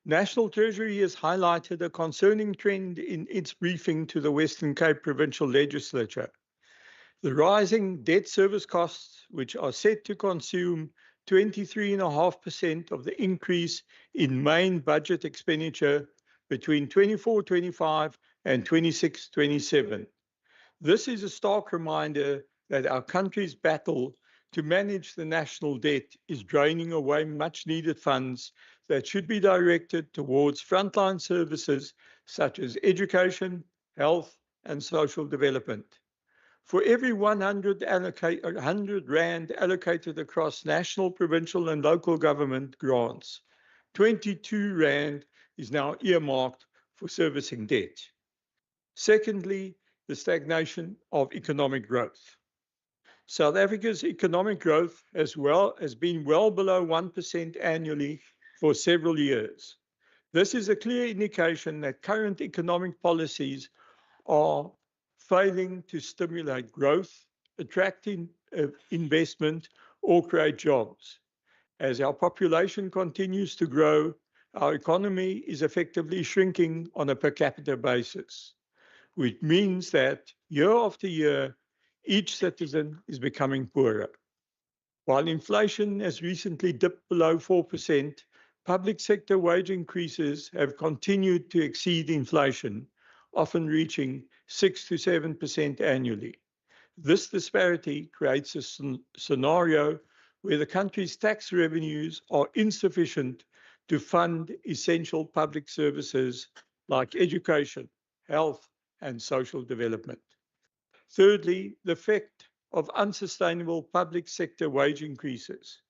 National Treasury has highlighted a concerning trend in its briefing to the Western Cape Provincial Legislature. The rising debt service costs, which are set to consume 23.5% of the increase in main budget expenditure between 24-25 and 26-27. This is a stark reminder that our country's battle to manage the national debt is draining away much needed funds that should be directed towards frontline services such as education, health, and social development. For every 100 Rand allocated across national, provincial, and local government grants, 22 Rand is now earmarked for servicing debt. Secondly, the stagnation of economic growth. South Africa's economic growth has been well below 1% annually for several years. This is a clear indication that current economic policies are failing to stimulate growth, attract investment, or create jobs. As our population continues to grow, our economy is effectively shrinking on a per capita basis, which means that year after year, each citizen is becoming poorer. While inflation has recently dipped below 4%, public sector wage increases have continued to exceed inflation, often reaching 6 to 7% annually. This disparity creates a scenario where the country's tax revenues are insufficient to fund essential public services like education, health, and social development. Thirdly, the effect of unsustainable public sector wage increases.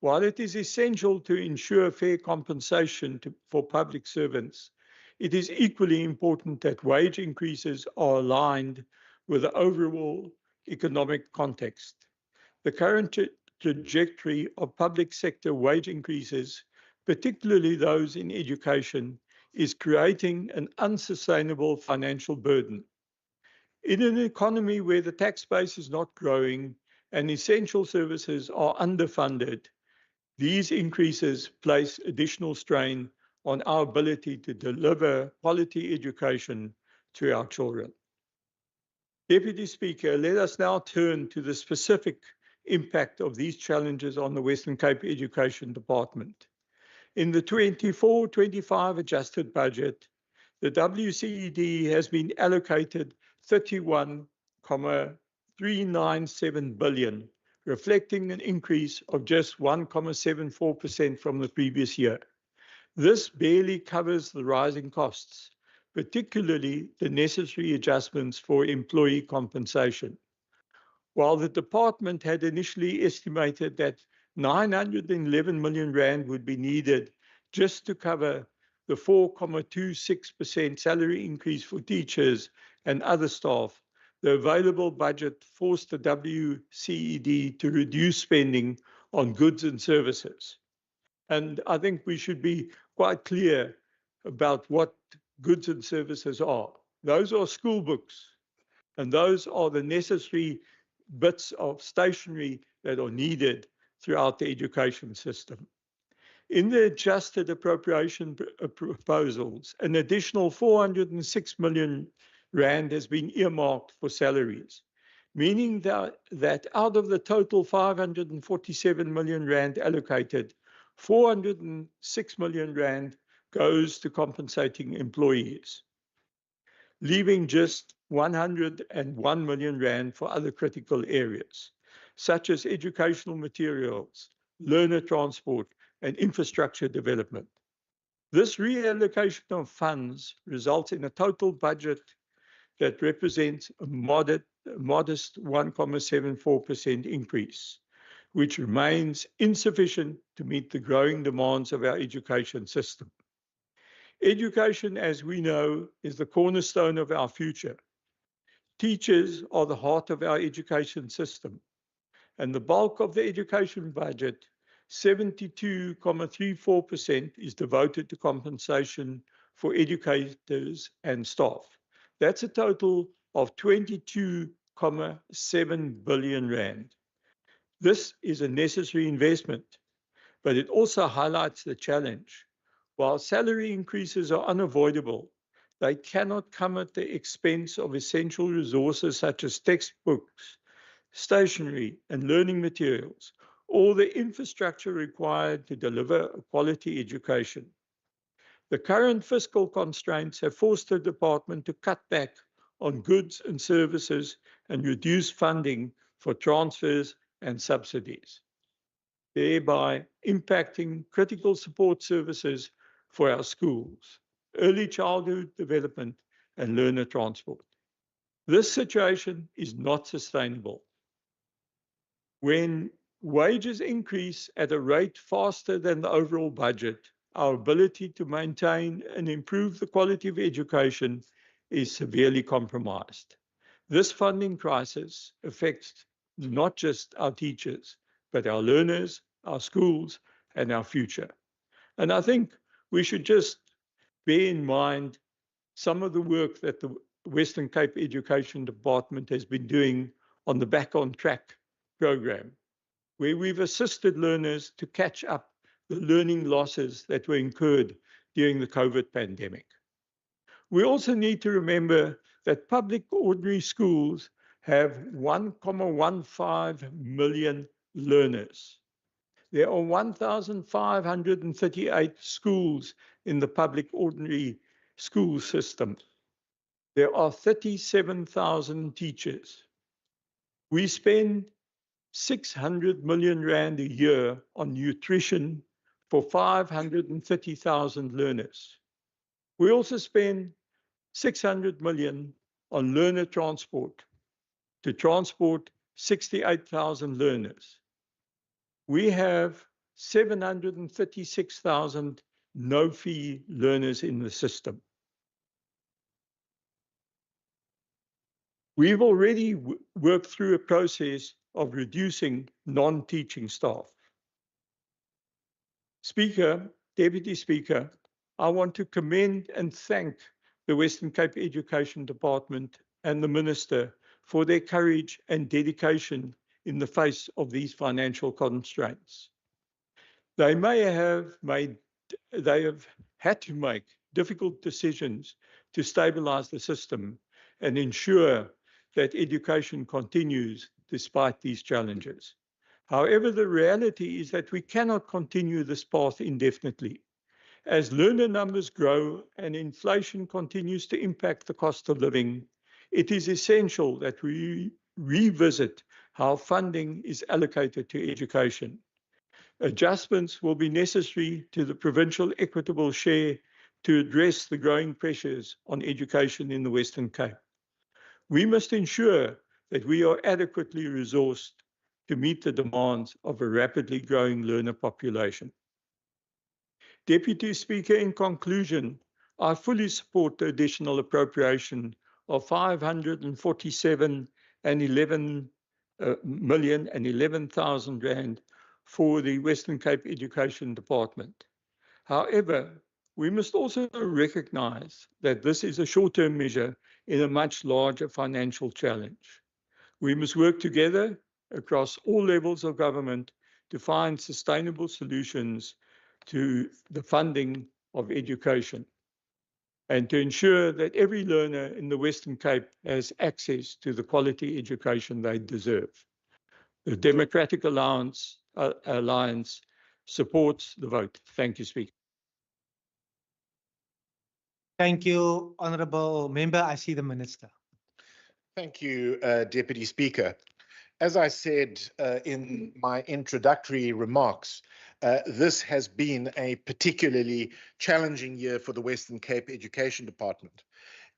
While it is essential to ensure fair compensation for public servants, it is equally important that wage increases are aligned with the overall economic context. The current trajectory of public sector wage increases, particularly those in education, is creating an unsustainable financial burden. In an economy where the tax base is not growing and essential services are underfunded, these increases place additional strain on our ability to deliver quality education to our children. Deputy Speaker, let us now turn to the specific impact of these challenges on the Western Cape Education Department. In the 24-25 adjusted budget, the WCED has been allocated 31.397 billion, reflecting an increase of just 1.74% from the previous year. This barely covers the rising costs, particularly the necessary adjustments for employee compensation. While the department had initially estimated that 911 million rand would be needed just to cover the 4.26% salary increase for teachers and other staff, the available budget forced the WCED to reduce spending on goods and services. And I think we should be quite clear about what goods and services are. Those are school books, and those are the necessary bits of stationery that are needed throughout the education system. In the adjusted appropriation proposals, an additional 406 million rand has been earmarked for salaries, meaning that out of the total 547 million rand allocated, 406 million rand goes to compensating employees, leaving just 101 million rand for other critical areas, such as educational materials, learner transport, and infrastructure development. This reallocation of funds results in a total budget that represents a modest 1.74% increase, which remains insufficient to meet the growing demands of our education system. Education, as we know, is the cornerstone of our future. Teachers are the heart of our education system, and the bulk of the education budget, 72.34%, is devoted to compensation for educators and staff. That's a total of 22.7 billion rand. This is a necessary investment, but it also highlights the challenge. While salary increases are unavoidable, they cannot come at the expense of essential resources such as textbooks, stationery, and learning materials, or the infrastructure required to deliver a quality education. The current fiscal constraints have forced the department to cut back on goods and services and reduce funding for transfers and subsidies, thereby impacting critical support services for our schools, early childhood development, and learner transport. This situation is not sustainable. When wages increase at a rate faster than the overall budget, our ability to maintain and improve the quality of education is severely compromised. This funding crisis affects not just our teachers, but our learners, our schools, and our future. And I think we should just bear in mind some of the work that the Western Cape Education Department has been doing on the Back on Track program, where we've assisted learners to catch up the learning losses that were incurred during the COVID pandemic. We also need to remember that public ordinary schools have 1.15 million learners. There are 1,538 schools in the public ordinary school system. There are 37,000 teachers. We spend 600 million rand a year on nutrition for 530,000 learners. We also spend 600 million on learner transport to transport 68,000 learners. We have 736,000 no-fee learners in the system. We've already worked through a process of reducing non-teaching staff. Speaker, Deputy Speaker, I want to commend and thank the Western Cape Education Department and the Minister for their courage and dedication in the face of these financial constraints. They have had to make difficult decisions to stabilize the system and ensure that education continues despite these challenges. However, the reality is that we cannot continue this path indefinitely. As learner numbers grow and inflation continues to impact the cost of living, it is essential that we revisit how funding is allocated to education. Adjustments will be necessary to the provincial equitable share to address the growing pressures on education in the Western Cape. We must ensure that we are adequately resourced to meet the demands of a rapidly growing learner population. Deputy Speaker, in conclusion, I fully support the additional appropriation of 547,011,000 rand for the Western Cape Education Department. However, we must also recognize that this is a short-term measure in a much larger financial challenge. We must work together across all levels of government to find sustainable solutions to the funding of education and to ensure that every learner in the Western Cape has access to the quality education they deserve. The Democratic Alliance supports the vote. Thank you, Speaker. Thank you, Honourable Member. I see the Minister. Thank you, Deputy Speaker. As I said in my introductory remarks, this has been a particularly challenging year for the Western Cape Education Department.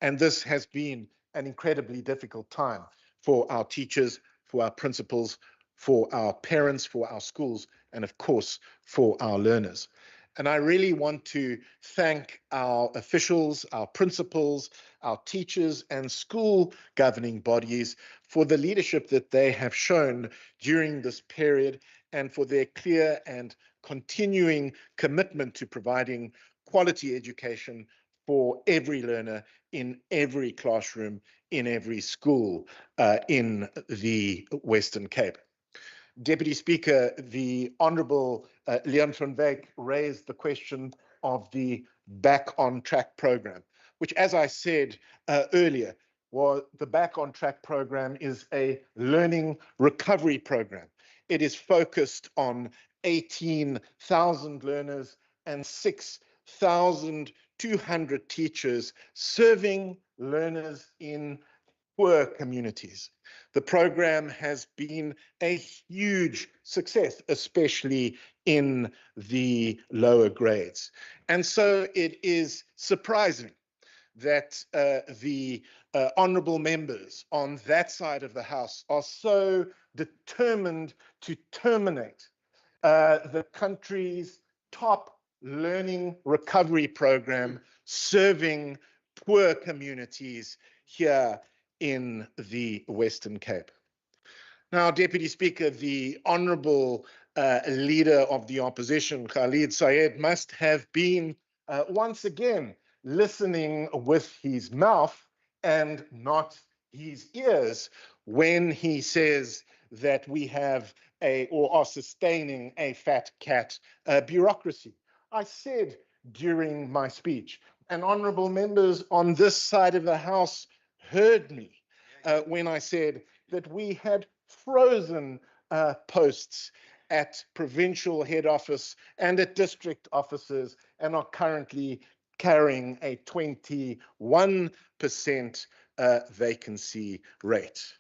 And this has been an incredibly difficult time for our teachers, for our principals, for our parents, for our schools, and of course, for our learners. And I really want to thank our officials, our principals, our teachers, and school governing bodies for the leadership that they have shown during this period and for their clear and continuing commitment to providing quality education for every learner in every classroom, in every school in the Western Cape. Deputy Speaker, the Honourable Leon van Wyk raised the question of the Back on Track program, which, as I said earlier, the Back on Track program is a learning recovery program. It is focused on 18,000 learners and 6,200 teachers serving learners in poor communities. The program has been a huge success, especially in the lower grades. And so it is surprising that the honourable members on that side of the House are so determined to terminate the country's top learning recovery program serving poor communities here in the Western Cape. Now, Deputy Speaker, the Honourable Leader of the Opposition, Khalid Sayed, must have been once again listening with his mouth and not his ears when he says that we have or are sustaining a fat cat bureaucracy. I said during my speech, and honourable members on this side of the House heard me when I said that we had frozen posts at provincial head office and at district offices and are currently carrying a 21% vacancy rate.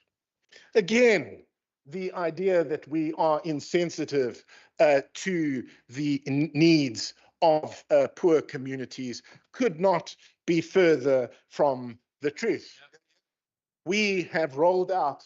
Again, the idea that we are insensitive to the needs of poor communities could not be further from the truth. We have rolled out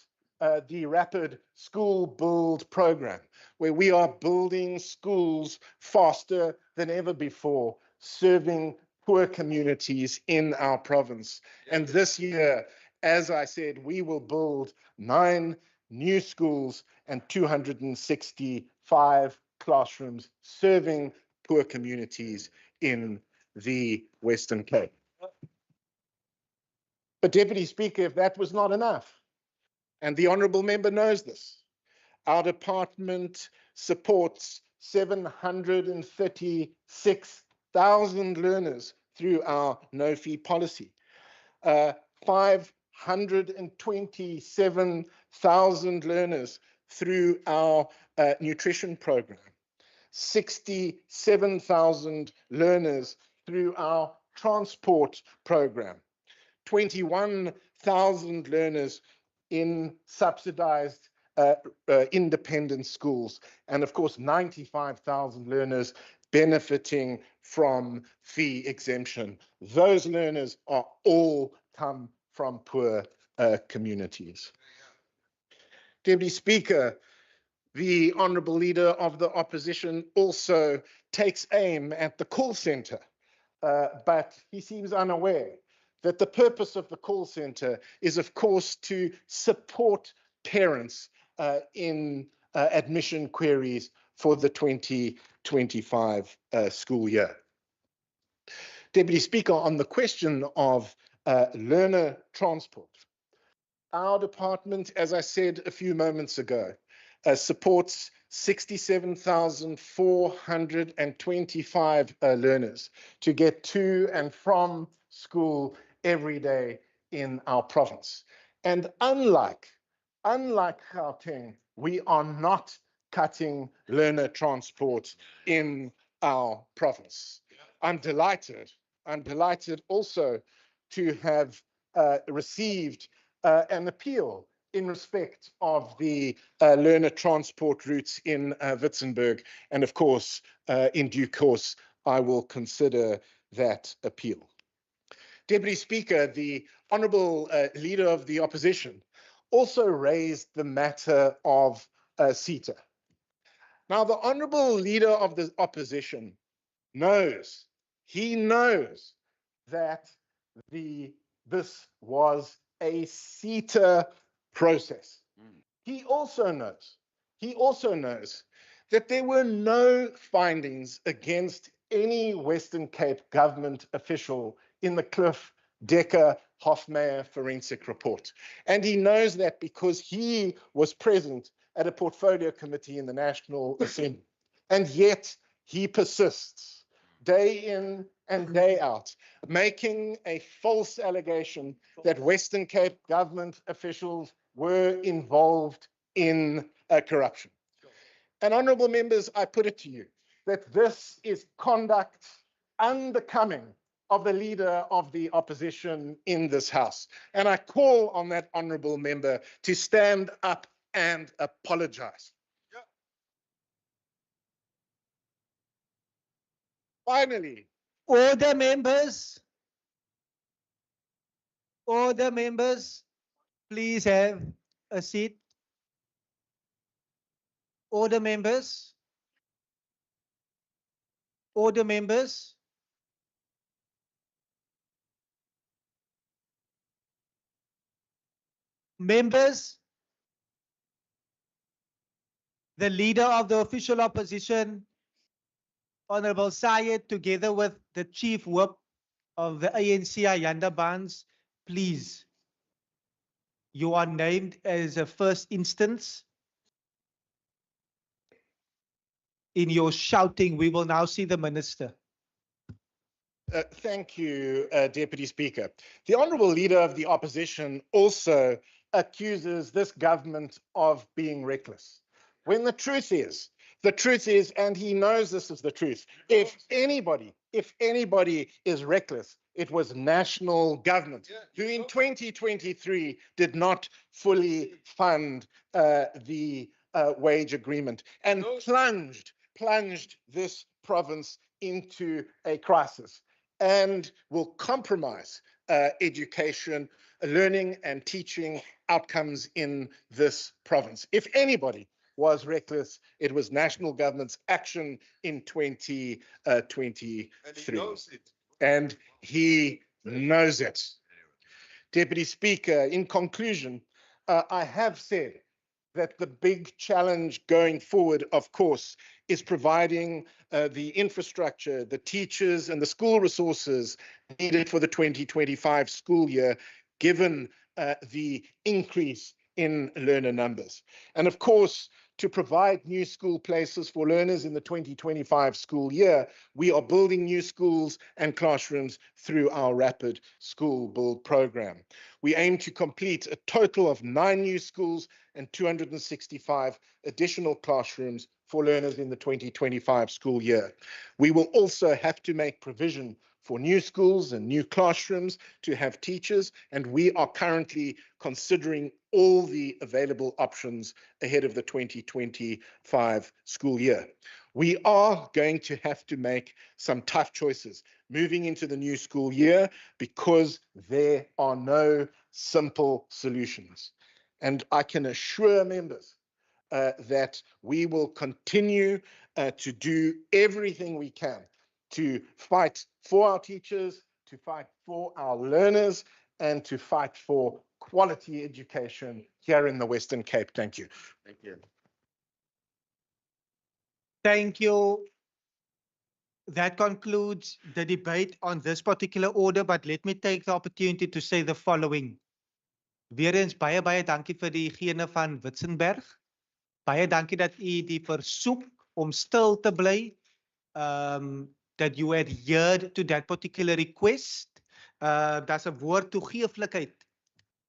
the Rapid School Build program, where we are building schools faster than ever before, serving poor communities in our province. And this year, as I said, we will build 9 new schools and 265 classrooms serving poor communities in the Western Cape. But Deputy Speaker, if that was not enough, and the honourable member knows this, our department supports 736,000 learners through our no-fee policy, 527,000 learners through our nutrition program, 67,000 learners through our transport program, 21,000 learners in subsidized independent schools, and of course 95,000 learners benefiting from fee exemption. Those learners are all come from poor communities. Deputy Speaker, the Honourable Leader of the Opposition also takes aim at the call centre, but he seems unaware that the purpose of the call centre is, of course, to support parents in admission queries for the 2025 school year. Deputy Speaker, on the question of learner transport, our department, as I said a few moments ago, supports 67,425 learners to get to and from school every day in our province. And unlike Gauteng, we are not cutting learner transport in our province. I'm delighted also to have received an appeal in respect of the learner transport routes in Witzenberg. And of course, in due course, I will consider that appeal. Deputy Speaker, the Honourable Leader of the Opposition also raised the matter of CETA. Now, the Honourable Leader of the Opposition knows that this was a CETA process. He also knows that there were no findings against any Western Cape government official in the Cliff Decker Hofmeyr forensic report. And he knows that because he was present at a portfolio committee in the National Assembly. And yet he persists day in and day out, making a false allegation that Western Cape government officials were involved in corruption. And honourable members, I put it to you that this is conduct unbecoming of the Leader of the Opposition in this House. And I call on that honourable member to stand up and apologise. Finally, Order, members. Order, members. Please have a seat. Order, members. Order, members. Members, the Leader of the Official Opposition, Honorable Syed, together with the Chief Whip of the ANC, Ayanda Barnes, please. You are named as a first instance. In your shouting, we will now see the Minister. Thank you, Deputy Speaker. The Honourable Leader of the Opposition also accuses this government of being reckless. When the truth is, and he knows this is the truth, if anybody is reckless, it was national government who in 2023 did not fully fund the wage agreement and plunged this province into a crisis and will compromise education, learning and teaching outcomes in this province. If anybody was reckless, it was national government's action in 2023. And he knows it. Deputy Speaker, in conclusion, I have said that the big challenge going forward, of course, is providing the infrastructure, the teachers and the school resources needed for the 2025 school year, given the increase in learner numbers. And of course, to provide new school places for learners in the 2025 school year, we are building new schools and classrooms through our Rapid School Build program. We aim to complete a total of 9 new schools and 265 additional classrooms for learners in the 2025 school year. We will also have to make provision for new schools and new classrooms to have teachers, and we are currently considering all the available options ahead of the 2025 school year. We are going to have to make some tough choices moving into the new school year because there are no simple solutions. And I can assure members that we will continue to do everything we can to fight for our teachers, to fight for our learners, and to fight for quality education here in the Western Cape. Thank you. Thank you. Thank you. That concludes the debate on this particular order, but let me take the opportunity to say the following. Weer eens baie dankie vir diegene van Witzenberg. Baie dankie dat u die versoek om stil te bly, that you adhered to that particular request. That's 'n woord toegeeflikheid.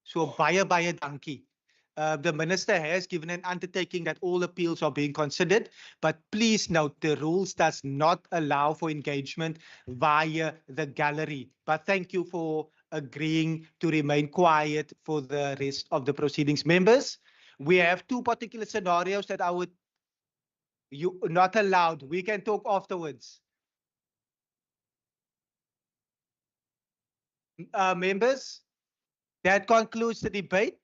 So baie dankie. The minister has given an undertaking that all appeals are being considered, but please note the rules does not allow for engagement via the gallery. But thank you for agreeing to remain quiet for the rest of the proceedings. Members, we have two particular scenarios that you not allowed. We can talk afterwards. Members, that concludes the debate.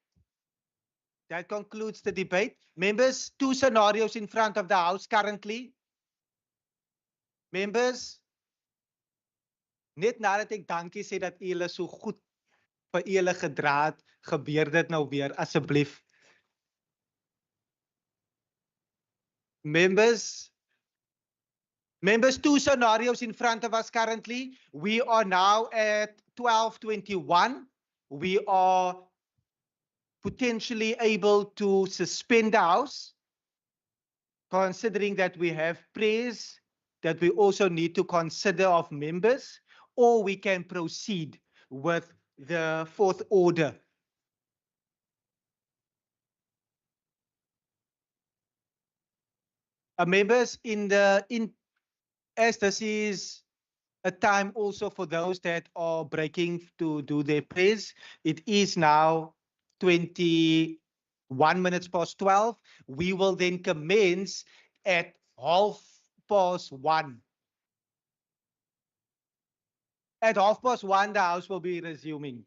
That concludes the debate. Members, two scenarios in front of the House currently. Members, net nadat ek dankie sê dat julle so goed vir julle gedra het, gebeur dit nou weer, asseblief. Members, two scenarios in front of us currently. We are now at 12:21. We are potentially able to suspend the House, considering that we have prayers that we also need to consider of members, or we can proceed with the fourth order. Members, as this is a time also for those that are breaking to do their prayers, it is now 21 minutes past 12. We will then commence at 1:30. At 1:30, the House will be resuming.